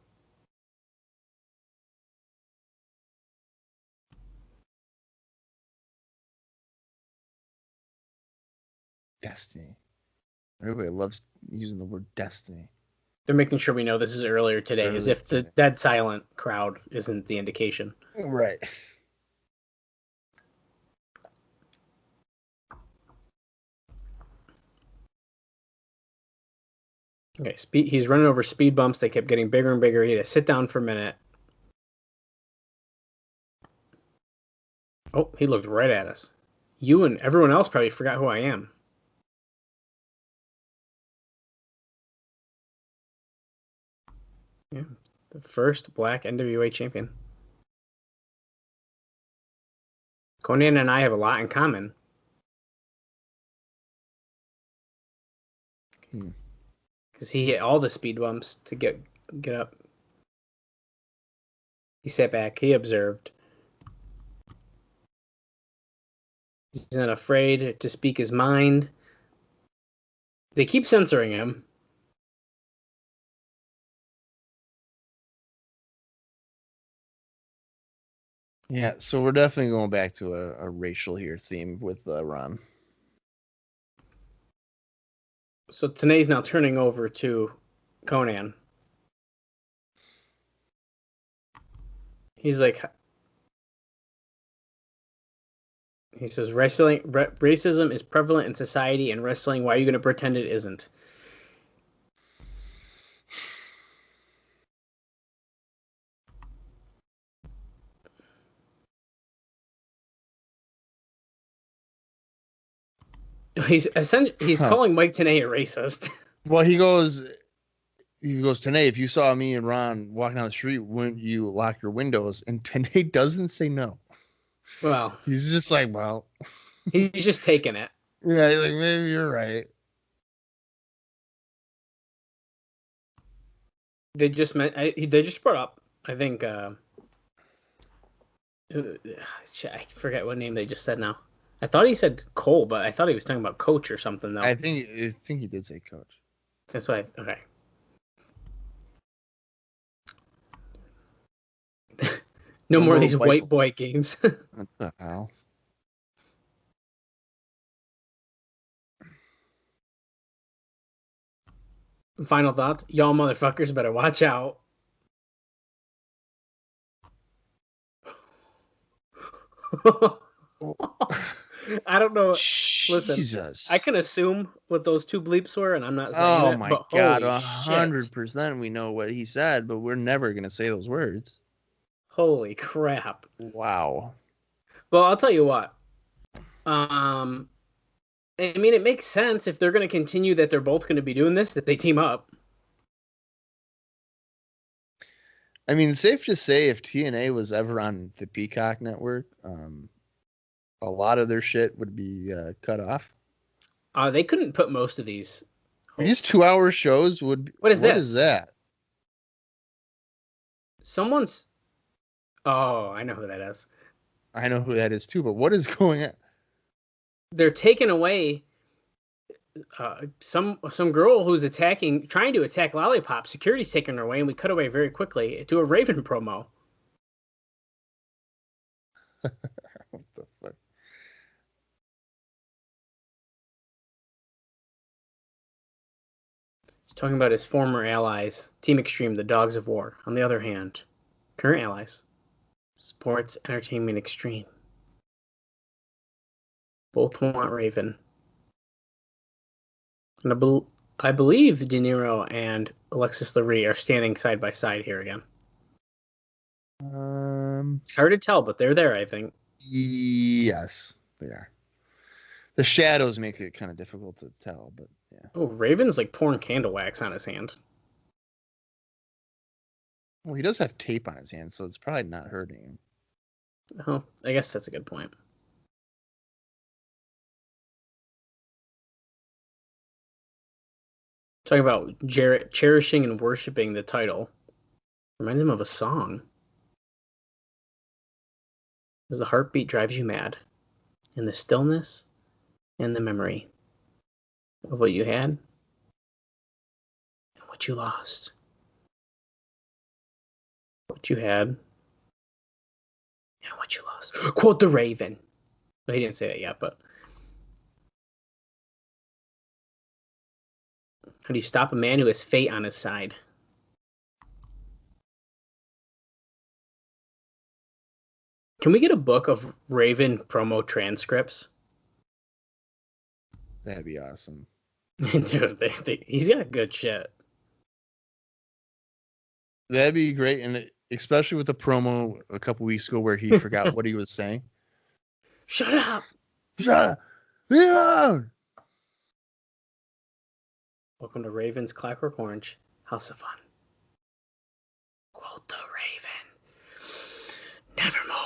S5: Destiny. Everybody loves using the word destiny.
S4: They're making sure we know this is earlier today, as if the dead silent crowd isn't the indication.
S5: Right.
S4: Okay, he's running over speed bumps. They kept getting bigger and bigger. He had to sit down for a minute. Oh, he looked right at us. You and everyone else probably forgot who I am. Yeah, the first black NWA champion. Conan and I have a lot in common. Because he hit all the speed bumps to get up. He sat back. He observed. He's not afraid to speak his mind. They keep censoring him.
S5: Yeah, so we're definitely going back to a racial here theme with Ron.
S4: So Tenay's now turning over to Conan. He's like, he says, racism is prevalent in society and wrestling. Why are you going to pretend it isn't? He's calling Mike Tenay a racist.
S5: Well, he goes, Tenay, if you saw me and Ron walking down the street, wouldn't you lock your windows? And Tenay doesn't say no.
S4: Well,
S5: he's just like, well,
S4: he's just taking it.
S5: Yeah, he's like, maybe you're right.
S4: They just brought up, I think, I forget what name they just said now. I thought he said Cole, but I thought he was talking about Coach or something, though.
S5: I think he did say Coach.
S4: That's why. Okay. No more of
S3: more
S4: these
S3: white-
S4: white boy games.
S3: What the hell?
S4: Final thoughts. Y'all motherfuckers better watch out. I don't know. Listen,
S5: Jesus.
S4: I can assume what those two bleeps were, and I'm not saying
S5: Oh
S4: it,
S5: my
S4: but
S5: God,
S4: holy shit.
S5: 100% we know what he said, but we're never gonna say those words.
S4: Holy crap.
S5: Wow.
S4: Well, I'll tell you what. I mean, it makes sense if they're going to continue that they're both going to be doing this, that they team up.
S5: I mean, safe to say if TNA was ever on the Peacock network, a lot of their shit would be cut off.
S4: They couldn't put most of these.
S5: These 2-hour shows would.
S4: What is
S5: What
S4: this?
S5: is that?
S4: Someone's. Oh, I know who that is.
S5: I know who that is too, but what is going on?
S4: They're taking away some girl who's trying to attack Lollipop. Security's taking her away, and we cut away very quickly to a Raven promo.
S5: What the fuck?
S4: He's talking about his former allies, Team Extreme, the Dogs of War. On the other hand, current allies, Sports Entertainment Extreme. Both want Raven. And I believe De Niro and Alexis Lurie are standing side by side here again. It's hard to tell, but they're there, I think.
S5: Yes, they are. The shadows make it kind of difficult to tell, but yeah.
S4: Oh, Raven's like pouring candle wax on his hand.
S5: Well, he does have tape on his hand, so it's probably not hurting him.
S4: Oh, I guess that's a good point. Talking about Jarrett cherishing and worshiping the title. Reminds him of a song. As the heartbeat drives you mad. In the stillness and the memory of what you had and what you lost. What you had and what you lost. Quote the Raven. Well, he didn't say that yet, but how do you stop a man who has fate on his side? Can we get a book of Raven promo transcripts?
S5: That'd be awesome.
S4: Dude, he's got good shit.
S5: That'd be great, and especially with the promo a couple weeks ago where he forgot what he was saying.
S4: Shut up!
S5: Shut up! Leave alone!
S4: Welcome to Raven's Clockwork Orange, House of Fun. Quote the Raven. Nevermore.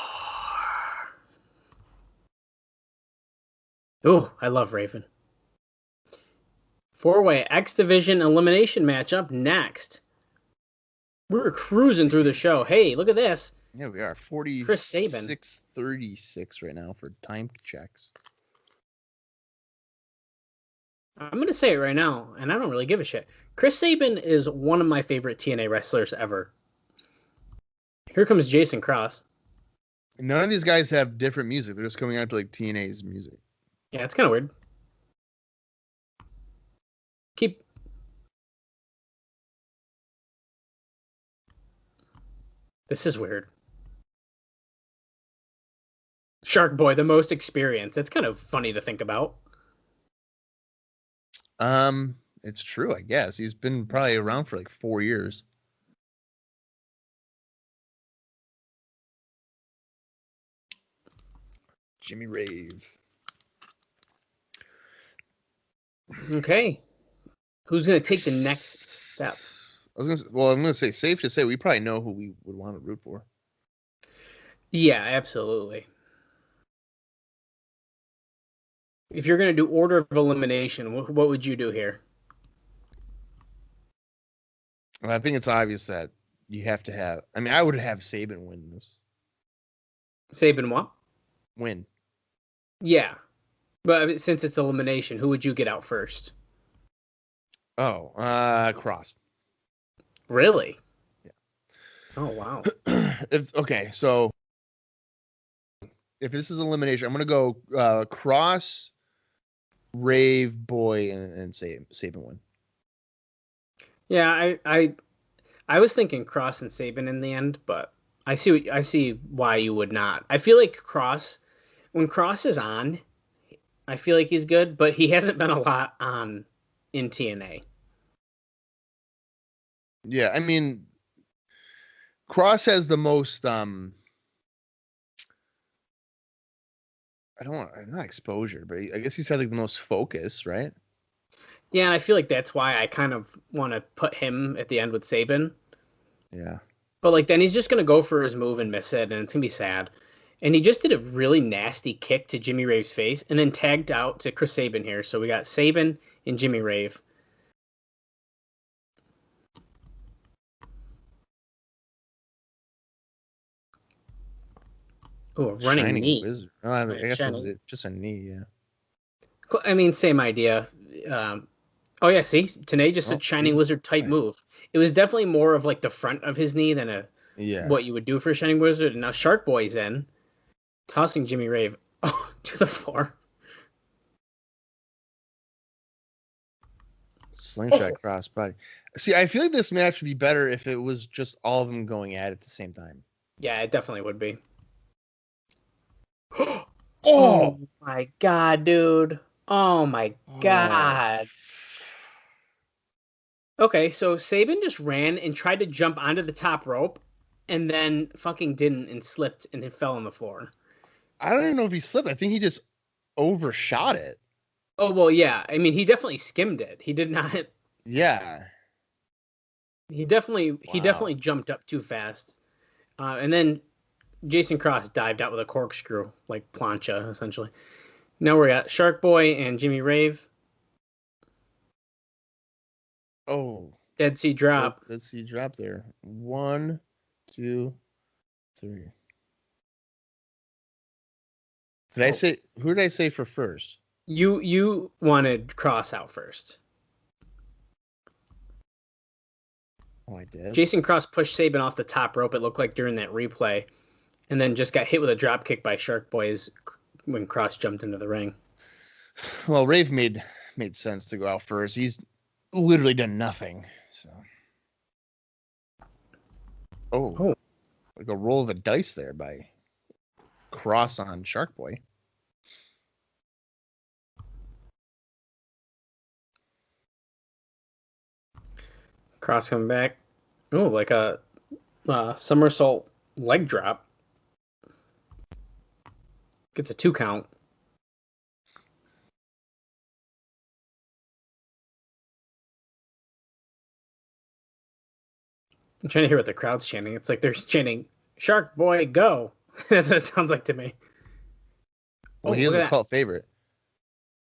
S4: Oh, I love Raven. 4-way X-Division Elimination Match up next. We're cruising through the show. Hey, look at this.
S5: Yeah, we are.
S4: Chris Sabin.
S5: 46:36 right now for time checks.
S4: I'm going to say it right now, and I don't really give a shit. Chris Sabin is one of my favorite TNA wrestlers ever. Here comes Jason Cross.
S5: None of these guys have different music. They're just coming out to like TNA's music.
S4: Yeah, it's kind of weird. This is weird. Shark Boy, the most experienced. That's kind of funny to think about.
S5: It's true, I guess. He's been probably around for like 4 years. Jimmy Rave.
S4: Okay. Who's going to take the next step?
S5: I'm going to say, safe to say, we probably know who we would want to root for.
S4: Yeah, absolutely. If you're going to do order of elimination, what would you do here?
S5: Well, I think it's obvious that you have to have... I mean, I would have Sabin win this.
S4: Sabin what?
S5: Win.
S4: Yeah. But since it's elimination, who would you get out first?
S5: Oh, Cross.
S4: Really?
S5: Yeah.
S4: Oh, wow.
S5: So if this is elimination, I'm gonna go Cross, Rave, Boy, and Saban win.
S4: Yeah, I was thinking Cross and Saban in the end, but I see why you would not. I feel like when Cross is on, I feel like he's good, but he hasn't been a lot on in TNA.
S5: Yeah, I mean, Cross has the most not exposure, but I guess he's had like the most focus, right?
S4: Yeah, and I feel like that's why I kind of want to put him at the end with Saban.
S5: Yeah.
S4: But like then he's just gonna go for his move and miss it, and it's gonna be sad. And he just did a really nasty kick to Jimmy Rave's face, and then tagged out to Chris Sabin here. So we got Sabin and Jimmy Rave. Oh, a running
S5: Shining
S4: knee.
S5: Wizard. Oh, I guess it was
S4: Shining.
S5: just a knee. Yeah.
S4: I mean, same idea. Oh yeah, see, Tanay just a Shining
S5: see?
S4: Wizard type
S5: Right.
S4: move. It was definitely more of like the front of his knee than
S5: Yeah.
S4: what you would do for a Shining Wizard. And now Shark Boy's in, tossing Jimmy Rave to the floor.
S5: Slingshot crossbody. See, I feel like this match would be better if it was just all of them going at the same time.
S4: Yeah, it definitely would be.
S5: Oh!
S4: Oh my god, dude. Oh my god. Okay, so Saban just ran and tried to jump onto the top rope and then fucking didn't and slipped and it fell on the floor.
S5: I don't even know if he slipped. I think he just overshot it.
S4: Oh, well, yeah. I mean, he definitely skimmed it. He did not.
S5: Yeah.
S4: He definitely jumped up too fast. And then Jason Cross dived out with a corkscrew, like plancha, essentially. Now we're at Shark Boy and Jimmy Rave.
S5: Oh.
S4: Dead Sea Drop.
S5: Let's see, drop there. 1, 2, 3. Who did I say for first?
S4: You wanted Cross out first.
S5: Oh, I did.
S4: Jason Cross pushed Saban off the top rope, it looked like during that replay, and then just got hit with a drop kick by Shark Boys when Cross jumped into the ring.
S5: Well, Rave made sense to go out first. He's literally done nothing. So. Oh. Like a roll of the dice there by Cross on Shark Boy.
S4: Cross coming back. Oh, like a somersault leg drop. Gets a 2 count. I'm trying to hear what the crowd's chanting. It's like they're chanting, Shark Boy, go. That's what it sounds like to me.
S5: Well, he is a cult favorite.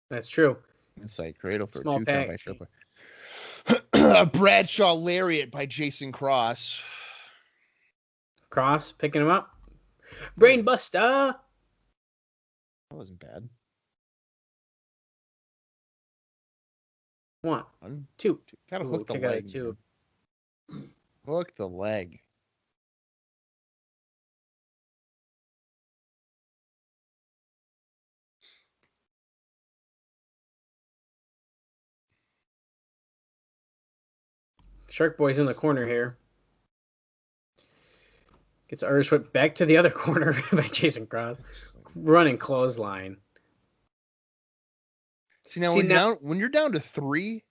S4: That's true.
S5: Inside cradle for
S4: Small
S5: 2
S4: pack.
S5: count by Shark Boy. A Bradshaw lariat by Jason Cross.
S4: Cross picking him up. Brain Buster.
S5: That wasn't bad.
S4: 1, 2.
S5: Gotta hook the leg.
S4: Too.
S5: Hook the leg.
S4: Shark Boy's in the corner here. Gets Irish whipped back to the other corner by Jason Cross. Running clothesline.
S5: See, when you're down to 3,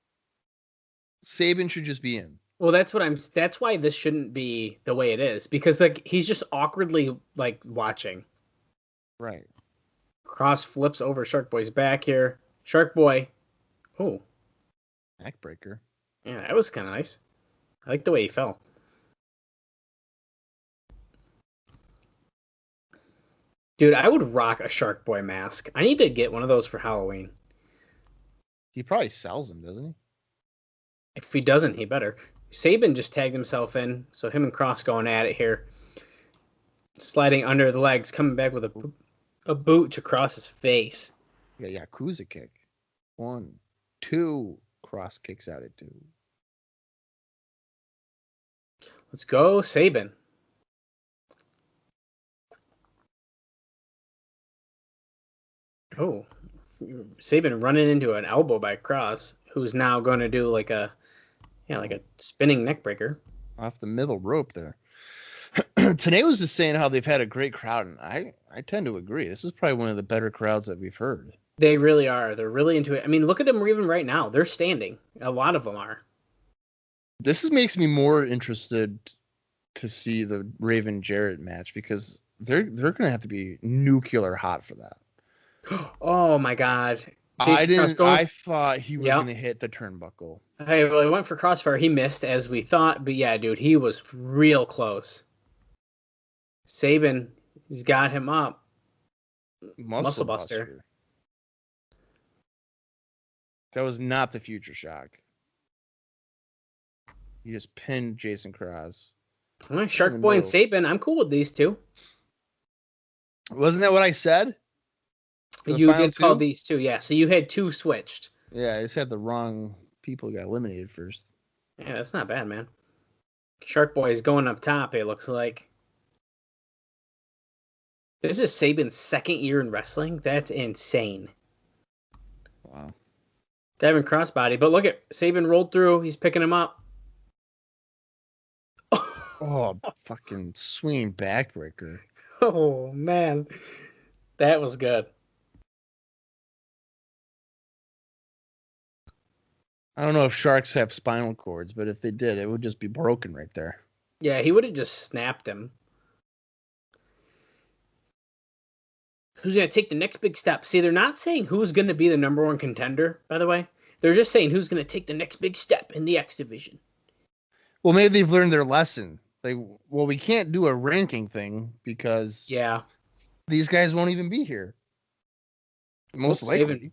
S5: Saban should just be in.
S4: Well, that's why this shouldn't be the way it is, because like he's just awkwardly like watching.
S5: Right.
S4: Cross flips over Shark Boy's back here. Shark Boy. Oh.
S5: Neckbreaker.
S4: Yeah, that was kind of nice. I like the way he fell. Dude, I would rock a Shark Boy mask. I need to get one of those for Halloween.
S5: He probably sells them, doesn't he?
S4: If he doesn't, he better. Saban just tagged himself in, so him and Cross going at it here. Sliding under the legs, coming back with a boot to Cross's face.
S5: Yeah, Yakuza kick. 1, 2. Cross kicks out at 2.
S4: Let's go, Saban. Oh, Saban running into an elbow by Cross, who's now going to do like a spinning neck breaker.
S5: Off the middle rope there. TNA was just saying how they've had a great crowd, and I tend to agree. This is probably one of the better crowds that we've heard.
S4: They really are. They're really into it. I mean, look at them even right now. They're standing. A lot of them are.
S5: Makes me more interested to see the Raven Jarrett match because they're going to have to be nuclear hot for that.
S4: Oh my God.
S5: I thought he was going to hit the turnbuckle.
S4: Hey, well, he went for crossfire. He missed, as we thought. But yeah, dude, he was real close. Saban, he's got him up. Muscle Buster.
S5: That was not the Future Shock. He just pinned Jason Cross.
S4: Shark Boy and Saban, I'm cool with these two.
S5: Wasn't that what I said?
S4: You did call these two, yeah. So you had two switched.
S5: Yeah, I just had the wrong people who got eliminated first.
S4: Yeah, that's not bad, man. Shark Boy is going up top, it looks like. This is Saban's second year in wrestling. That's insane.
S5: Wow.
S4: Diving crossbody. But look at Saban rolled through. He's picking him up.
S5: Oh, fucking swinging backbreaker.
S4: Oh, man. That was good.
S5: I don't know if sharks have spinal cords, but if they did, it would just be broken right there.
S4: Yeah, he would have just snapped him. Who's going to take the next big step? See, they're not saying who's going to be the number one contender, by the way. They're just saying who's going to take the next big step in the X division.
S5: Well, maybe they've learned their lesson. We can't do a ranking thing because these guys won't even be here. Most likely.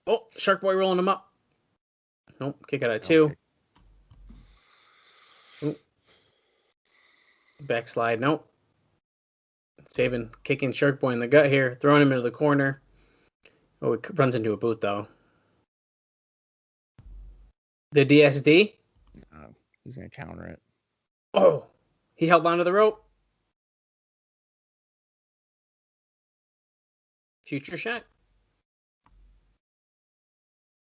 S4: Oh, Shark Boy rolling him up. Nope, kick out at two. Okay. Backslide, nope. Saban kicking Shark Boy in the gut here, throwing him into the corner. Oh, he runs into a boot, though. The DSD?
S5: He's going to counter it.
S4: Oh, he held onto the rope. Future Shock?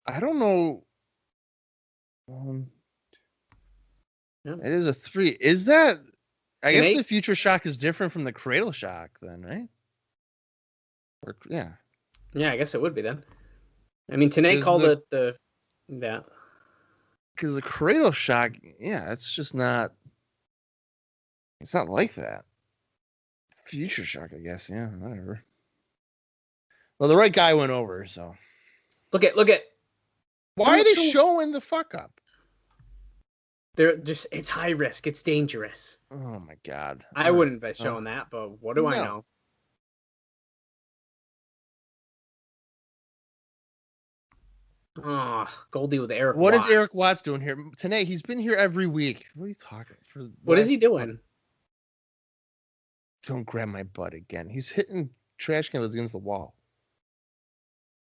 S5: I don't know. It is a 3. Is that... I guess the Future Shock is different from the Cradle Shock then, right? Yeah.
S4: Yeah, I guess it would be then. I mean, TNA called it that.
S5: Because the Cradle Shock, it's just not... It's not like that. Future Shock, I guess. Yeah, whatever. Well, the right guy went over, so...
S4: Look at...
S5: Why are they showing the fuck up?
S4: They're just, it's high risk. It's dangerous.
S5: Oh my God.
S4: I wouldn't bet showing that, but what do I know? Oh, Goldie with Eric
S5: What
S4: Watts.
S5: is Eric Watts doing here? Tonight, he's been here every week. What are you talking for?
S4: What is he doing?
S5: Don't grab my butt again. He's hitting trash cans against the wall.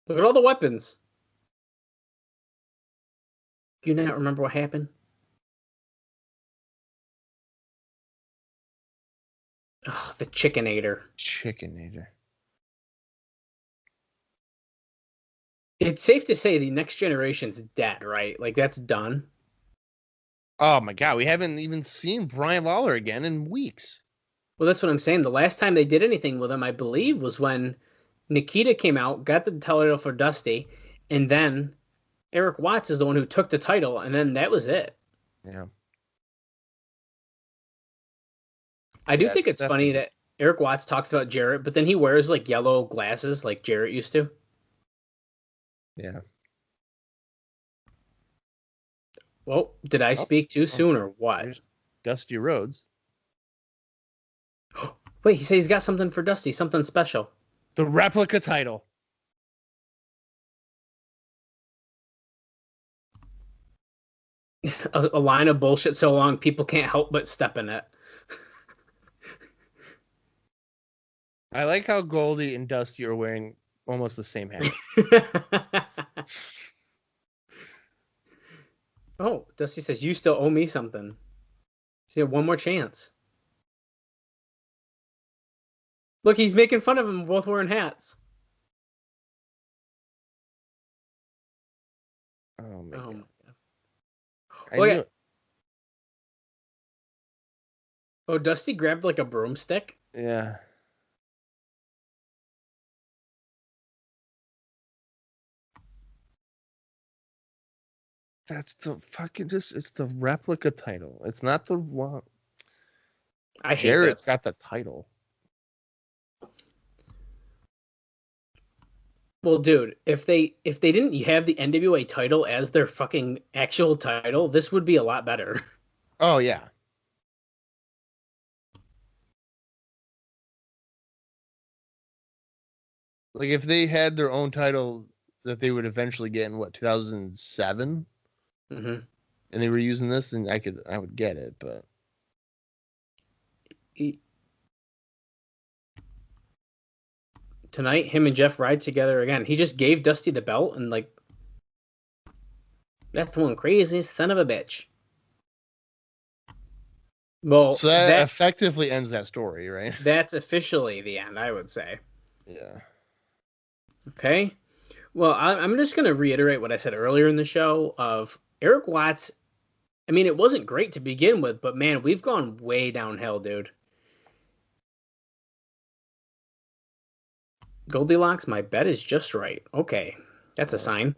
S4: Look at all the weapons. Do you not remember what happened? Oh, the Chickenator.
S5: Chickenator.
S4: It's safe to say the next generation's dead, right? Like, that's done.
S5: Oh, my God. We haven't even seen Brian Lawler again in weeks.
S4: Well, that's what I'm saying. The last time they did anything with him, I believe, was when Nikita came out, got the title for Dusty, and then Eric Watts is the one who took the title, and then that was it.
S5: Yeah.
S4: I do think it's funny that Eric Watts talks about Jarrett, but then he wears like yellow glasses like Jarrett used to.
S5: Yeah.
S4: Well, did I speak too soon or what?
S5: There's Dusty Rhodes.
S4: Wait, he says he's got something for Dusty, something special.
S5: The replica title.
S4: A line of bullshit so long people can't help but step in it.
S5: I like how Goldie and Dusty are wearing almost the same hat.
S4: Oh, Dusty says, you still owe me something. So you have one more chance. Look, he's making fun of them both wearing hats.
S5: my
S4: Oh
S5: God.
S4: my god.
S5: I
S4: Oh, yeah.
S5: knew it.
S4: Oh, Dusty grabbed like a broomstick.
S5: Yeah. That's the fucking it's the replica title. It's not the one.
S4: I hate
S5: Jarrett's
S4: this.
S5: got the title.
S4: Well, dude, if they didn't have the NWA title as their fucking actual title, this would be a lot better.
S5: Oh yeah. Like if they had their own title that they would eventually get in what 2007,
S4: hmm
S5: and they were using this, then I would get it, but
S4: Tonight, him and Jeff ride together again. He just gave Dusty the belt and like, that's one crazy son of a bitch. Well,
S5: so that effectively ends that story, right?
S4: that's officially the end, I would say.
S5: Yeah.
S4: Okay. Well, I'm just going to reiterate what I said earlier in the show of Eric Watts. I mean, it wasn't great to begin with, but man, we've gone way downhill, dude. Goldilocks, my bet is just right. Okay. That's a sign.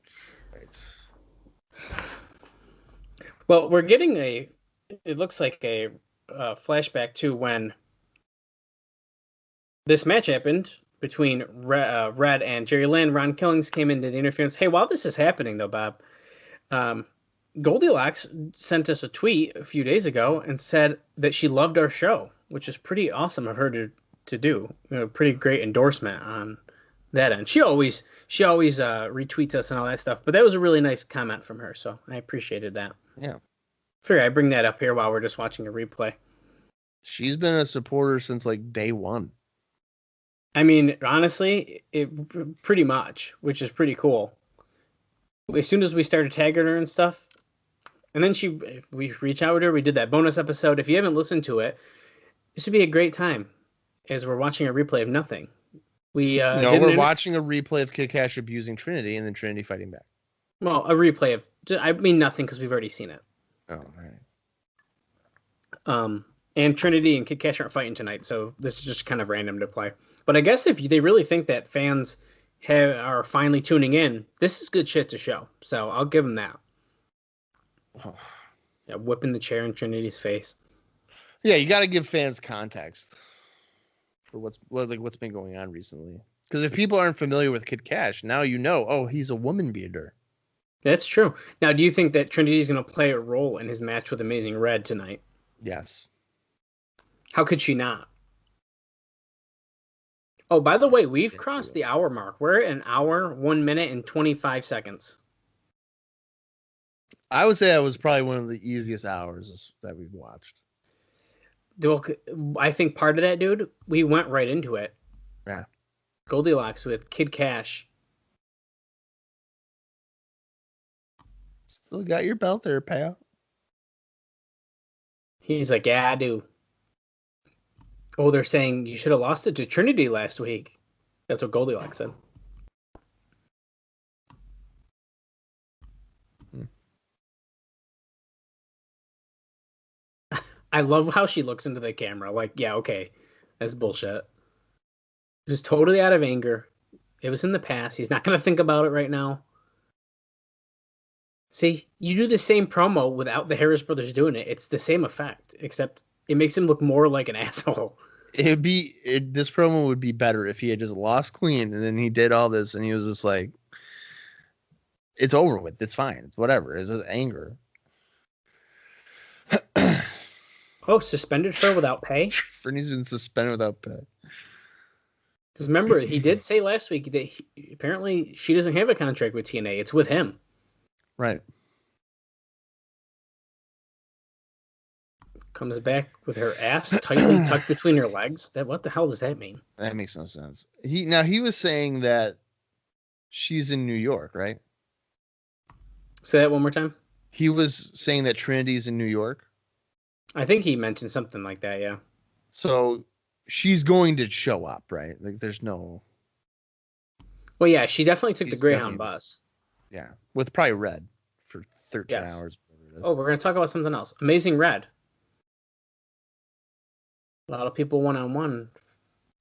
S5: Right.
S4: Well, we're getting it looks like a flashback to when this match happened between Red and Jerry Lynn. Ron Killings came into the interference. Hey, while this is happening, though, Bob, Goldilocks sent us a tweet a few days ago and said that she loved our show, which is pretty awesome of her to do. Pretty great endorsement on that end. She always retweets us and all that stuff, but that was a really nice comment from her, so I appreciated that.
S5: Yeah.
S4: Figure I bring that up here while we're just watching a replay.
S5: She's been a supporter since like day one.
S4: I mean, honestly, it pretty much, which is pretty cool. As soon as we started tagging her and stuff, and then we reached out to her. We did that bonus episode. If you haven't listened to it, this would be a great time as we're watching a replay of nothing.
S5: We're watching a replay of Kid Kash abusing Trinity and then Trinity fighting back.
S4: Well, a replay of, I mean, nothing because we've already seen it.
S5: Oh, right.
S4: And Trinity and Kid Kash aren't fighting tonight, so this is just kind of random to play. But I guess if they really think that fans are finally tuning in, this is good shit to show. So I'll give them that.
S5: Oh.
S4: Yeah, whipping the chair in Trinity's face.
S5: Yeah, you got to give fans context for what's been going on recently. Because if people aren't familiar with Kid Kash, now you know. Oh, he's a woman beater.
S4: That's true. Now, do you think that Trinity is going to play a role in his match with Amazing Red tonight?
S5: Yes.
S4: How could she not? Oh, by the way, we've crossed the hour mark. We're at an hour, 1 minute, and 25 seconds.
S5: I would say that was probably one of the easiest hours that we've watched.
S4: I think part of that, dude, we went right into it.
S5: Yeah.
S4: Goldilocks with Kid Kash.
S5: Still got your belt there, pal.
S4: He's like, yeah, I do. Oh, they're saying you should have lost it to Trinity last week. That's what Goldilocks said. I love how she looks into the camera. Like, yeah, okay, that's bullshit. Just totally out of anger. It was in the past. He's not going to think about it right now. See, you do the same promo without the Harris brothers doing it. It's the same effect, except it makes him look more like an asshole.
S5: This promo would be better if he had just lost clean and then he did all this and he was just like, it's over with. It's fine. It's whatever. It's just anger.
S4: Oh, suspended her without pay?
S5: Brittany's been suspended without pay.
S4: Because remember, he did say last week that apparently she doesn't have a contract with TNA. It's with him.
S5: Right.
S4: Comes back with her ass tightly tucked between her legs. What the hell does that mean?
S5: That makes no sense. He was saying that she's in New York, right?
S4: Say that one more time.
S5: He was saying that Trinity's in New York.
S4: I think he mentioned something like that, yeah.
S5: So she's going to show up, right? Like there's no...
S4: Well, yeah, she definitely took the Greyhound bus.
S5: Yeah, with probably Red for 13
S4: Yes.
S5: hours. whatever it is.
S4: Oh, we're going to talk about something else. Amazing Red. A lot of people one-on-one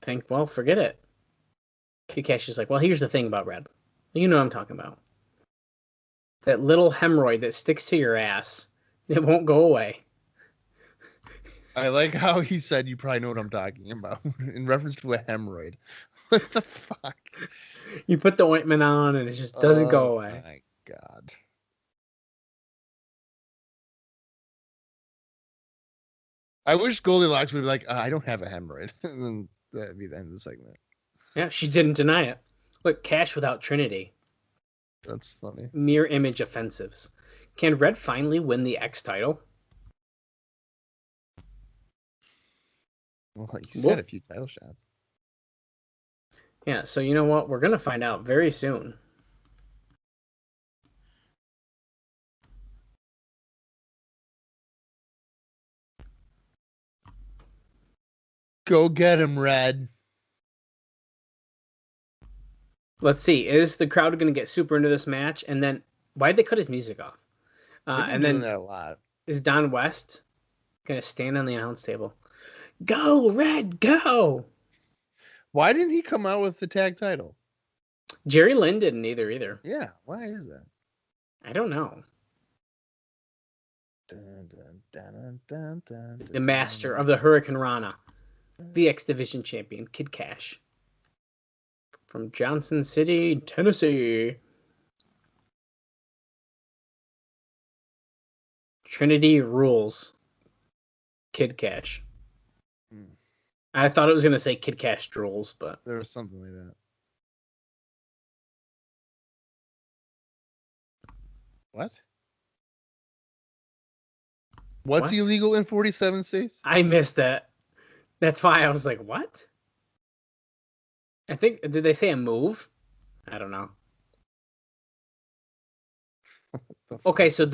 S4: think, well, forget it. Kid Kash is like, well, here's the thing about Red. You know what I'm talking about. That little hemorrhoid that sticks to your ass. It won't go away.
S5: I like how he said, you probably know what I'm talking about in reference to a hemorrhoid. What the fuck?
S4: You put the ointment on and it just doesn't go away.
S5: Oh my God. I wish Goldilocks would be like, I don't have a hemorrhoid. And then that'd be the end of the segment.
S4: Yeah, she didn't deny it. Look, Cash without Trinity.
S5: That's funny.
S4: Mirror image offensives. Can Red finally win the X title?
S5: Well, you said a few title shots.
S4: Yeah, so you know what? We're going to find out very soon.
S5: Go get him, Red.
S4: Let's see. Is the crowd going to get super into this match? And then, why'd they cut his music off?
S5: They've been
S4: And
S5: doing
S4: then,
S5: that a lot.
S4: is Don West going to stand on the announce table? Go, Red, go!
S5: Why didn't he come out with the tag title?
S4: Jerry Lynn didn't either.
S5: Yeah, why is that?
S4: I don't know.
S5: Dun, dun, dun, dun, dun,
S4: The master of the Hurricane Rana, the X-Division champion, Kid Kash. From Johnson City, Tennessee. Trinity rules. Kid Kash.
S5: Hmm.
S4: I thought it was going to say Kid Kash drools, but...
S5: There was something like that. What? What's
S4: What?
S5: illegal in 47 states?
S4: I missed it. That's why I was like, what? I think, did they say a move? I don't know. Okay, so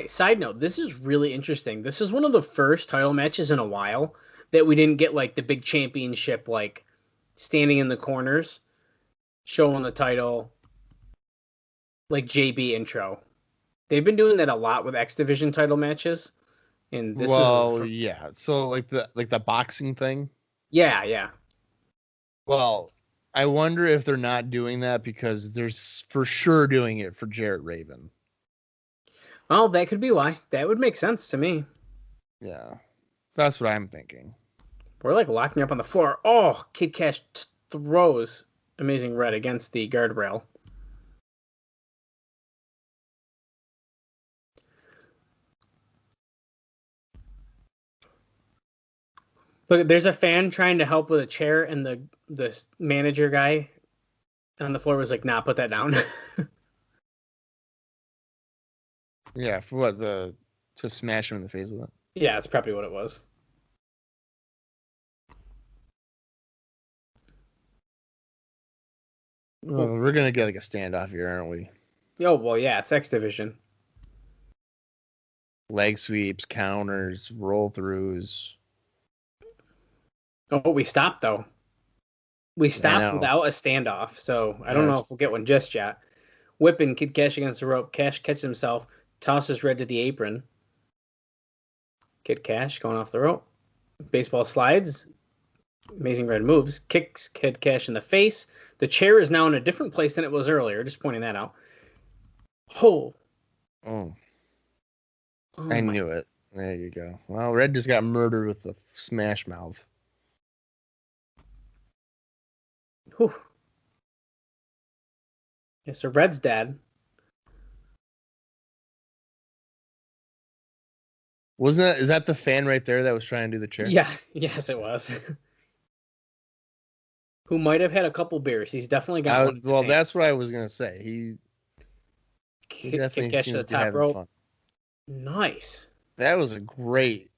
S4: side note, this is really interesting. This is one of the first title matches in a while that we didn't get like the big championship, like standing in the corners, showing the title, like JB intro. They've been doing that a lot with X Division title matches. And this
S5: yeah. So like the boxing thing.
S4: Yeah.
S5: Well, I wonder if they're not doing that because they're for sure doing it for Jarrett Raven.
S4: Oh, that could be why. That would make sense to me.
S5: Yeah, that's what I'm thinking.
S4: We're like locking up on the floor. Oh, Kid Kash throws Amazing Red against the guardrail. Look, there's a fan trying to help with a chair, and the manager guy on the floor was like, "Nah, put that down."
S5: Yeah, for what to smash him in the face with it.
S4: Yeah, that's probably what it was.
S5: Oh, we're gonna get like a standoff here, aren't we?
S4: Oh well, yeah, it's X Division.
S5: Leg sweeps, counters, roll throughs.
S4: Oh, we stopped though. We stopped without a standoff, so I don't know if we'll get one just yet. Whipping Kid Kash against the rope. Kash catches himself, tosses Red to the apron. Kid Kash going off the rope. Baseball slides. Amazing Red moves. Kicks Kid Kash in the face. The chair is now in a different place than it was earlier. Just pointing that out. Oh.
S5: I knew it. There you go. Well, Red just got murdered with the smash mouth.
S4: Whew. Yeah, so Red's dead.
S5: Is that the fan right there that was trying to do the chair?
S4: Yeah, yes, it was. Who might have had a couple beers. He's definitely got one.
S5: Well, that's what I was gonna say. He definitely
S4: Kick
S5: seems
S4: to
S5: to
S4: the
S5: be
S4: top
S5: having
S4: rope.
S5: fun.
S4: Nice.
S5: That was a great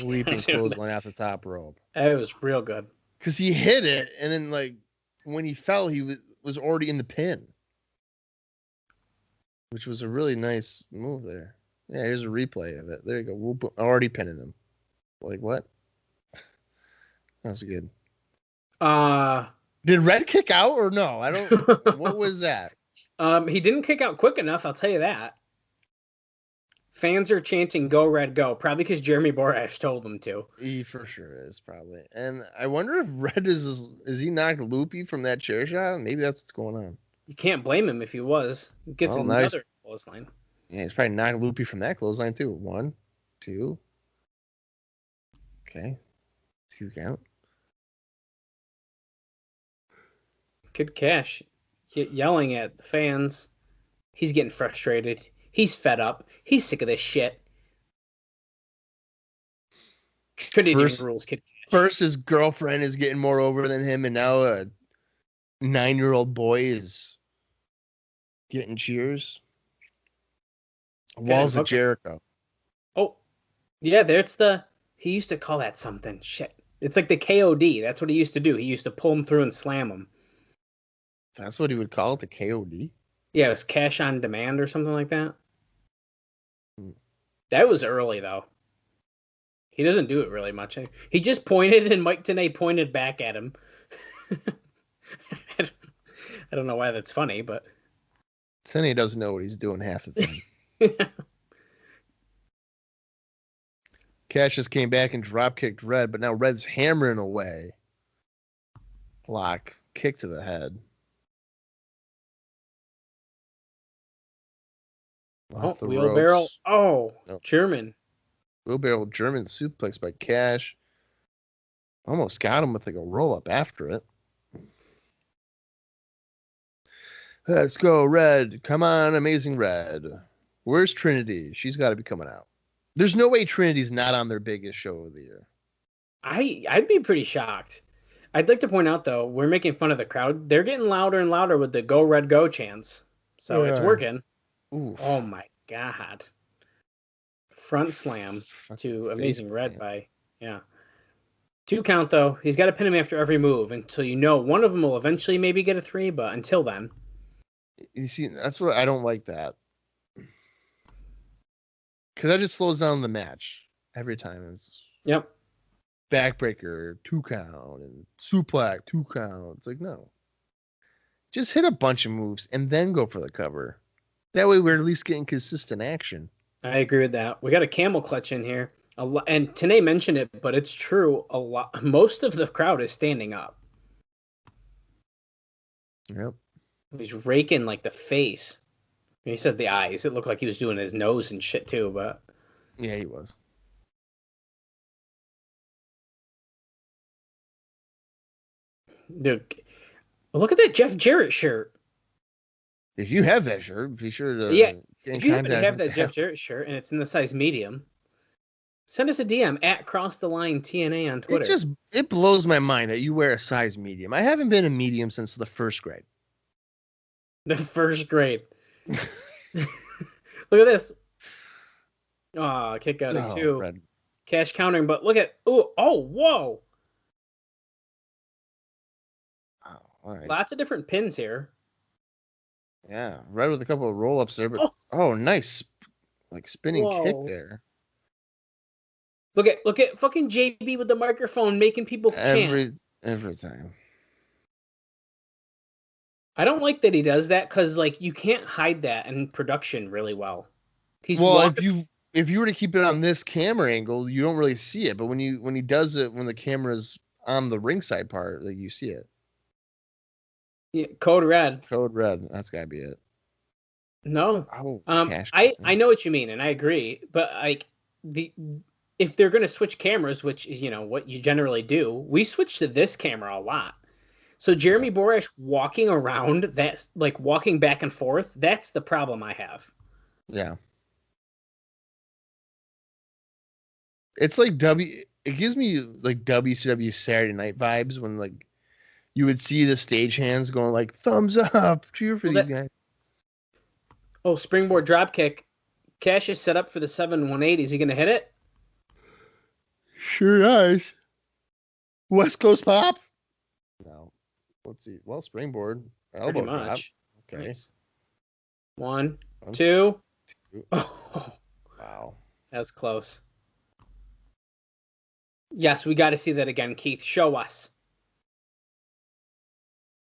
S5: leaping
S4: dude.
S5: clothesline off the top rope.
S4: It was real good.
S5: Because he hit it, and then like when he fell, he was already in the pin, which was a really nice move there. Yeah, here's a replay of it. There you go. We're already pinning him. Like what? That's good. Did Red kick out or no? I don't. What was that?
S4: He didn't kick out quick enough. I'll tell you that. Fans are chanting "Go Red, go!" Probably because Jeremy Borash told them to.
S5: He for sure is probably. And I wonder if Red is he knocked loopy from that chair shot? Maybe that's what's going on.
S4: You can't blame him if he was. He gets
S5: Well,
S4: another clothesline.
S5: Yeah, he's probably knocked loopy from that clothesline too. 1, 2. Okay. 2 count.
S4: Kid Kash yelling at the fans. He's getting frustrated. He's fed up. He's sick of this shit. Trinity rules, Kid Kash.
S5: First, his girlfriend is getting more over than him, and now a 9-year-old boy is getting cheers. Walls of Jericho.
S4: Oh, yeah, he used to call that something. Shit. It's like the KOD. That's what he used to do. He used to pull him through and slam him.
S5: That's what he would call it, the KOD?
S4: Yeah, it was cash on demand or something like that. That was early, though. He doesn't do it really much. He just pointed, and Mike Tenay pointed back at him. I don't know why that's funny, but...
S5: Tenay doesn't know what he's doing half the time. Kash just came back and drop-kicked Red, but now Red's hammering away. Block. Kick to the head. Off the
S4: wheelbarrow.
S5: ropes.
S4: Oh,
S5: Nope.
S4: German.
S5: Wheelbarrow German suplex by Kash. Almost got him with like a roll-up after it. Let's go, Red. Come on, Amazing Red. Where's Trinity? She's got to be coming out. There's no way Trinity's not on their biggest show of the year.
S4: I'd be pretty shocked. I'd like to point out, though, we're making fun of the crowd. They're getting louder and louder with the "Go Red, go" chants. So it's working.
S5: Oof.
S4: Oh, my God. Front slam to Amazing Red by, 2 count, though. He's got to pin him after every move until you know one of them will eventually maybe get a 3, but until then.
S5: You see, that's what I don't like that. Because that just slows down the match every time. It's backbreaker, 2 count, and suplex, 2 count. It's like, no. Just hit a bunch of moves and then go for the cover. That way we're at least getting consistent action.
S4: I agree with that. We got a camel clutch in here. And Tenay mentioned it, but it's true. Most of the crowd is standing up.
S5: Yep.
S4: He's raking like the face. He said the eyes. It looked like he was doing his nose and shit too, but
S5: yeah, he was.
S4: Dude, look at that Jeff Jarrett shirt.
S5: If you have that shirt, be sure to
S4: if you happen to have that Jeff Jarrett shirt and it's in the size medium, send us a DM at Cross the Line TNA on Twitter.
S5: It blows my mind that you wear a size medium. I haven't been a medium since the 1st grade.
S4: The 1st grade. Look at this. Oh, kick out of 2.
S5: Red.
S4: Kash countering, but look at whoa.
S5: Oh, all right.
S4: Lots of different pins here.
S5: Yeah, Red with a couple of roll-ups there, but nice like spinning kick there.
S4: Look at fucking JB with the microphone making people chant.
S5: Every time.
S4: I don't like that he does that because like you can't hide that in production really well.
S5: If you were to keep it on this camera angle, you don't really see it. But when he does it when the camera's on the ringside part, like you see it.
S4: Yeah, Code Red.
S5: That's gotta be it.
S4: No. I know what you mean, and I agree. But like if they're gonna switch cameras, which is what you generally do, we switch to this camera a lot. So Jeremy Borash walking around, that's like walking back and forth. That's the problem I have.
S5: Yeah. It's like it gives me like WCW Saturday Night vibes when like you would see the stagehands going like thumbs up, cheer for these guys.
S4: Oh, springboard dropkick. Kash is set up for the 7-1-8. Is he going to hit it?
S5: Sure does. West Coast pop? No. Let's see. Well, springboard. Elbow
S4: pretty much.
S5: Drop. Okay.
S4: Nice. 1, 2.
S5: Oh. Wow.
S4: That was close. Yes, we got to see that again, Keith. Show us.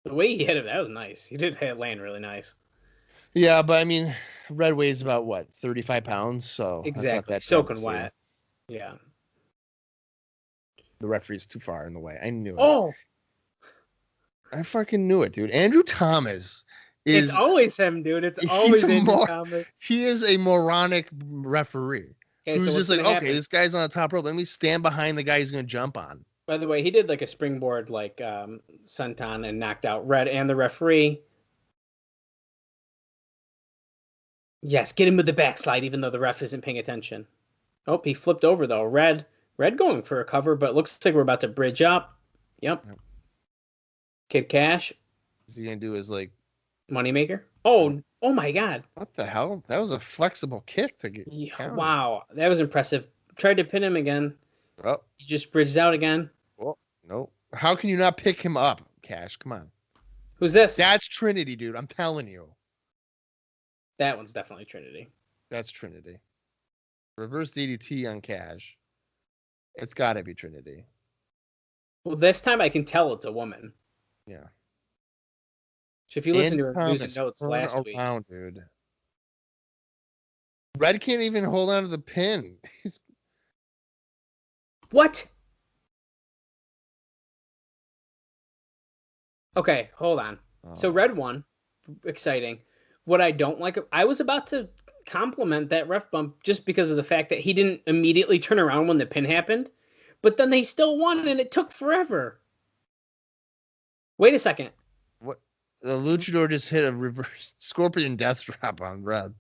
S4: The way he hit it, that was nice. He did land really nice.
S5: Yeah, but I mean, Red weighs about what, 35 pounds? So that's not
S4: Exactly.
S5: that
S4: Soaking
S5: fancy.
S4: wet. Yeah.
S5: The referee's too far in the way. I knew it.
S4: Oh,
S5: I fucking knew it, dude. Andrew Thomas
S4: it's
S5: is
S4: always him, dude. It's
S5: he's
S4: always
S5: a
S4: Andrew
S5: mor-
S4: Thomas.
S5: he is a moronic referee.
S4: Okay,
S5: Who's
S4: so
S5: just
S4: what's
S5: like,
S4: gonna
S5: okay,
S4: happen?
S5: this guy's on the top rope. Let me stand behind the guy he's gonna jump on.
S4: By the way, he did like a springboard, like senton, and knocked out Red and the referee. Yes, get him with the backslide, even though the ref isn't paying attention. Oh, he flipped over though. Red going for a cover, but it looks like we're about to bridge up. Yep. Kid Kash,
S5: Is he gonna do his like
S4: moneymaker? Oh my God!
S5: what the hell? That was a flexible kick to get.
S4: Yeah,
S5: counted.
S4: wow, that was impressive. Tried to pin him again.
S5: Oh,
S4: He just bridged out again.
S5: well, no. How can you not pick him up, Cash? Come on.
S4: Who's this?
S5: That's Trinity, dude. I'm telling you.
S4: That one's definitely Trinity.
S5: That's Trinity. Reverse DDT on Cash. It's got to be Trinity.
S4: Well, this time I can tell it's a woman.
S5: Yeah.
S4: So if you listen
S5: And
S4: to her
S5: Thomas,
S4: news and notes
S5: turn
S4: last week,
S5: around, dude. Red can't even hold on to the pin.
S4: what? Okay, hold on. So Red won. Exciting. What I don't like, I was about to compliment that ref bump just because of the fact that he didn't immediately turn around when the pin happened, but then they still won and it took forever. Wait a second.
S5: What? The luchador just hit a reverse scorpion death drop on Red.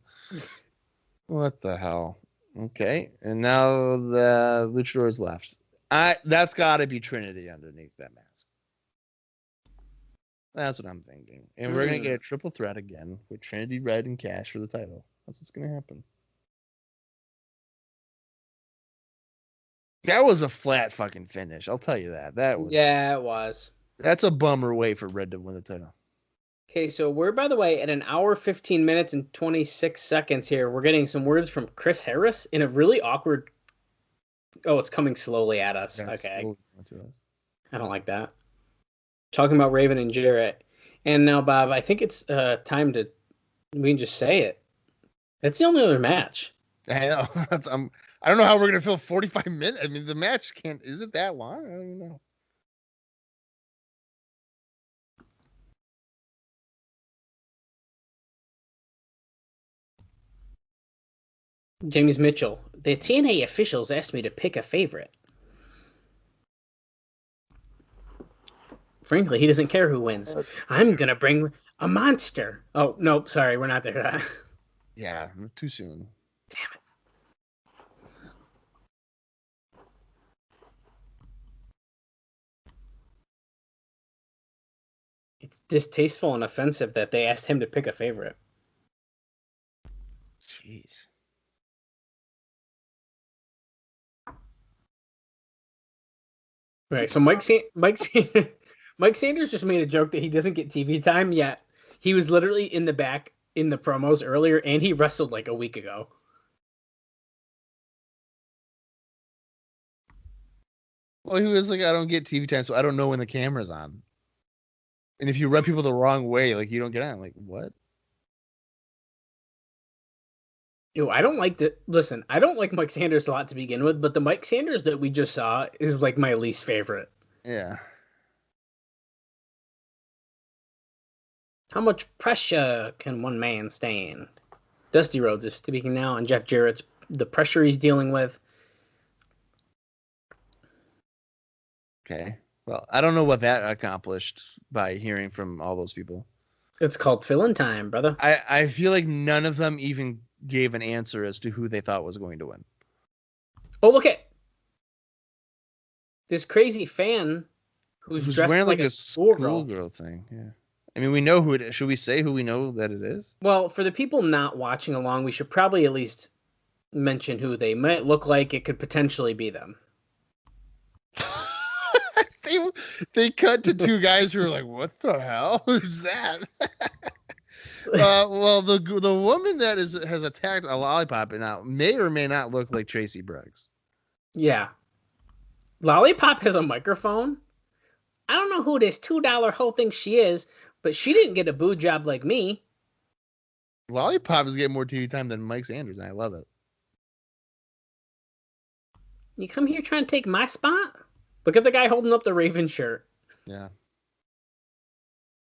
S5: What the hell? Okay, and now the luchador's left. That's got to be Trinity underneath that mask. That's what I'm thinking. And we're going to get a triple threat again with Trinity, Red, and Cash for the title. That's what's going to happen. That was a flat fucking finish. I'll tell you that.
S4: Yeah, it was.
S5: That's a bummer way for Red to win the title.
S4: Okay, so we're, by the way, at an hour, 15 minutes, and 26 seconds here. We're getting some words from Chris Harris in a really awkward... Oh, it's coming slowly at us.
S5: That's
S4: okay.
S5: to us.
S4: I don't like that. Talking about Raven and Jarrett. And now, Bob, I think it's time to... We can just say it. That's the only other match.
S5: I know. I don't know how we're going to fill 45 minutes. I mean, the match can't... Is it that long? I don't even know.
S4: James Mitchell. The TNA officials asked me to pick a favorite. Frankly, he doesn't care who wins. I'm going to bring a monster. Oh, no, sorry, we're not there.
S5: Yeah, too soon.
S4: Damn it. It's distasteful and offensive that they asked him to pick a favorite.
S5: Jeez.
S4: Right, so Mike Sanders just made a joke that he doesn't get TV time yet. He was literally in the back in the promos earlier, and he wrestled like a week ago.
S5: Well, he was like, I don't get TV time, so I don't know when the camera's on. And if you rub people the wrong way, like, you don't get on. Like, what?
S4: Yo, I don't like that. Listen, I don't like Mike Sanders a lot to begin with, but the Mike Sanders that we just saw is like my least favorite.
S5: Yeah.
S4: How much pressure can one man stand? Dusty Rhodes is speaking now, and Jeff Jarrett's the pressure he's dealing with.
S5: Okay. Well, I don't know what that accomplished by hearing from all those people.
S4: It's called fill-in time, brother.
S5: I feel like none of them even gave an answer as to who they thought was going to win.
S4: Oh, look at this crazy fan who's dressed
S5: wearing
S4: like a
S5: schoolgirl thing. Yeah. I mean, we know who it is. Should we say who we know that it is?
S4: Well, for the people not watching along, we should probably at least mention who they might look like. It could potentially be them.
S5: They cut to two guys who are like, "What the hell is that?" Well, the woman that has attacked a lollipop now may or may not look like Tracy Brooks.
S4: Yeah, Lollipop has a microphone. I don't know who this $2 hoe thinks she is, but she didn't get a boo job like me.
S5: Lollipop is getting more TV time than Mike Sanders, and I love it.
S4: You come here trying to take my spot? Look at the guy holding up the Raven shirt.
S5: Yeah.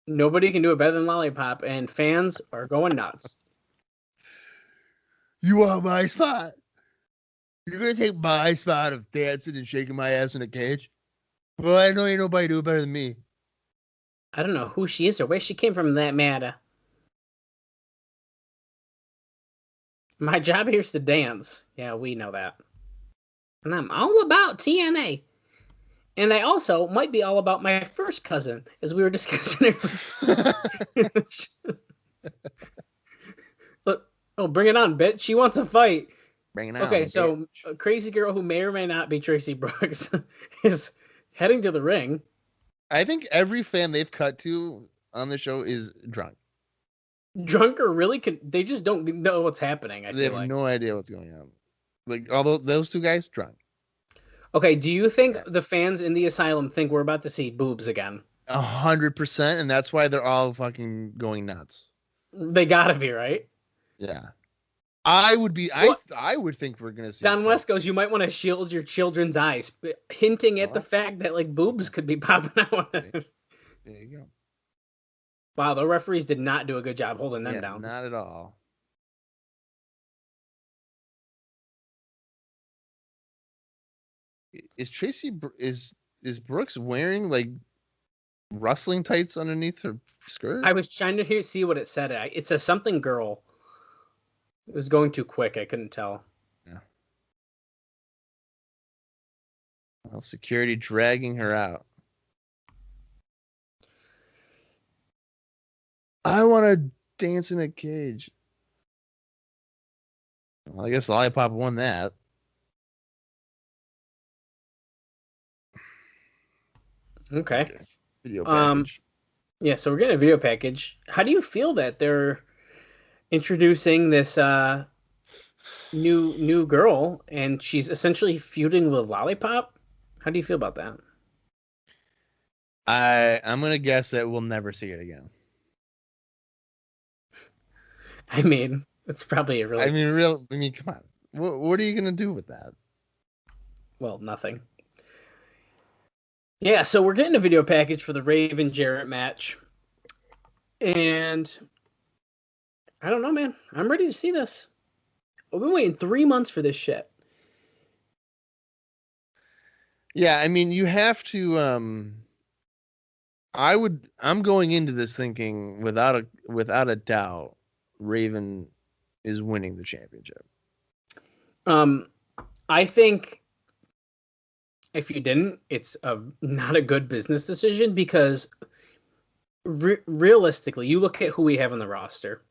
S4: Nobody can do it better than Lollipop, and fans are going nuts.
S5: You want my spot? You're gonna take my spot of dancing and shaking my ass in a cage? Well, I know ain't nobody do it better than me.
S4: I don't know who she is or where she came from, that matter. My job here is to dance. Yeah, we know that. And I'm all about TNA. And I also might be all about my first cousin, as we were discussing earlier. Look, oh, bring it on, bitch. She wants a fight.
S5: Bring it on.
S4: Okay, so a crazy girl who may or may not be Tracy Brooks is heading to the ring.
S5: I think every fan they've cut to on the show is drunk.
S4: Drunk or really they just don't know what's happening.
S5: They have no idea what's going on. Like, although those two guys drunk.
S4: Okay, do you think the fans in the asylum think we're about to see boobs again?
S5: 100%, and that's why they're all fucking going nuts.
S4: They gotta be, right?
S5: Yeah. I would be. I would think we're gonna see.
S4: Don West goes, you might want to shield your children's eyes, hinting at the fact that like boobs could be popping out.
S5: There you go.
S4: Wow, the referees did not do a good job holding them down.
S5: Not at all. Is Brooks wearing like rustling tights underneath her skirt?
S4: I was trying to see what it said. It says something girl. It was going too quick. I couldn't tell.
S5: Yeah. Well, security dragging her out. I want to dance in a cage. Well, I guess Lollipop won that.
S4: Okay.
S5: Video package.
S4: Yeah, so we're getting a video package. How do you feel that they're introducing this new girl and she's essentially feuding with Lollipop? How do you feel about that?
S5: I'm gonna guess that we'll never see it again.
S4: I mean, it's probably a really.
S5: I mean, come on. What are you gonna do with that?
S4: Well, nothing. Yeah, so we're getting a video package for the Raven Jarrett match, and I don't know, man. I'm ready to see this. We've been waiting 3 months for this shit.
S5: Yeah, I mean, you have to. I'm going into this thinking without a doubt, Raven is winning the championship.
S4: I think if you didn't, it's not a good business decision because realistically, you look at who we have on the roster.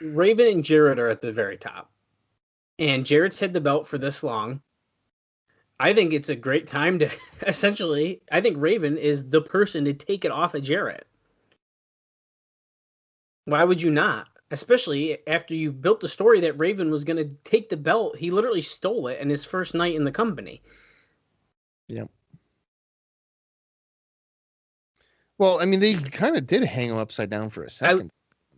S4: Raven and Jarrett are at the very top. And Jarrett's had the belt for this long. I think it's a great time to essentially, I think Raven is the person to take it off of Jarrett. Why would you not? Especially after you built the story that Raven was going to take the belt. He literally stole it in his first night in the company.
S5: Yeah. Well, I mean, they kind of did hang him upside down for a second.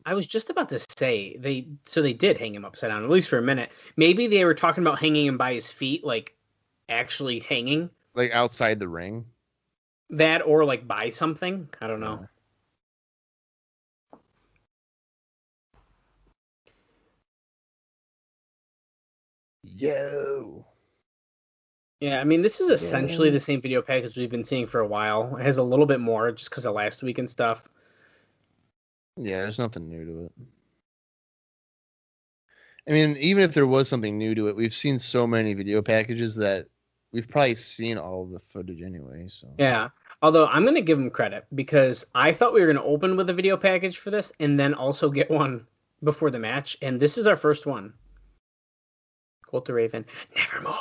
S4: I was just about to say they did hang him upside down, at least for a minute. Maybe they were talking about hanging him by his feet, like actually hanging.
S5: Like outside the ring.
S4: That or like by something. I don't know.
S5: Yo.
S4: Yeah, I mean, this is essentially the same video package we've been seeing for a while. It has a little bit more just because of last week and stuff.
S5: Yeah, there's nothing new to it. I mean, even if there was something new to it, we've seen so many video packages that we've probably seen all of the footage anyway. So
S4: yeah, although I'm going to give them credit because I thought we were going to open with a video package for this and then also get one before the match, and this is our first one. Quote the Raven, nevermore.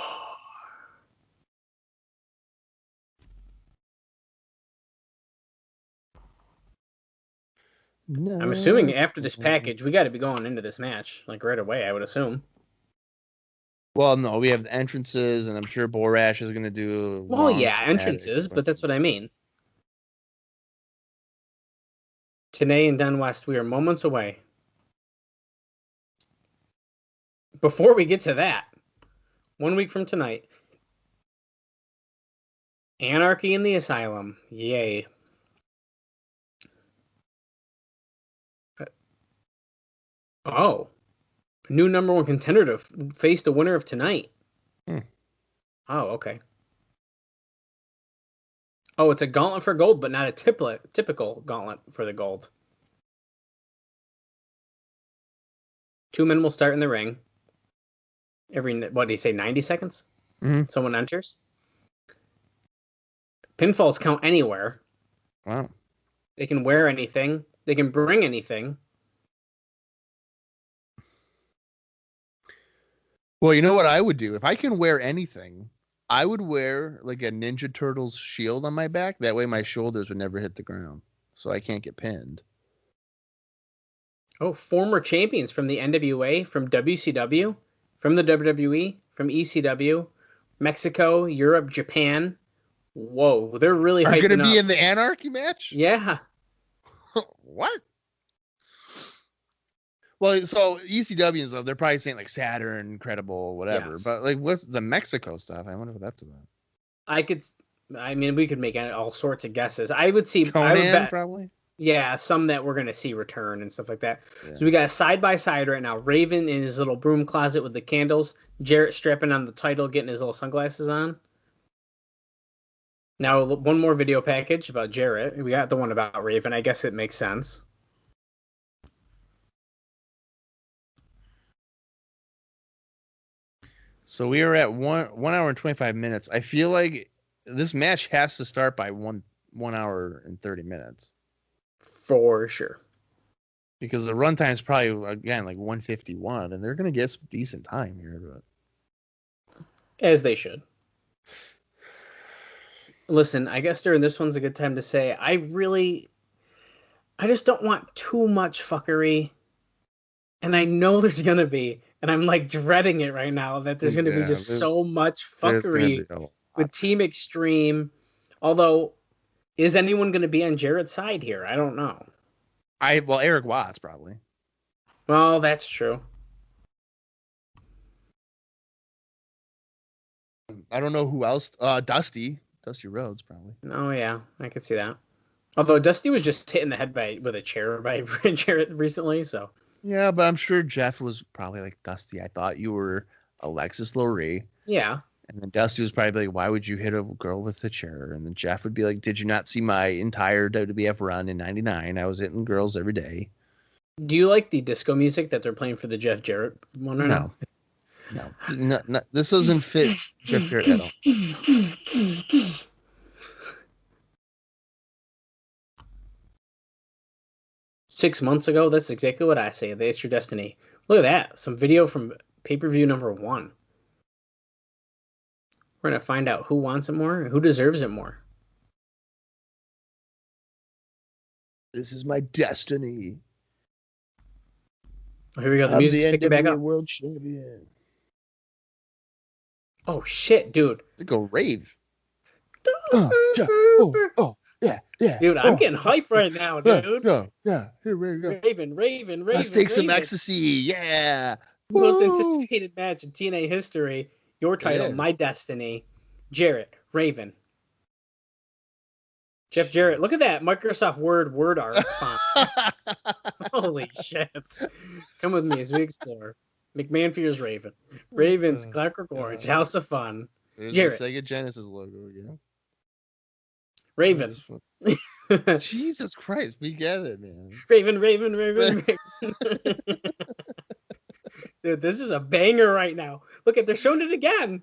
S4: No. I'm assuming after this package, we got to be going into this match like right away. I would assume.
S5: Well, no, we have the entrances, and I'm sure Borash is going to do.
S4: Well, yeah, entrances, but that's what I mean. TNA and Don West, we are moments away. before we get to that, 1 week from tonight, Anarchy in the Asylum. Yay. Oh. New number one contender to face the winner of tonight. Oh, okay. Oh, it's a gauntlet for gold, but not a typical gauntlet for the gold. 2 men will start in the ring. Every, what do you say, 90 seconds?
S5: Mhm.
S4: Someone enters. Pinfalls count anywhere.
S5: Wow.
S4: They can wear anything. They can bring anything.
S5: Well, you know what I would do? If I can wear anything, I would wear like a Ninja Turtles shield on my back. That way my shoulders would never hit the ground. So I can't get pinned.
S4: Oh, former champions from the NWA, from WCW, from the WWE, from ECW, Mexico, Europe, Japan. Whoa, they're really
S5: Are
S4: hyping
S5: going to be
S4: up.
S5: in the Anarchy match?
S4: Yeah.
S5: What? Well, so ECW and stuff, they're probably saying like Saturn, Incredible, whatever.
S4: Yes.
S5: But like, what's the Mexico stuff? I wonder what that's about.
S4: We could make all sorts of guesses. I would
S5: Conan,
S4: bet,
S5: probably.
S4: yeah, some that we're gonna see return and stuff like that.
S5: Yeah.
S4: So we got a side by side right now. Raven in his little broom closet with the candles. Jarrett strapping on the title, getting his little sunglasses on. Now one more video package about Jarrett. We got the one about Raven. I guess it makes sense.
S5: So we are at 1 hour and 25 minutes. I feel like this match has to start by 1 hour and 30 minutes.
S4: For sure.
S5: Because the runtime is probably, again, like 151, and they're going to get some decent time here. But
S4: As they should. Listen, I guess during this one's a good time to say, I just don't want too much fuckery. And I know there's going to be. And I'm like dreading it right now that there's going to be just so much fuckery with Team Extreme. Although, is anyone going to be on Jarrett's side here? I don't know.
S5: Well, Eric Watts probably.
S4: Well, that's true.
S5: I don't know who else. Dusty Rhodes probably.
S4: Oh yeah, I could see that. Although Dusty was just hit in the head with a chair by Jarrett recently, so.
S5: Yeah, but I'm sure Jeff was probably like, Dusty, I thought you were Alexis Lurie.
S4: Yeah.
S5: And then Dusty was probably like, why would you hit a girl with a chair? And then Jeff would be like, did you not see my entire WWF run in 99? I was hitting girls every day.
S4: Do you like the disco music that they're playing for the Jeff Jarrett one right now?
S5: No. This doesn't fit Jeff Jarrett at all.
S4: 6 months ago, that's exactly what I say. It's your destiny. Look at that. Some video from pay-per-view number 1. We're going to find out who wants it more and who deserves it more.
S5: This is my destiny.
S4: Oh, here we go. The music's picking back up.
S5: World Champion.
S4: Oh, shit, dude.
S5: They go rave. Yeah.
S4: Dude, I'm getting hype right now, dude.
S5: Yeah, here we go.
S4: Raven.
S5: Let's take some ecstasy. Yeah.
S4: Most anticipated match in TNA history. Your title, My Destiny. Jarrett, Raven. Jeff Jarrett. Look at that Microsoft Word art font. Holy shit. Come with me as we explore. McMahon fears Raven. Raven's Clark Gorge. House of Fun.
S5: There's
S4: Jarrett.
S5: the Sega Genesis logo again.
S4: Raven.
S5: Jesus Christ, we get it, man.
S4: Raven. Dude, this is a banger right now. Look at, they're showing it again.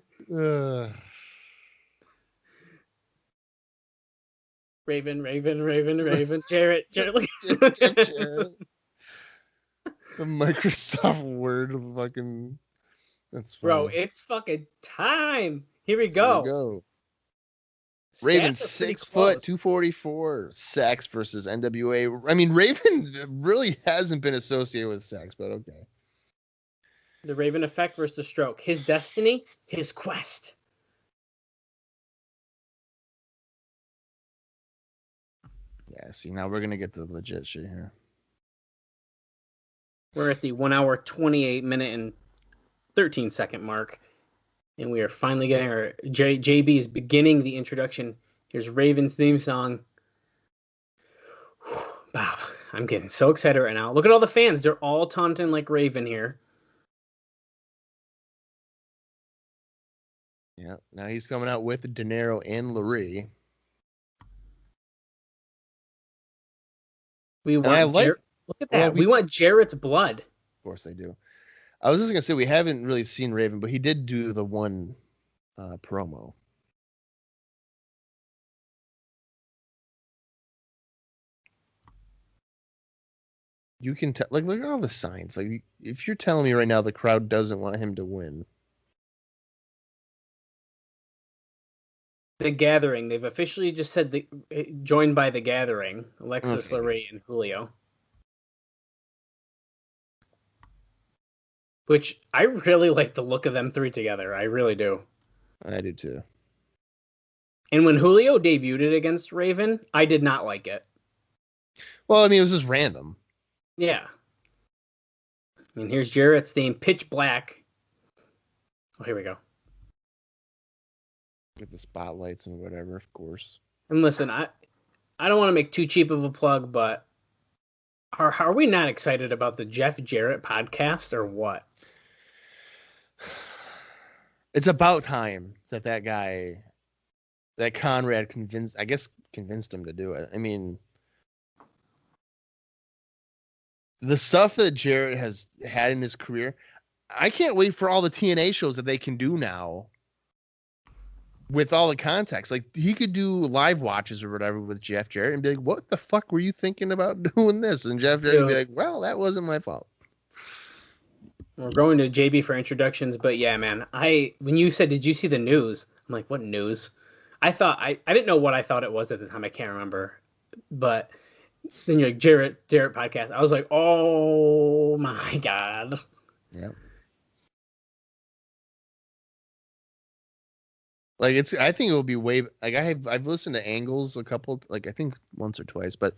S4: Raven. Jarrett. Look at
S5: Jarrett. The Microsoft Word fucking. That's funny.
S4: Bro, it's fucking time. Here we go.
S5: Raven 6 foot, 244. Sex versus NWA. I mean, Raven really hasn't been associated with sex, but okay.
S4: The Raven effect versus the Stroke. His destiny, his quest.
S5: Yeah, see, now we're gonna get the legit shit here.
S4: We're at the 1 hour, 28 minute, and 13-second mark. And we are finally getting our JB is beginning the introduction. Here's Raven's theme song. Wow, I'm getting so excited right now. Look at all the fans. They're all taunting like Raven here.
S5: Yeah, now he's coming out with De Niro and Larry.
S4: We want look at that.
S5: Well,
S4: we want Jarrett's blood.
S5: Of course they do. I was just gonna say we haven't really seen Raven, but he did do the one promo. You can tell, like, look at all the signs. Like, if you're telling me right now the crowd doesn't want him to win.
S4: The Gathering. They've officially just said joined by The Gathering. Alexis,
S5: Okay.
S4: Larray, and Julio. Which I really like the look of them three together. I really do.
S5: I do too.
S4: And when Julio debuted against Raven, I did not like it.
S5: Well, I mean, it was just random.
S4: Yeah. And here's Jarrett's theme, Pitch Black. Oh, here we go.
S5: With the spotlights and whatever, of course.
S4: And listen, I don't want to make too cheap of a plug, but are we not excited about the Jeff Jarrett podcast or what?
S5: It's about time that guy, that Conrad convinced him to do it. I mean, the stuff that Jarrett has had in his career, I can't wait for all the TNA shows that they can do now with all the context. Like, he could do live watches or whatever with Jeff Jarrett and be like, what the fuck were you thinking about doing this? And Jeff Jarrett would be like, well, that wasn't my fault.
S4: We're going to JB for introductions, but yeah, man, when you said, did you see the news? I'm like, what news? I didn't know what I thought it was at the time. I can't remember. But then you're like, Jarrett podcast. I was like, oh my God.
S5: Yeah. Like, I think it will be way, like, I've listened to Angles a couple, like, I think once or twice, but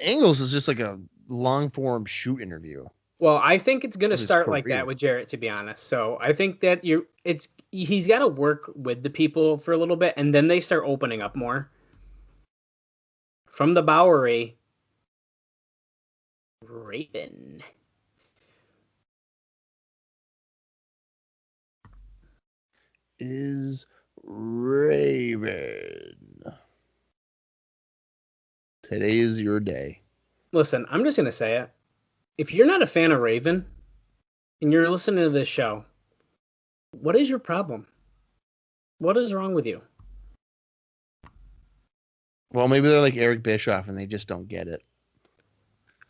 S5: Angles is just like a long form shoot interview.
S4: Well, I think it's going to start like that with Jarrett, to be honest. So I think that he's got to work with the people for a little bit, and then they start opening up more. From the Bowery, Raven.
S5: Is Raven. Today is your day.
S4: Listen, I'm just going to say it. If you're not a fan of Raven and you're listening to this show, what is your problem? What is wrong with you?
S5: Well, maybe they're like Eric Bischoff and they just don't get it.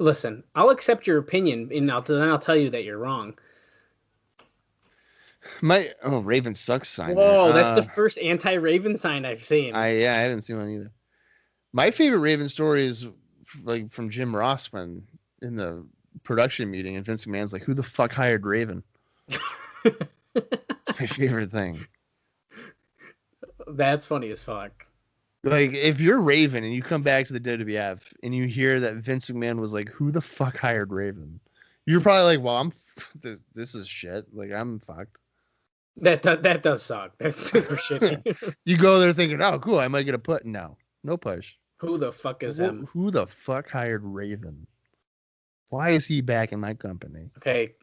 S4: Listen, I'll accept your opinion and then I'll tell you that you're wrong.
S5: Raven sucks sign.
S4: Whoa, that's the first anti-Raven sign I've seen.
S5: I haven't seen one either. My favorite Raven story is like from Jim Rossman in the production meeting, and Vince McMahon's like, who the fuck hired Raven? It's my favorite thing.
S4: That's funny as fuck.
S5: Like, if you're Raven and you come back to the WWF and you hear that Vince McMahon was like, who the fuck hired Raven? You're probably like, well, this is shit. Like, I'm fucked.
S4: That does suck. That's super shitty.
S5: You go there thinking, oh, cool, I might get a put. No push.
S4: Who the fuck is him?
S5: Who the fuck hired Raven? Why is he back in my company?
S4: Okay,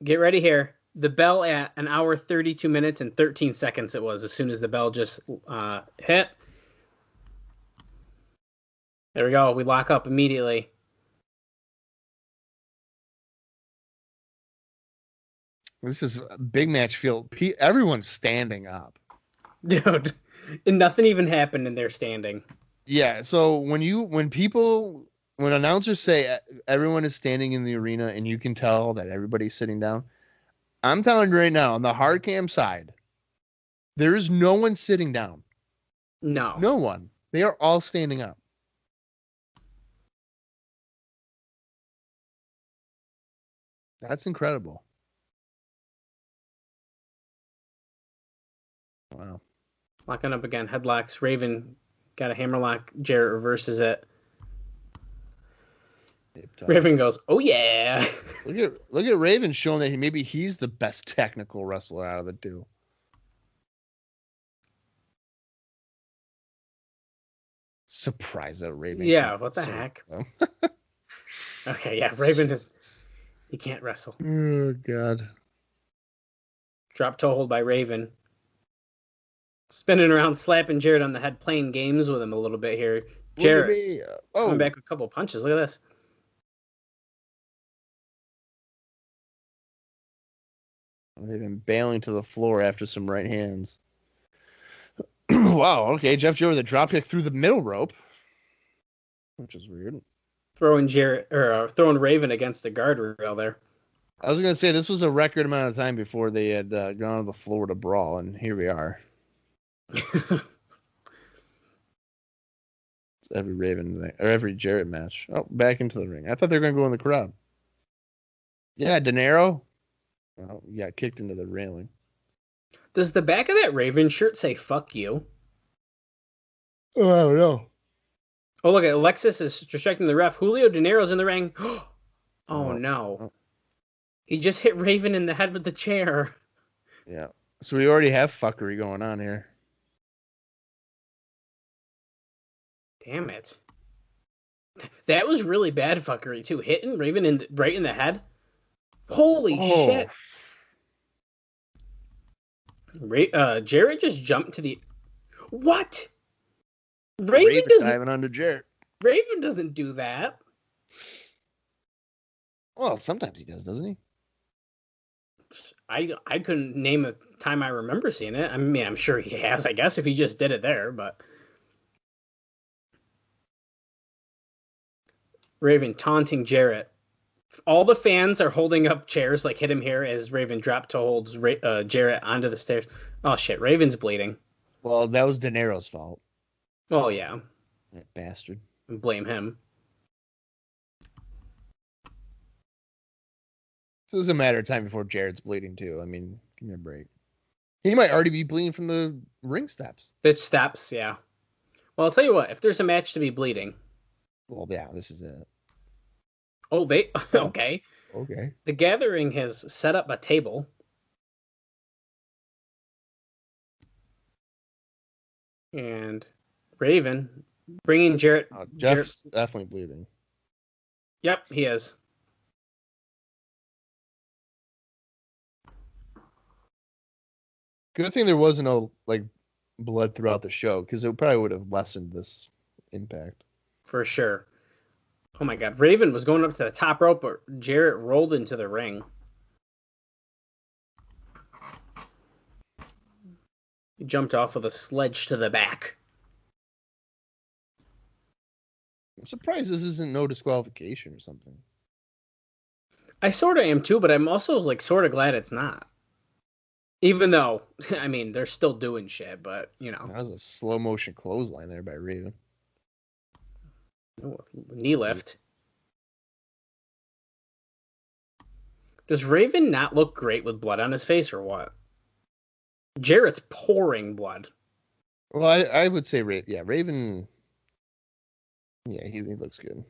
S4: get ready here. The bell at 1 hour, 32 minutes, and 13 seconds it was as soon as the bell just hit. There we go. We lock up immediately.
S5: This is a big match field. Everyone's standing up.
S4: Dude, and nothing even happened and they're standing.
S5: Yeah, so when announcers say everyone is standing in the arena and you can tell that everybody's sitting down, I'm telling you right now, on the hard cam side, there is no one sitting down.
S4: No.
S5: No one. They are all standing up. That's incredible. Wow.
S4: Locking up again. Headlocks. Raven got a hammerlock. Jarrett reverses it. Raven goes, "Oh yeah."
S5: Look at Raven showing that maybe he's the best technical wrestler out of the two. Surprised that Raven.
S4: Yeah, what the heck? Okay, yeah, Raven he can't wrestle.
S5: Oh God.
S4: Drop toe hold by Raven. Spinning around, slapping Jarrett on the head, playing games with him a little bit here. Jarrett coming back with a couple punches. Look at this.
S5: Raven bailing to the floor after some right hands. Wow, okay. Jeff Jarrett with a drop kick through the middle rope. Which is weird.
S4: Throwing Raven against the guardrail there.
S5: I was going to say this was a record amount of time before they had gone to the floor to brawl, and here we are. It's every Raven or every Jarrett match. Oh, back into the ring. I thought they were going to go in the crowd. Yeah, De Niro. Well, he got kicked into the railing.
S4: Does the back of that Raven shirt say "fuck you"?
S5: Oh, I don't know.
S4: Oh, look at Alexis is distracting the ref. Julio De Niro's in the ring. Oh no. He just hit Raven in the head with the chair.
S5: Yeah. So we already have fuckery going on here.
S4: Damn it. That was really bad fuckery too. Hitting Raven right in the head. Holy shit. Jarrett just jumped to the... What? Raven doesn't...
S5: diving under Jarrett.
S4: Raven doesn't do that.
S5: Well, sometimes he does, doesn't he?
S4: I couldn't name a time I remember seeing it. I mean, I'm sure he has, I guess, if he just did it there, but... Raven taunting Jarrett. All the fans are holding up chairs like hit him here as Raven drop toe holds Jarrett onto the stairs. Oh shit, Raven's bleeding.
S5: Well, that was De Niro's fault.
S4: Oh yeah.
S5: That bastard.
S4: Blame him.
S5: So it was a matter of time before Jarrett's bleeding too. I mean, give me a break. He might already be bleeding from the ring steps.
S4: The steps, yeah. Well, I'll tell you what, if there's a match to be bleeding.
S5: Well, yeah, this is it.
S4: Oh, okay.
S5: Okay.
S4: The Gathering has set up a table. And Raven bringing Jarrett.
S5: Jeff's definitely bleeding.
S4: Yep, he is.
S5: Good thing there wasn't no blood throughout the show, because it probably would have lessened this impact.
S4: For sure. Oh my god, Raven was going up to the top rope, but Jarrett rolled into the ring. He jumped off with a sledge to the back.
S5: I'm surprised this isn't no disqualification or something.
S4: I sort of am too, but I'm also sort of glad it's not. Even though, I mean, they're still doing shit, but you know.
S5: That was a slow motion clothesline there by Raven.
S4: Oh, knee lift. Does Raven not look great with blood on his face or what? Jarrett's pouring blood.
S5: Well, I would say Raven. Yeah, he looks good.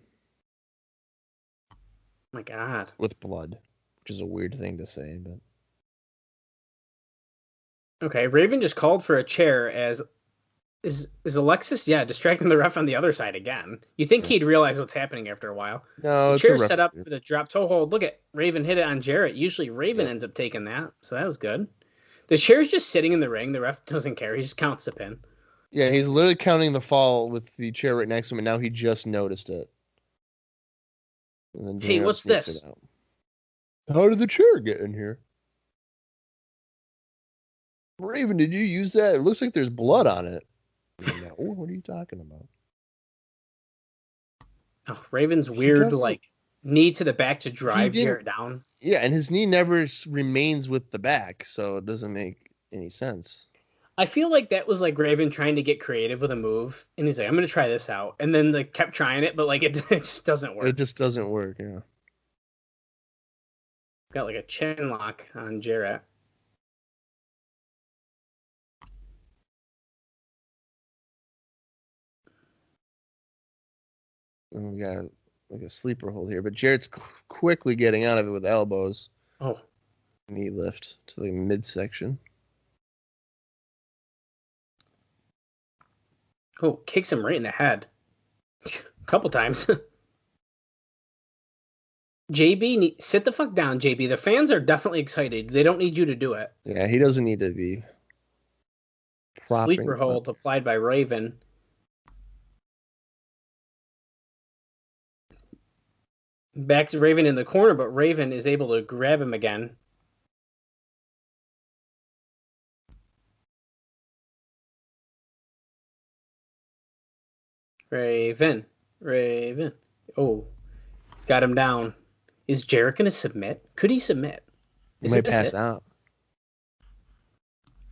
S4: Oh my god.
S5: With blood, which is a weird thing to say, but.
S4: Okay, Raven just called for a chair as... Is Alexis, distracting the ref on the other side again? You think he'd realize what's happening after a while.
S5: No,
S4: the chair's set up for the drop toe hold. Look at Raven hit it on Jarrett. Usually Raven ends up taking that, so that was good. The chair's just sitting in the ring. The ref doesn't care. He just counts the pin.
S5: Yeah, he's literally counting the fall with the chair right next to him, and now he just noticed it.
S4: Hey, what's this?
S5: How did the chair get in here? Raven, did you use that? It looks like there's blood on it. No, what are you talking about?
S4: Oh, Raven's weird, knee to the back to drive Jarrett down.
S5: Yeah, and his knee never remains with the back, so it doesn't make any sense.
S4: I feel like that was Raven trying to get creative with a move, and he's like, I'm going to try this out. And then kept trying it, but it just doesn't work.
S5: It just doesn't work, yeah.
S4: Got a chin lock on Jarrett.
S5: And we got like a sleeper hold here, but Jarrett's quickly getting out of it with elbows.
S4: Oh.
S5: Knee lift to the midsection.
S4: Oh, kicks him right in the head. A couple times. JB, sit the fuck down, JB. The fans are definitely excited. They don't need you to do it.
S5: Yeah, he doesn't need to be
S4: Sleeper hold applied by Raven. Backs Raven in the corner, but Raven is able to grab him again. Raven. Oh, he's got him down. Is Jarrett going to submit? Could he submit?
S5: He might pass out.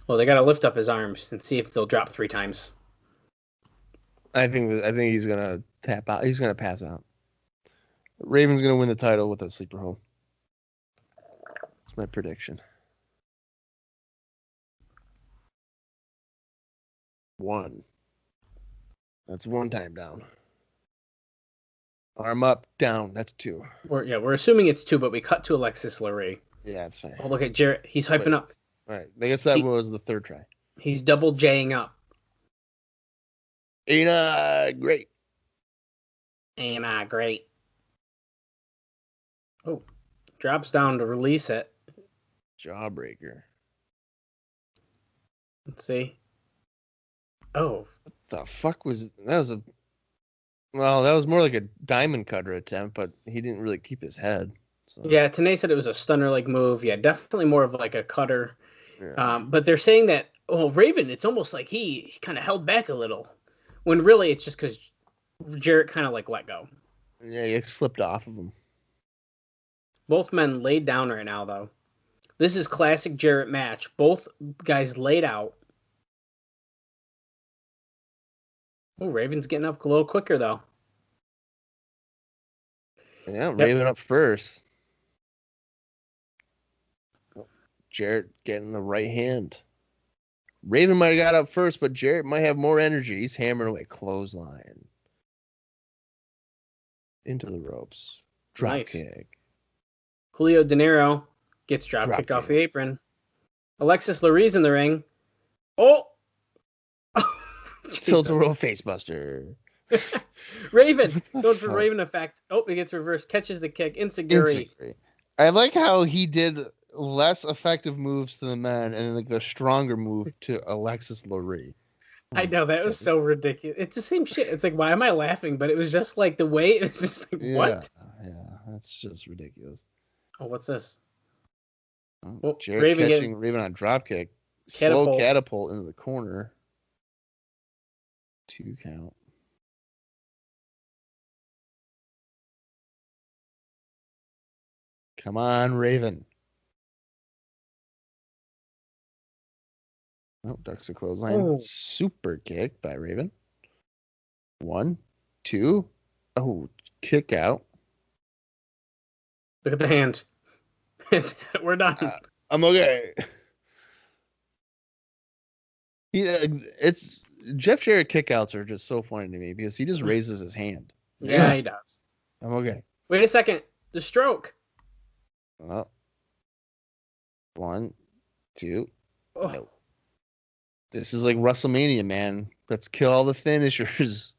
S4: Well, they got to lift up his arms and see if they'll drop 3 times.
S5: I think he's gonna tap out. He's gonna pass out. Raven's gonna win the title with a sleeper hold. That's my prediction. 1. That's 1 time down. Arm up, down. That's 2.
S4: We're assuming it's 2, but we cut to Alexis Lurie.
S5: Yeah, that's fine.
S4: Oh, look at Jarrett. He's hyping up.
S5: All right. I guess that was the 3rd try.
S4: He's double Jing up.
S5: Ain't I great?
S4: Ain't I great? Oh, drops down to release it.
S5: Jawbreaker.
S4: Let's see. Oh.
S5: What the fuck was that? Well, that was more like a diamond cutter attempt, but he didn't really keep his head. So.
S4: Yeah, TNA said it was a stunner-like move. Yeah, definitely more of like a cutter.
S5: Yeah.
S4: But they're saying that, Raven, it's almost like he kind of held back a little. When really it's just because Jarrett kind of like let go.
S5: Yeah, he slipped off of him.
S4: Both men laid down right now, though. This is classic Jarrett match. Both guys laid out. Oh, Raven's getting up a little quicker, though.
S5: Yeah, Raven up first. Jarrett getting the right hand. Raven might have got up first, but Jarrett might have more energy. He's hammering away. Clothesline. Into the ropes. Drop kick.
S4: Julio De Niro gets drop kick off the apron. Alexis Lurie's in the ring. Oh!
S5: Tilt-a-whirl facebuster.
S4: Raven! Going for Raven effect. Oh, it gets reversed. Catches the kick. Insecurity.
S5: I like how he did less effective moves to the men and like the stronger move to Alexis Lurie.
S4: I know, that was so ridiculous. It's the same shit. It's like, why am I laughing? But it was just like the way, it was just like, what?
S5: Yeah, that's just ridiculous.
S4: Oh, what's this?
S5: Oh, Jarrett catching Raven on dropkick. Slow catapult into the corner. 2 count. Come on, Raven. Oh, ducks the clothesline. Oh. Super kick by Raven. 1, 2. Oh, kick out.
S4: Look at the hand. We're done.
S5: I'm okay. It's Jeff Jarrett kickouts are just so funny to me because he just raises his hand.
S4: Yeah, he does.
S5: I'm okay.
S4: Wait a second. The stroke.
S5: Oh. 1, 2.
S4: Oh.
S5: No. This is like WrestleMania, man. Let's kill all the finishers.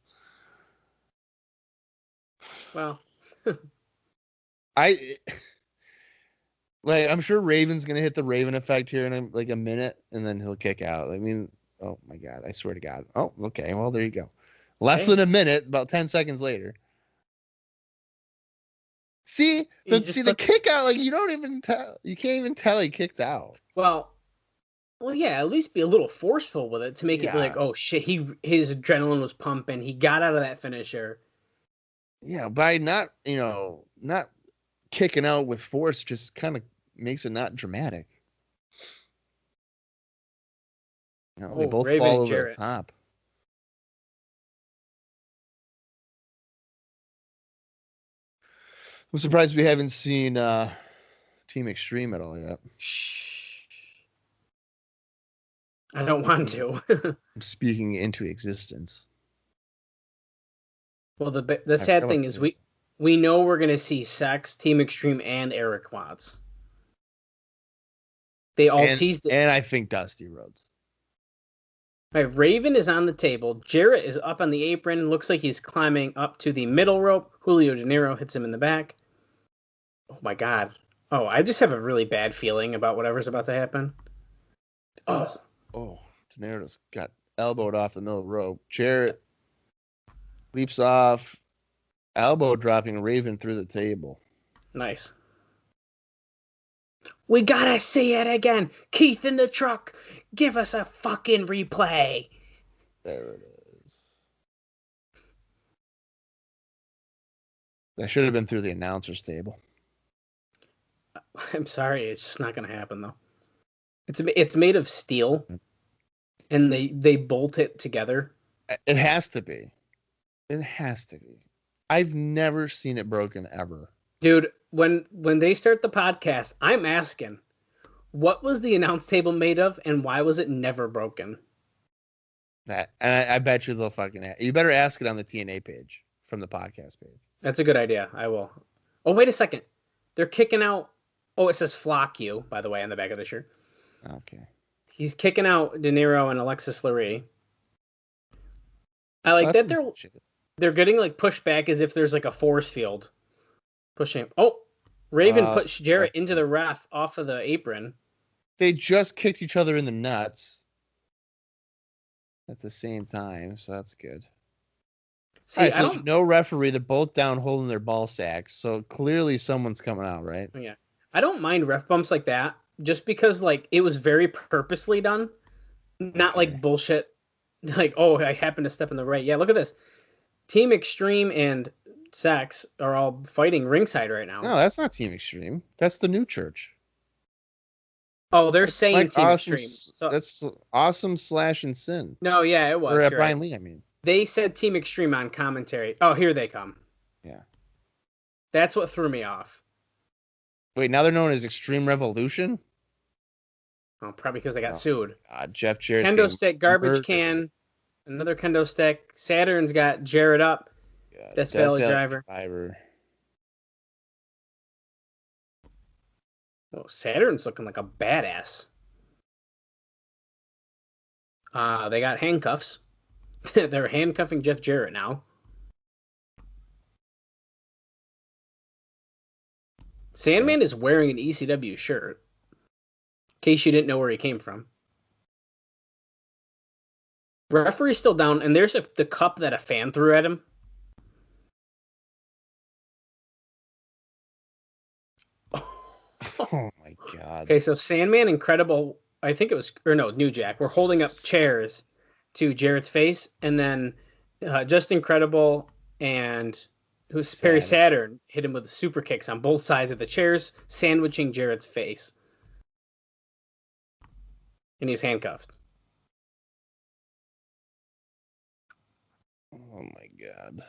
S4: Well,
S5: I'm sure Raven's gonna hit the Raven effect here in like a minute, and then he'll kick out. I mean, oh my god, I swear to God. Oh, okay. Well, there you go. Less than a minute, about 10 seconds later. See the kick out, like you can't even tell he kicked out.
S4: Well, yeah, at least be a little forceful with it to make it be like, oh shit, his adrenaline was pumping. He got out of that finisher.
S5: Yeah, by not kicking out with force just kind of makes it not dramatic. They both
S4: Raven
S5: fall over
S4: Jarrett.
S5: the top. I'm surprised we haven't seen Team Extreme at all yet.
S4: Shh. I don't want to.
S5: I'm speaking into existence.
S4: Well, the sad thing is we know we're going to see Sex, Team Extreme, and Eric Watts. They all teased it.
S5: And I think Dusty Rhodes.
S4: All right, Raven is on the table. Jarrett is up on the apron. Looks like he's climbing up to the middle rope. Julio De Niro hits him in the back. Oh, my God. Oh, I just have a really bad feeling about whatever's about to happen. Oh.
S5: Oh, De Niro just got elbowed off the middle rope. Jarrett leaps off, elbow dropping Raven through the table.
S4: Nice. We gotta see it again. Keith in the truck. Give us a fucking replay.
S5: There it is. That should have been through the announcer's table.
S4: I'm sorry, it's just not gonna happen though. It's made of steel, and they bolt it together.
S5: It has to be. It has to be. I've never seen it broken ever.
S4: Dude, when they start the podcast, I'm asking, what was the announce table made of, and why was it never broken?
S5: And I bet you they'll fucking. You better ask it on the TNA page from the podcast page.
S4: That's a good idea. I will. Oh, wait a second. They're kicking out. Oh, it says "Flock You," by the way, on the back of the shirt.
S5: Okay.
S4: He's kicking out De Niro and Alexis Lurie. I like that they're getting like pushed back as if there's like a force field pushing. Oh, Raven pushed Jarrett into the ref off of the apron.
S5: They just kicked each other in the nuts at the same time, so that's good.
S4: See,
S5: right, so there's no referee. They're both down holding their ball sacks, so clearly someone's coming out, right?
S4: Yeah, I don't mind ref bumps like that, just because like it was very purposely done, not like bullshit. Like, oh, I happened to step in the right. Yeah, look at this. Team Extreme and Sex are all fighting ringside right now.
S5: No, that's not Team Extreme. That's the New Church.
S4: Oh, they're saying
S5: like
S4: Team
S5: awesome,
S4: Extreme. So,
S5: that's Awesome Slash and Sin.
S4: No, yeah, it was.
S5: Or
S4: right.
S5: Brian Lee, I mean.
S4: They said Team Extreme on commentary. Oh, here they come.
S5: Yeah.
S4: That's what threw me off.
S5: Wait, now they're known as Extreme Revolution?
S4: Oh, probably because they got sued.
S5: Jeff Jarrett.
S4: Kendo stick, garbage can, another kendo stick. Saturn's got Jarrett up. Death Valley Driver. Oh, Saturn's looking like a badass. They got handcuffs. They're handcuffing Jeff Jarrett now. Sandman is wearing an ECW shirt. In case you didn't know where he came from. Referee's still down, and there's the cup that a fan threw at him.
S5: Oh my god.
S4: Okay, so Sandman, Incredible, I think it was, or no, New Jack, we're holding up chairs to Jarrett's face, and then Just Incredible and who's Perry Saturn hit him with super kicks on both sides of the chairs, sandwiching Jarrett's face. And he was handcuffed.
S5: Oh my god.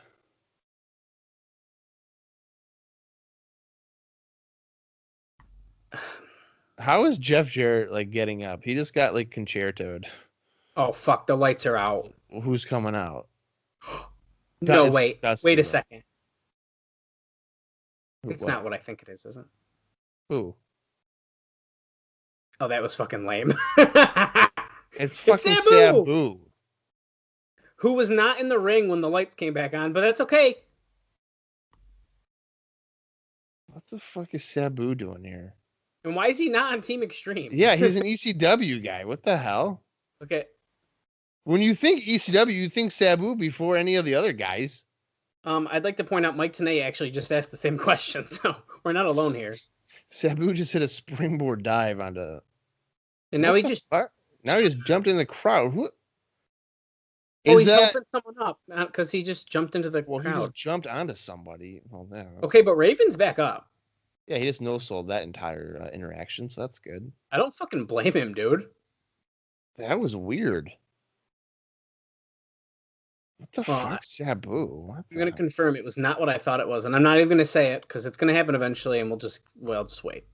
S5: How is Jeff Jarrett like getting up? He just got like concertoed.
S4: Oh fuck, the lights are out.
S5: Who's coming out?
S4: No, wait a second. It's not what I think it is it?
S5: Who?
S4: Oh, that was fucking lame.
S5: It's fucking Sabu.
S4: Who was not in the ring when the lights came back on, but that's okay.
S5: What the fuck is Sabu doing here?
S4: And why is he not on Team Extreme?
S5: Yeah, he's an ECW guy. What the hell?
S4: Okay.
S5: When you think ECW, you think Sabu before any of the other guys.
S4: I'd like to point out Mike Tenay actually just asked the same question, so we're not alone here.
S5: Sabu just hit a springboard dive onto.
S4: And now he just
S5: jumped in the crowd. What?
S4: He's helping someone up because he just jumped into the crowd.
S5: He just jumped onto somebody. Well,
S4: okay, but Raven's back up.
S5: Yeah, he just no-sold that entire interaction, so that's good.
S4: I don't fucking blame him, dude.
S5: That was weird. What the fuck, Sabu?
S4: I'm going to confirm it was not what I thought it was, and I'm not even going to say it because it's going to happen eventually, and we'll just wait.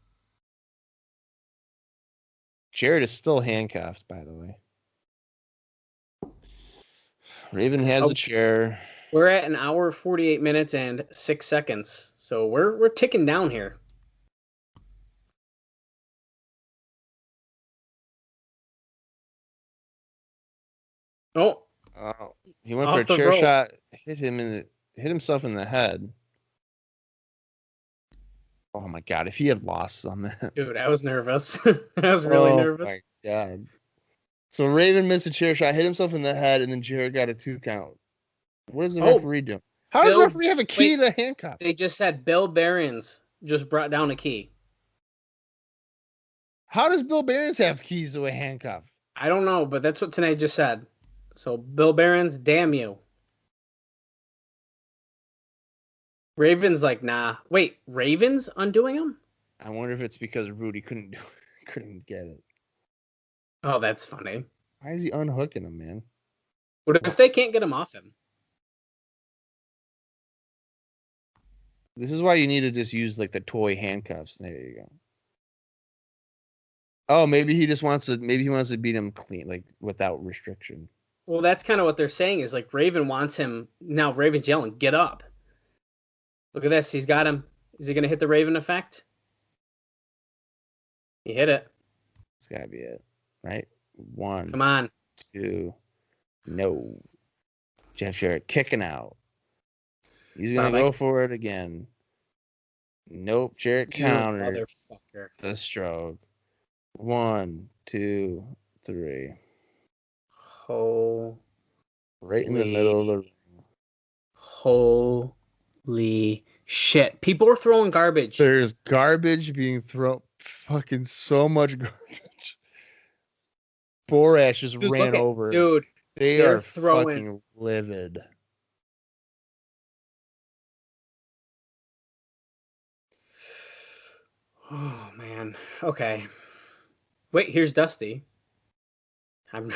S5: Jarrett is still handcuffed, by the way. Raven has a chair.
S4: We're at an hour, 48 minutes, and 6 seconds. So we're ticking down here. Oh,
S5: Oh, he went for a
S4: off the
S5: chair
S4: rope.
S5: shot, hit himself in the head. Oh my god, if he had lost on that.
S4: Dude, I was nervous. I was really
S5: Oh
S4: nervous.
S5: my god. So Raven missed a chair shot, hit himself in the head, and then Jarrett got a 2 count. What is the
S4: Oh,
S5: referee doing? How does the
S4: Bill,
S5: referee have a key
S4: wait,
S5: to the handcuff?
S4: they just said Bill Barons just brought down a key.
S5: How does Bill Barons have keys to a handcuff?
S4: I don't know, but that's what tonight just said. So Bill Barons, damn you. Raven's like, nah. Wait, Raven's undoing him?
S5: I wonder if it's because Rudy couldn't get it.
S4: Oh, that's funny.
S5: Why is he unhooking him, man?
S4: What if they can't get him off him?
S5: This is why you need to just use like the toy handcuffs. There you go. Oh, maybe he wants to beat him clean, like without restriction.
S4: Well, that's kind of what they're saying is like Raven wants him. Now Raven's yelling, get up. Look at this. He's got him. Is he going to hit the Raven effect? He hit it.
S5: It's gotta be it, right? 1,
S4: Come on.
S5: 2, no. Jeff Jarrett kicking out. He's gonna go for it again. Nope. Jarrett countered
S4: motherfucker.
S5: the stroke. 1, 2, 3.
S4: Holy.
S5: Right in the middle of the ring.
S4: Holy shit. People are throwing garbage.
S5: There's garbage being thrown. Fucking so much garbage. Borash just ran over.
S4: Dude,
S5: they're throwing fucking livid.
S4: Oh man. Okay. Wait, here's Dusty. Oh,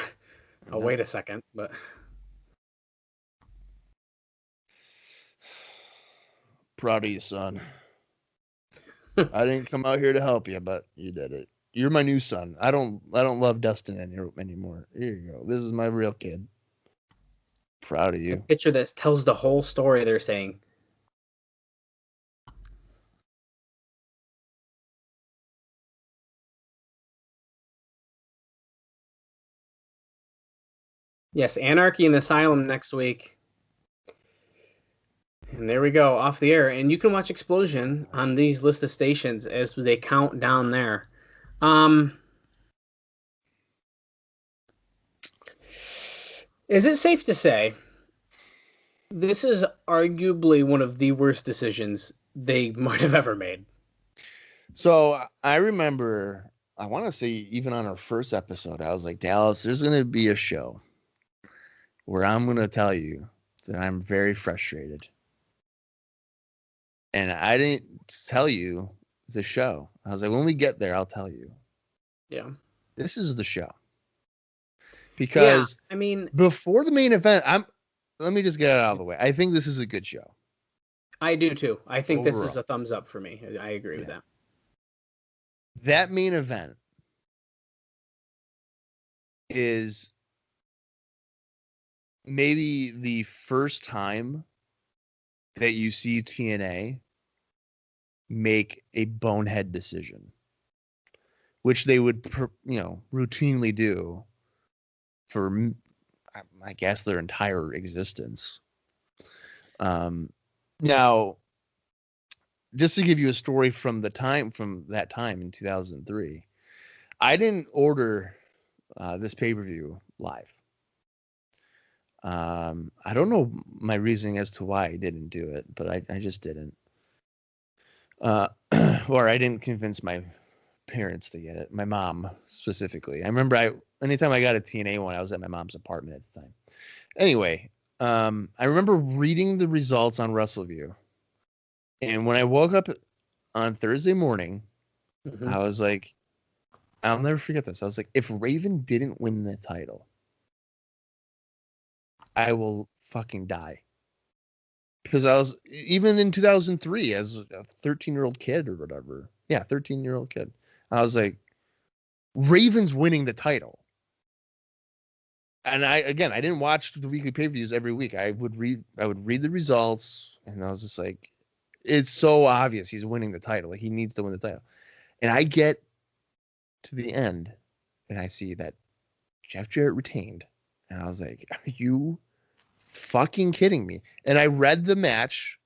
S4: wait a second, but
S5: proud of you, son. I didn't come out here to help you, but you did it. You're my new son. I don't love Dustin anymore. Here you go. This is my real kid. Proud of you.
S4: Picture this tells the whole story they're saying. Yes, Anarchy and Asylum next week. And there we go, off the air. And you can watch Explosion on these list of stations as they count down there. Is it safe to say this is arguably one of the worst decisions they might have ever made?
S5: So I remember, I want to say even on our first episode, I was like, Dallas, there's going to be a show where I'm going to tell you that I'm very frustrated. And I didn't tell you the show. I was like, when we get there, I'll tell you.
S4: Yeah.
S5: This is the show. Because
S4: I mean,
S5: before the main event, let me just get it out of the way. I think this is a good show.
S4: I do too. I think
S5: overall.
S4: This is a thumbs up for me. I agree with that.
S5: That main event is maybe the first time that you see TNA make a bonehead decision, which they would, routinely do for, I guess, their entire existence. Now, just to give you a story from that time in 2003, I didn't order this pay-per-view live. I don't know my reasoning as to why I didn't do it, but I just didn't. Or I didn't convince my parents to get it. My mom specifically. I remember anytime I got a TNA one, I was at my mom's apartment at the time. Anyway, I remember reading the results on WrestleView. And when I woke up on Thursday morning, I was like, I'll never forget this. I was like, if Raven didn't win the title, I will fucking die. Because I was, even in 2003, as a 13-year-old kid or whatever. Yeah, 13-year-old kid. I was like, Raven's winning the title. And I didn't watch the weekly pay-per-views every week. I would read the results, and I was just like, it's so obvious he's winning the title. Like, he needs to win the title. And I get to the end, and I see that Jeff Jarrett retained. And I was like, are you fucking kidding me? And I read the match,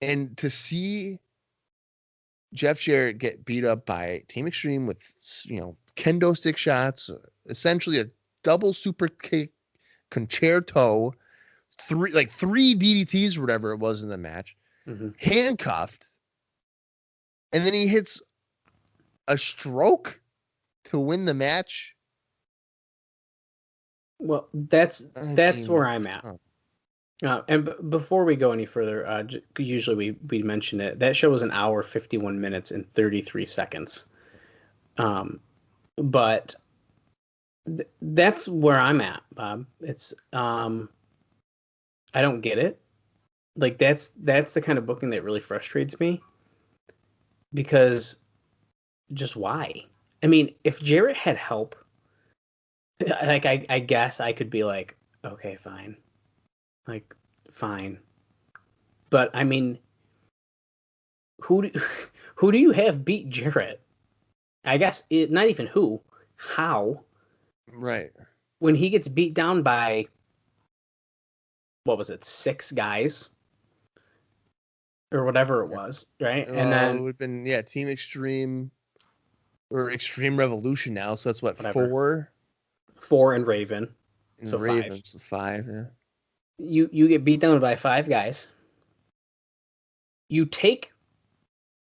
S5: and to see Jeff Jarrett get beat up by Team Extreme with, kendo stick shots, essentially a double super kick concerto, three DDTs or whatever it was in the match, handcuffed, and then he hits a stroke to win the match.
S4: Well, that's where I'm at. And before we go any further, usually we mention it. That show was an hour, 51 minutes, and 33 seconds. But that's where I'm at, Bob. It's I don't get it. Like, that's the kind of booking that really frustrates me. Because just why? I mean, if Jarrett had help, like, I guess I could be like, okay, fine. Like, fine. But I mean, who do you have beat Jarrett? I guess not even who, how.
S5: Right.
S4: When he gets beat down by, what was it, 6 guys? Or whatever it was, right? And then
S5: it would have been, Team Extreme or Extreme Revolution now. So that's what,
S4: whatever.
S5: 4?
S4: 4 and Raven.
S5: And
S4: so
S5: Ravens, 5, yeah.
S4: You get beat down by 5 guys. You take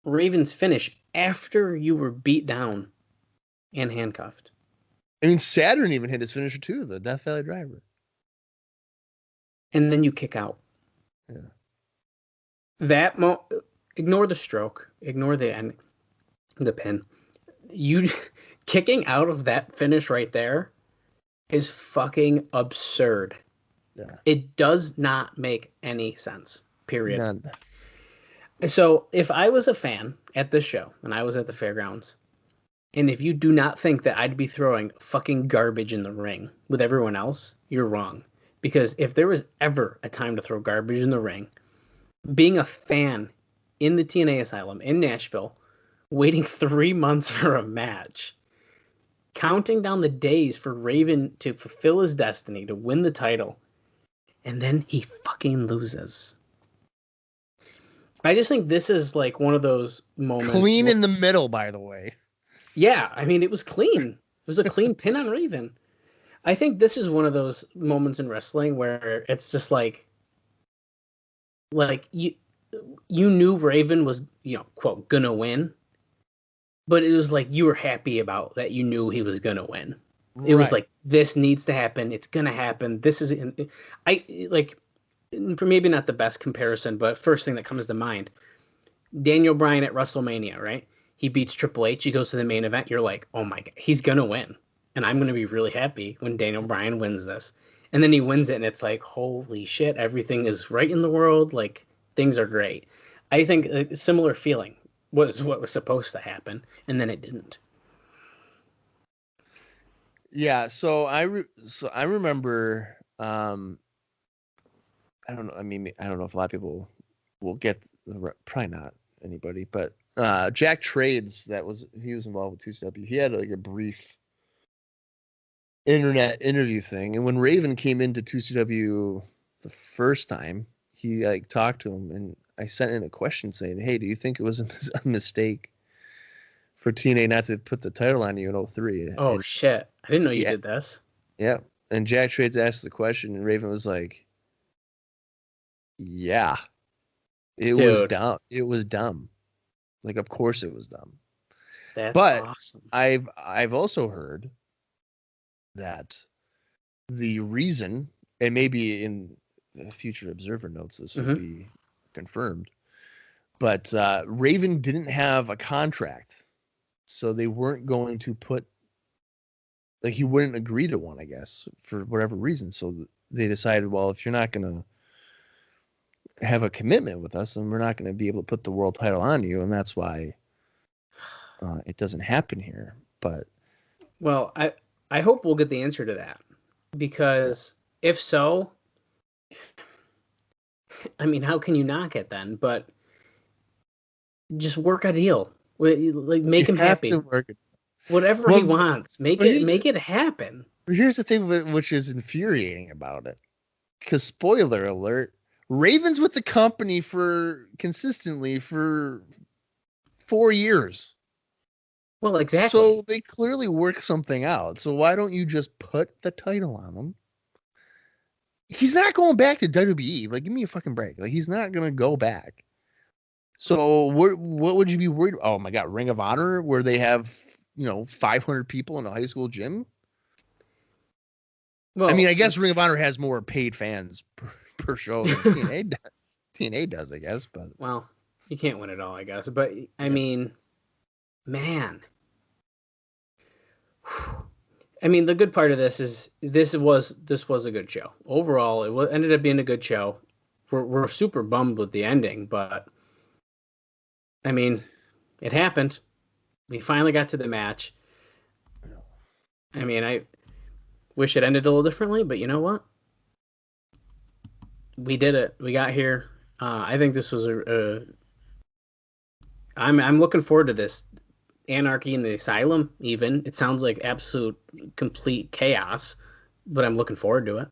S4: Raven's finish after you were beat down and handcuffed.
S5: I mean, Saturn even hit his finisher too, the Death Valley Driver.
S4: And then you kick out.
S5: Yeah.
S4: Ignore the stroke, ignore the pin. You kicking out of that finish right there is fucking absurd.
S5: Yeah.
S4: It does not make any sense. Period.
S5: None.
S4: So if I was a fan at this show and I was at the fairgrounds, and if you do not think that I'd be throwing fucking garbage in the ring with everyone else, you're wrong. Because if there was ever a time to throw garbage in the ring, being a fan in the TNA Asylum in Nashville, waiting 3 months for a match, counting down the days for Raven to fulfill his destiny, to win the title, and then he fucking loses. I just think this is like one of those moments.
S5: Clean in the middle, by the way.
S4: Yeah, I mean, it was clean. It was a clean pin on Raven. I think this is one of those moments in wrestling where it's just like you knew Raven was, quote, gonna win, but it was like you were happy about that. You knew he was gonna win. It was like, this needs to happen. It's gonna happen. This is maybe not the best comparison, but first thing that comes to mind, Daniel Bryan at WrestleMania, right? He beats Triple H. He goes to the main event. You're like, oh my God, he's gonna win, and I'm gonna be really happy when Daniel Bryan wins this. And then he wins it, and it's like, holy shit, everything is right in the world. Like, things are great. I think a similar feeling was what was supposed to happen, and then it didn't.
S5: Yeah, so I remember. I don't know. I mean, I don't know if a lot of people will get probably not anybody, but Jack Trades, he was involved with 2CW. He had like a brief internet interview thing, and when Raven came into 2CW the first time, he like talked to him, and I sent in a question saying, "Hey, do you think it was a mistake for TNA not to put the title on you in 03?"
S4: Oh,
S5: and,
S4: shit. I didn't know you did this.
S5: Yeah. And Jack Trades asked the question, and Raven was like, yeah, it was dumb. It was dumb. Like, of course it was dumb.
S4: That's awesome.
S5: I've also heard that the reason, and maybe in future Observer notes this would be confirmed, but Raven didn't have a contract, so they weren't going to put, like, he wouldn't agree to one, I guess, for whatever reason. So they decided, well, if you're not going to have a commitment with us, then we're not going to be able to put the world title on you, and that's why it doesn't happen here. But
S4: well, I hope we'll get the answer to that, because if so, I mean, how can you knock it then? But just work a deal. Like, make him happy. Whatever he wants, make it happen.
S5: Here's the thing which is infuriating about it. Because spoiler alert, Raven's with the company consistently for 4 years.
S4: Well, exactly.
S5: So they clearly work something out. So why don't you just put the title on him? He's not going back to WWE. Like, give me a fucking break. Like, he's not going to go back. So what would you be worried? Oh my God, Ring of Honor, where they have, 500 people in a high school gym. Well, I mean, I guess Ring of Honor has more paid fans per show than TNA does, I guess. But
S4: well, you can't win it all, I guess. But I mean, man. I mean, the good part of this is this was a good show. Overall, it ended up being a good show. We're super bummed with the ending, but I mean, it happened. We finally got to the match. I mean, I wish it ended a little differently, but you know what? We did it. We got here. I think this was I'm looking forward to this. Anarchy in the Asylum, even. It sounds like absolute, complete chaos, but I'm looking forward to it.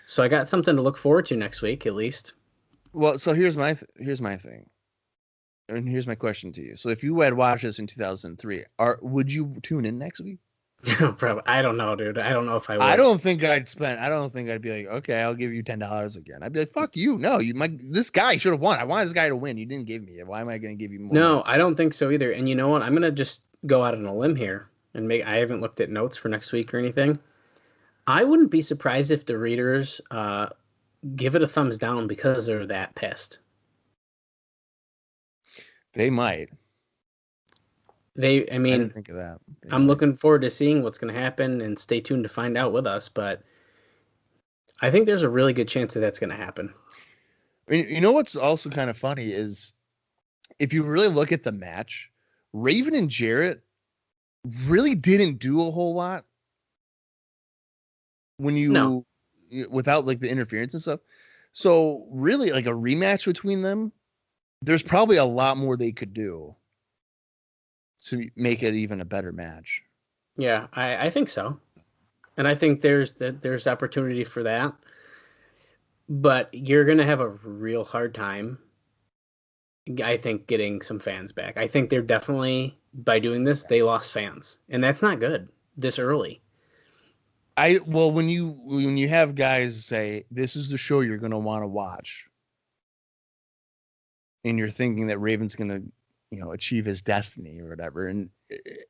S4: So I got something to look forward to next week, at least.
S5: Well, so here's my thing. And here's my question to you. So if you had watched this in 2003, would you tune in next week?
S4: Probably. I don't know, dude. I don't know if I would.
S5: I don't think I'd be like, okay, I'll give you $10 again. I'd be like, fuck you. No, this guy should have won. I wanted this guy to win. You didn't give me it. Why am I going to give you more?
S4: No, I don't think so either. And you know what? I'm going to just go out on a limb here and I haven't looked at notes for next week or anything. I wouldn't be surprised if the readers give it a thumbs down because they're that pissed.
S5: They might.
S4: I mean,
S5: didn't think of that.
S4: I'm looking forward to seeing what's going to happen, and stay tuned to find out with us. But I think there's a really good chance that that's going to happen.
S5: I mean, you know what's also kind of funny is if you really look at the match, Raven and Jarrett really didn't do a whole lot without like the interference and stuff. So really, like a rematch between them, there's probably a lot more they could do to make it even a better match.
S4: Yeah, I think so. And I think there's opportunity for that. But you're going to have a real hard time, I think, getting some fans back. I think they're definitely, by doing this, they lost fans. And that's not good this early.
S5: When you have guys say, this is the show you're going to want to watch, and you're thinking that Raven's going to, achieve his destiny or whatever. And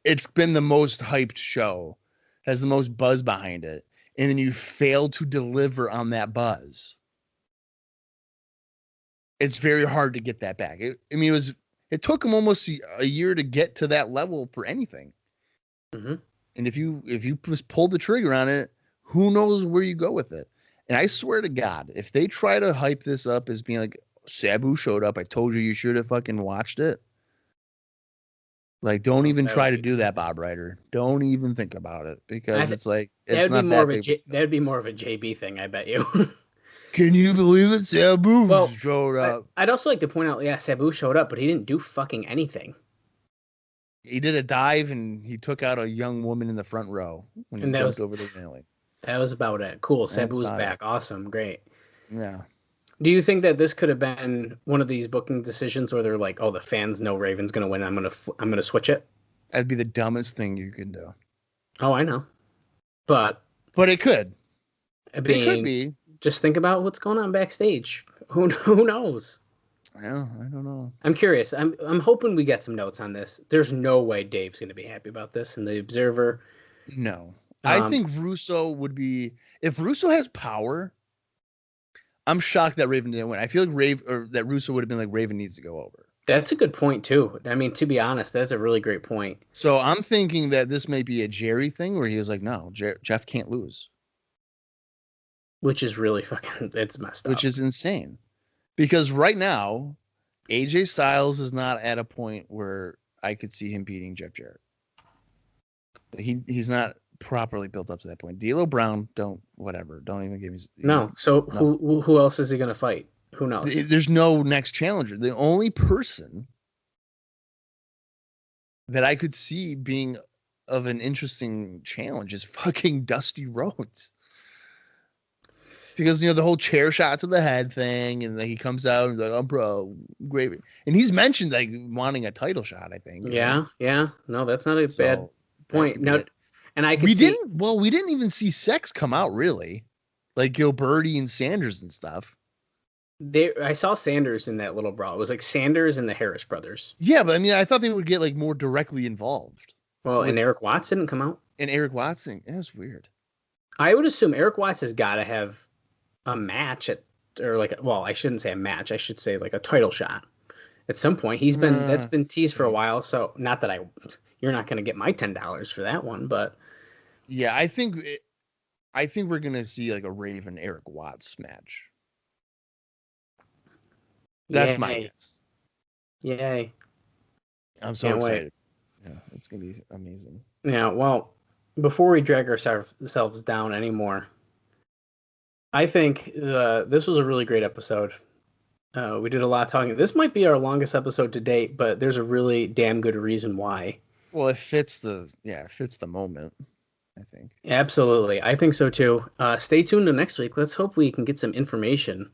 S5: it's been the most hyped show, has the most buzz behind it. And then you fail to deliver on that buzz. It's very hard to get that back. It took him almost a year to get to that level for anything.
S4: Mm-hmm.
S5: And if you just pull the trigger on it, who knows where you go with it. And I swear to God, if they try to hype this up as being like, Sabu showed up, I told you should have fucking watched it. Like, don't even try to do that, Bob Ryder. Don't even think about it, because it's like it's not that big.
S4: That'd be more of a JB thing, I bet you.
S5: Can you believe it? Sabu showed up.
S4: I'd also like to point out, Sabu showed up, but he didn't do fucking anything.
S5: He did a dive and he took out a young woman in the front row when he jumped over the railing.
S4: That was about it. Cool. Sabu was back. Awesome. Great.
S5: Yeah.
S4: Do you think that this could have been one of these booking decisions where they're like, "Oh, the fans know Raven's going to win. I'm going to switch it"?
S5: That'd be the dumbest thing you can do.
S4: Oh, I know. But
S5: it could.
S4: It could be. Just think about what's going on backstage. Who knows?
S5: Yeah, I don't know.
S4: I'm curious. I'm hoping we get some notes on this. There's no way Dave's going to be happy about this in the Observer.
S5: No. I think Russo would be, if Russo has power, I'm shocked that Raven didn't win. I feel like that Russo would have been like, Raven needs to go over.
S4: That's a good point too. I mean, to be honest, that's a really great point.
S5: So I'm thinking that this may be a Jerry thing where he was like, no, Jeff can't lose.
S4: Which is really fucking, it's messed up.
S5: Which is insane. Because right now, AJ Styles is not at a point where I could see him beating Jeff Jarrett. He's not properly built up to that point. D'Lo Brown, don't even give me.
S4: No. So who else is he going to fight? Who knows?
S5: There's no next challenger. The only person that I could see being of an interesting challenge is fucking Dusty Rhodes. Because, the whole chair shot to the head thing, and he comes out and like, oh, bro, great. And he's mentioned like wanting a title shot, I think.
S4: Yeah. No, that's not a bad point. No, and we
S5: didn't even see Sex come out really, like Gilberti and Sanders and stuff.
S4: I saw Sanders in that little brawl. It was like Sanders and the Harris brothers.
S5: Yeah, but I thought they would get like more directly involved.
S4: Well, and Eric Watts didn't come out.
S5: And Eric Watts thing, that's weird.
S4: I would assume Eric Watts has got to have a match I shouldn't say a match. I should say like a title shot at some point. That's been teased for a while. So not that you're not going to get my $10 for that one, but
S5: yeah, I think we're going to see like a Raven Eric Watts match. That's my guess.
S4: Yay.
S5: I'm so excited. Yeah, it's going to be amazing.
S4: Yeah, well, before we drag ourselves down anymore, I think this was a really great episode. We did a lot of talking. This might be our longest episode to date, but there's a really damn good reason why.
S5: Well, it fits the moment, I think.
S4: Absolutely. I think so too. Stay tuned to next week. Let's hope we can get some information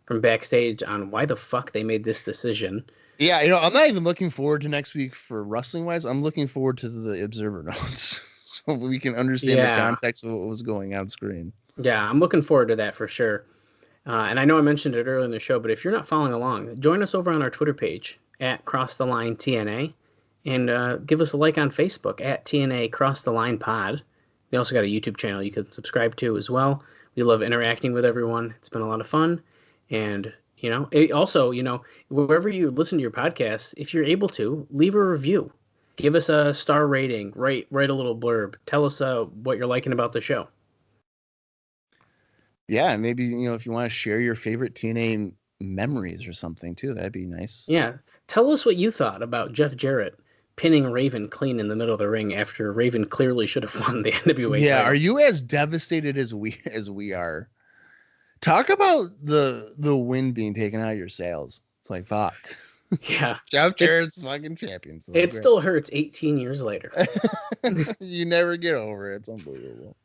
S4: from backstage on why the fuck they made this decision.
S5: Yeah, I'm not even looking forward to next week for wrestling wise. I'm looking forward to the observer notes so we can understand the context of what was going on screen.
S4: Yeah, I'm looking forward to that for sure. And I know I mentioned it earlier in the show, but if you're not following along, join us over on our Twitter page at CrossTheLineTNA, and give us a like on Facebook at TNA Cross the Line Pod. We also got a YouTube channel you can subscribe to as well. We love interacting with everyone. It's been a lot of fun. And, wherever you listen to your podcasts, if you're able to, leave a review. Give us a star rating. Write a little blurb. Tell us what you're liking about the show.
S5: Yeah, maybe, if you want to share your favorite TNA memories or something, too, that'd be nice.
S4: Yeah. Tell us what you thought about Jeff Jarrett pinning Raven clean in the middle of the ring after Raven clearly should have won the NWA
S5: Yeah,
S4: title.
S5: are you as devastated as we are? Talk about the wind being taken out of your sails. It's like, fuck.
S4: Yeah.
S5: Jeff Jarrett's fucking champion. So
S4: it still hurts 18 years later.
S5: You never get over it. It's unbelievable.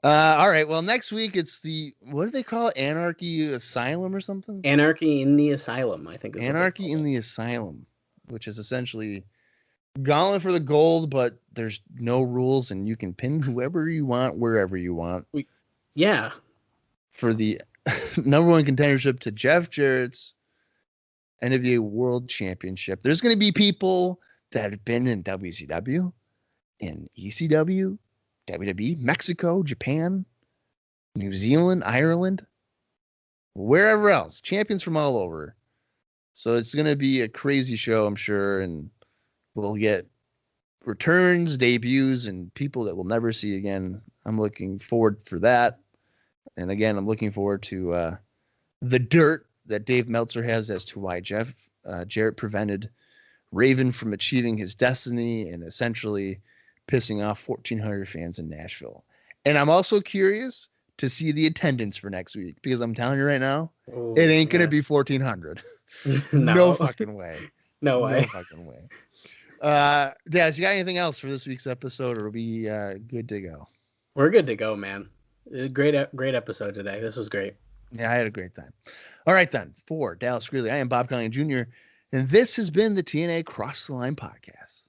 S5: All right. Well, next week it's what do they call it? Anarchy Asylum or something?
S4: Anarchy in the Asylum, I think.
S5: Anarchy in the Asylum, which is essentially gauntlet for the gold, but there's no rules and you can pin whoever you want, wherever you want.
S4: Yeah.
S5: For the number one contendership to Jeff Jarrett's NWA World Championship. There's going to be people that have been in WCW, in ECW, WWE, Mexico, Japan, New Zealand, Ireland, wherever else. Champions from all over. So it's going to be a crazy show, I'm sure, and we'll get returns, debuts, and people that we'll never see again. I'm looking forward for that. And again, I'm looking forward to the dirt that Dave Meltzer has as to why Jarrett prevented Raven from achieving his destiny and essentially pissing off 1,400 fans in Nashville. And I'm also curious to see the attendance for next week, because I'm telling you right now, it ain't going to be 1,400. No fucking way.
S4: No way.
S5: No fucking way. Daz, you got anything else for this week's episode, or are we good to go?
S4: We're good to go, man. Great episode today. This was great.
S5: Yeah, I had a great time. All right, then. For Dallas Gridley, I am Bob Colling Jr., and this has been the TNA Cross the Line podcast.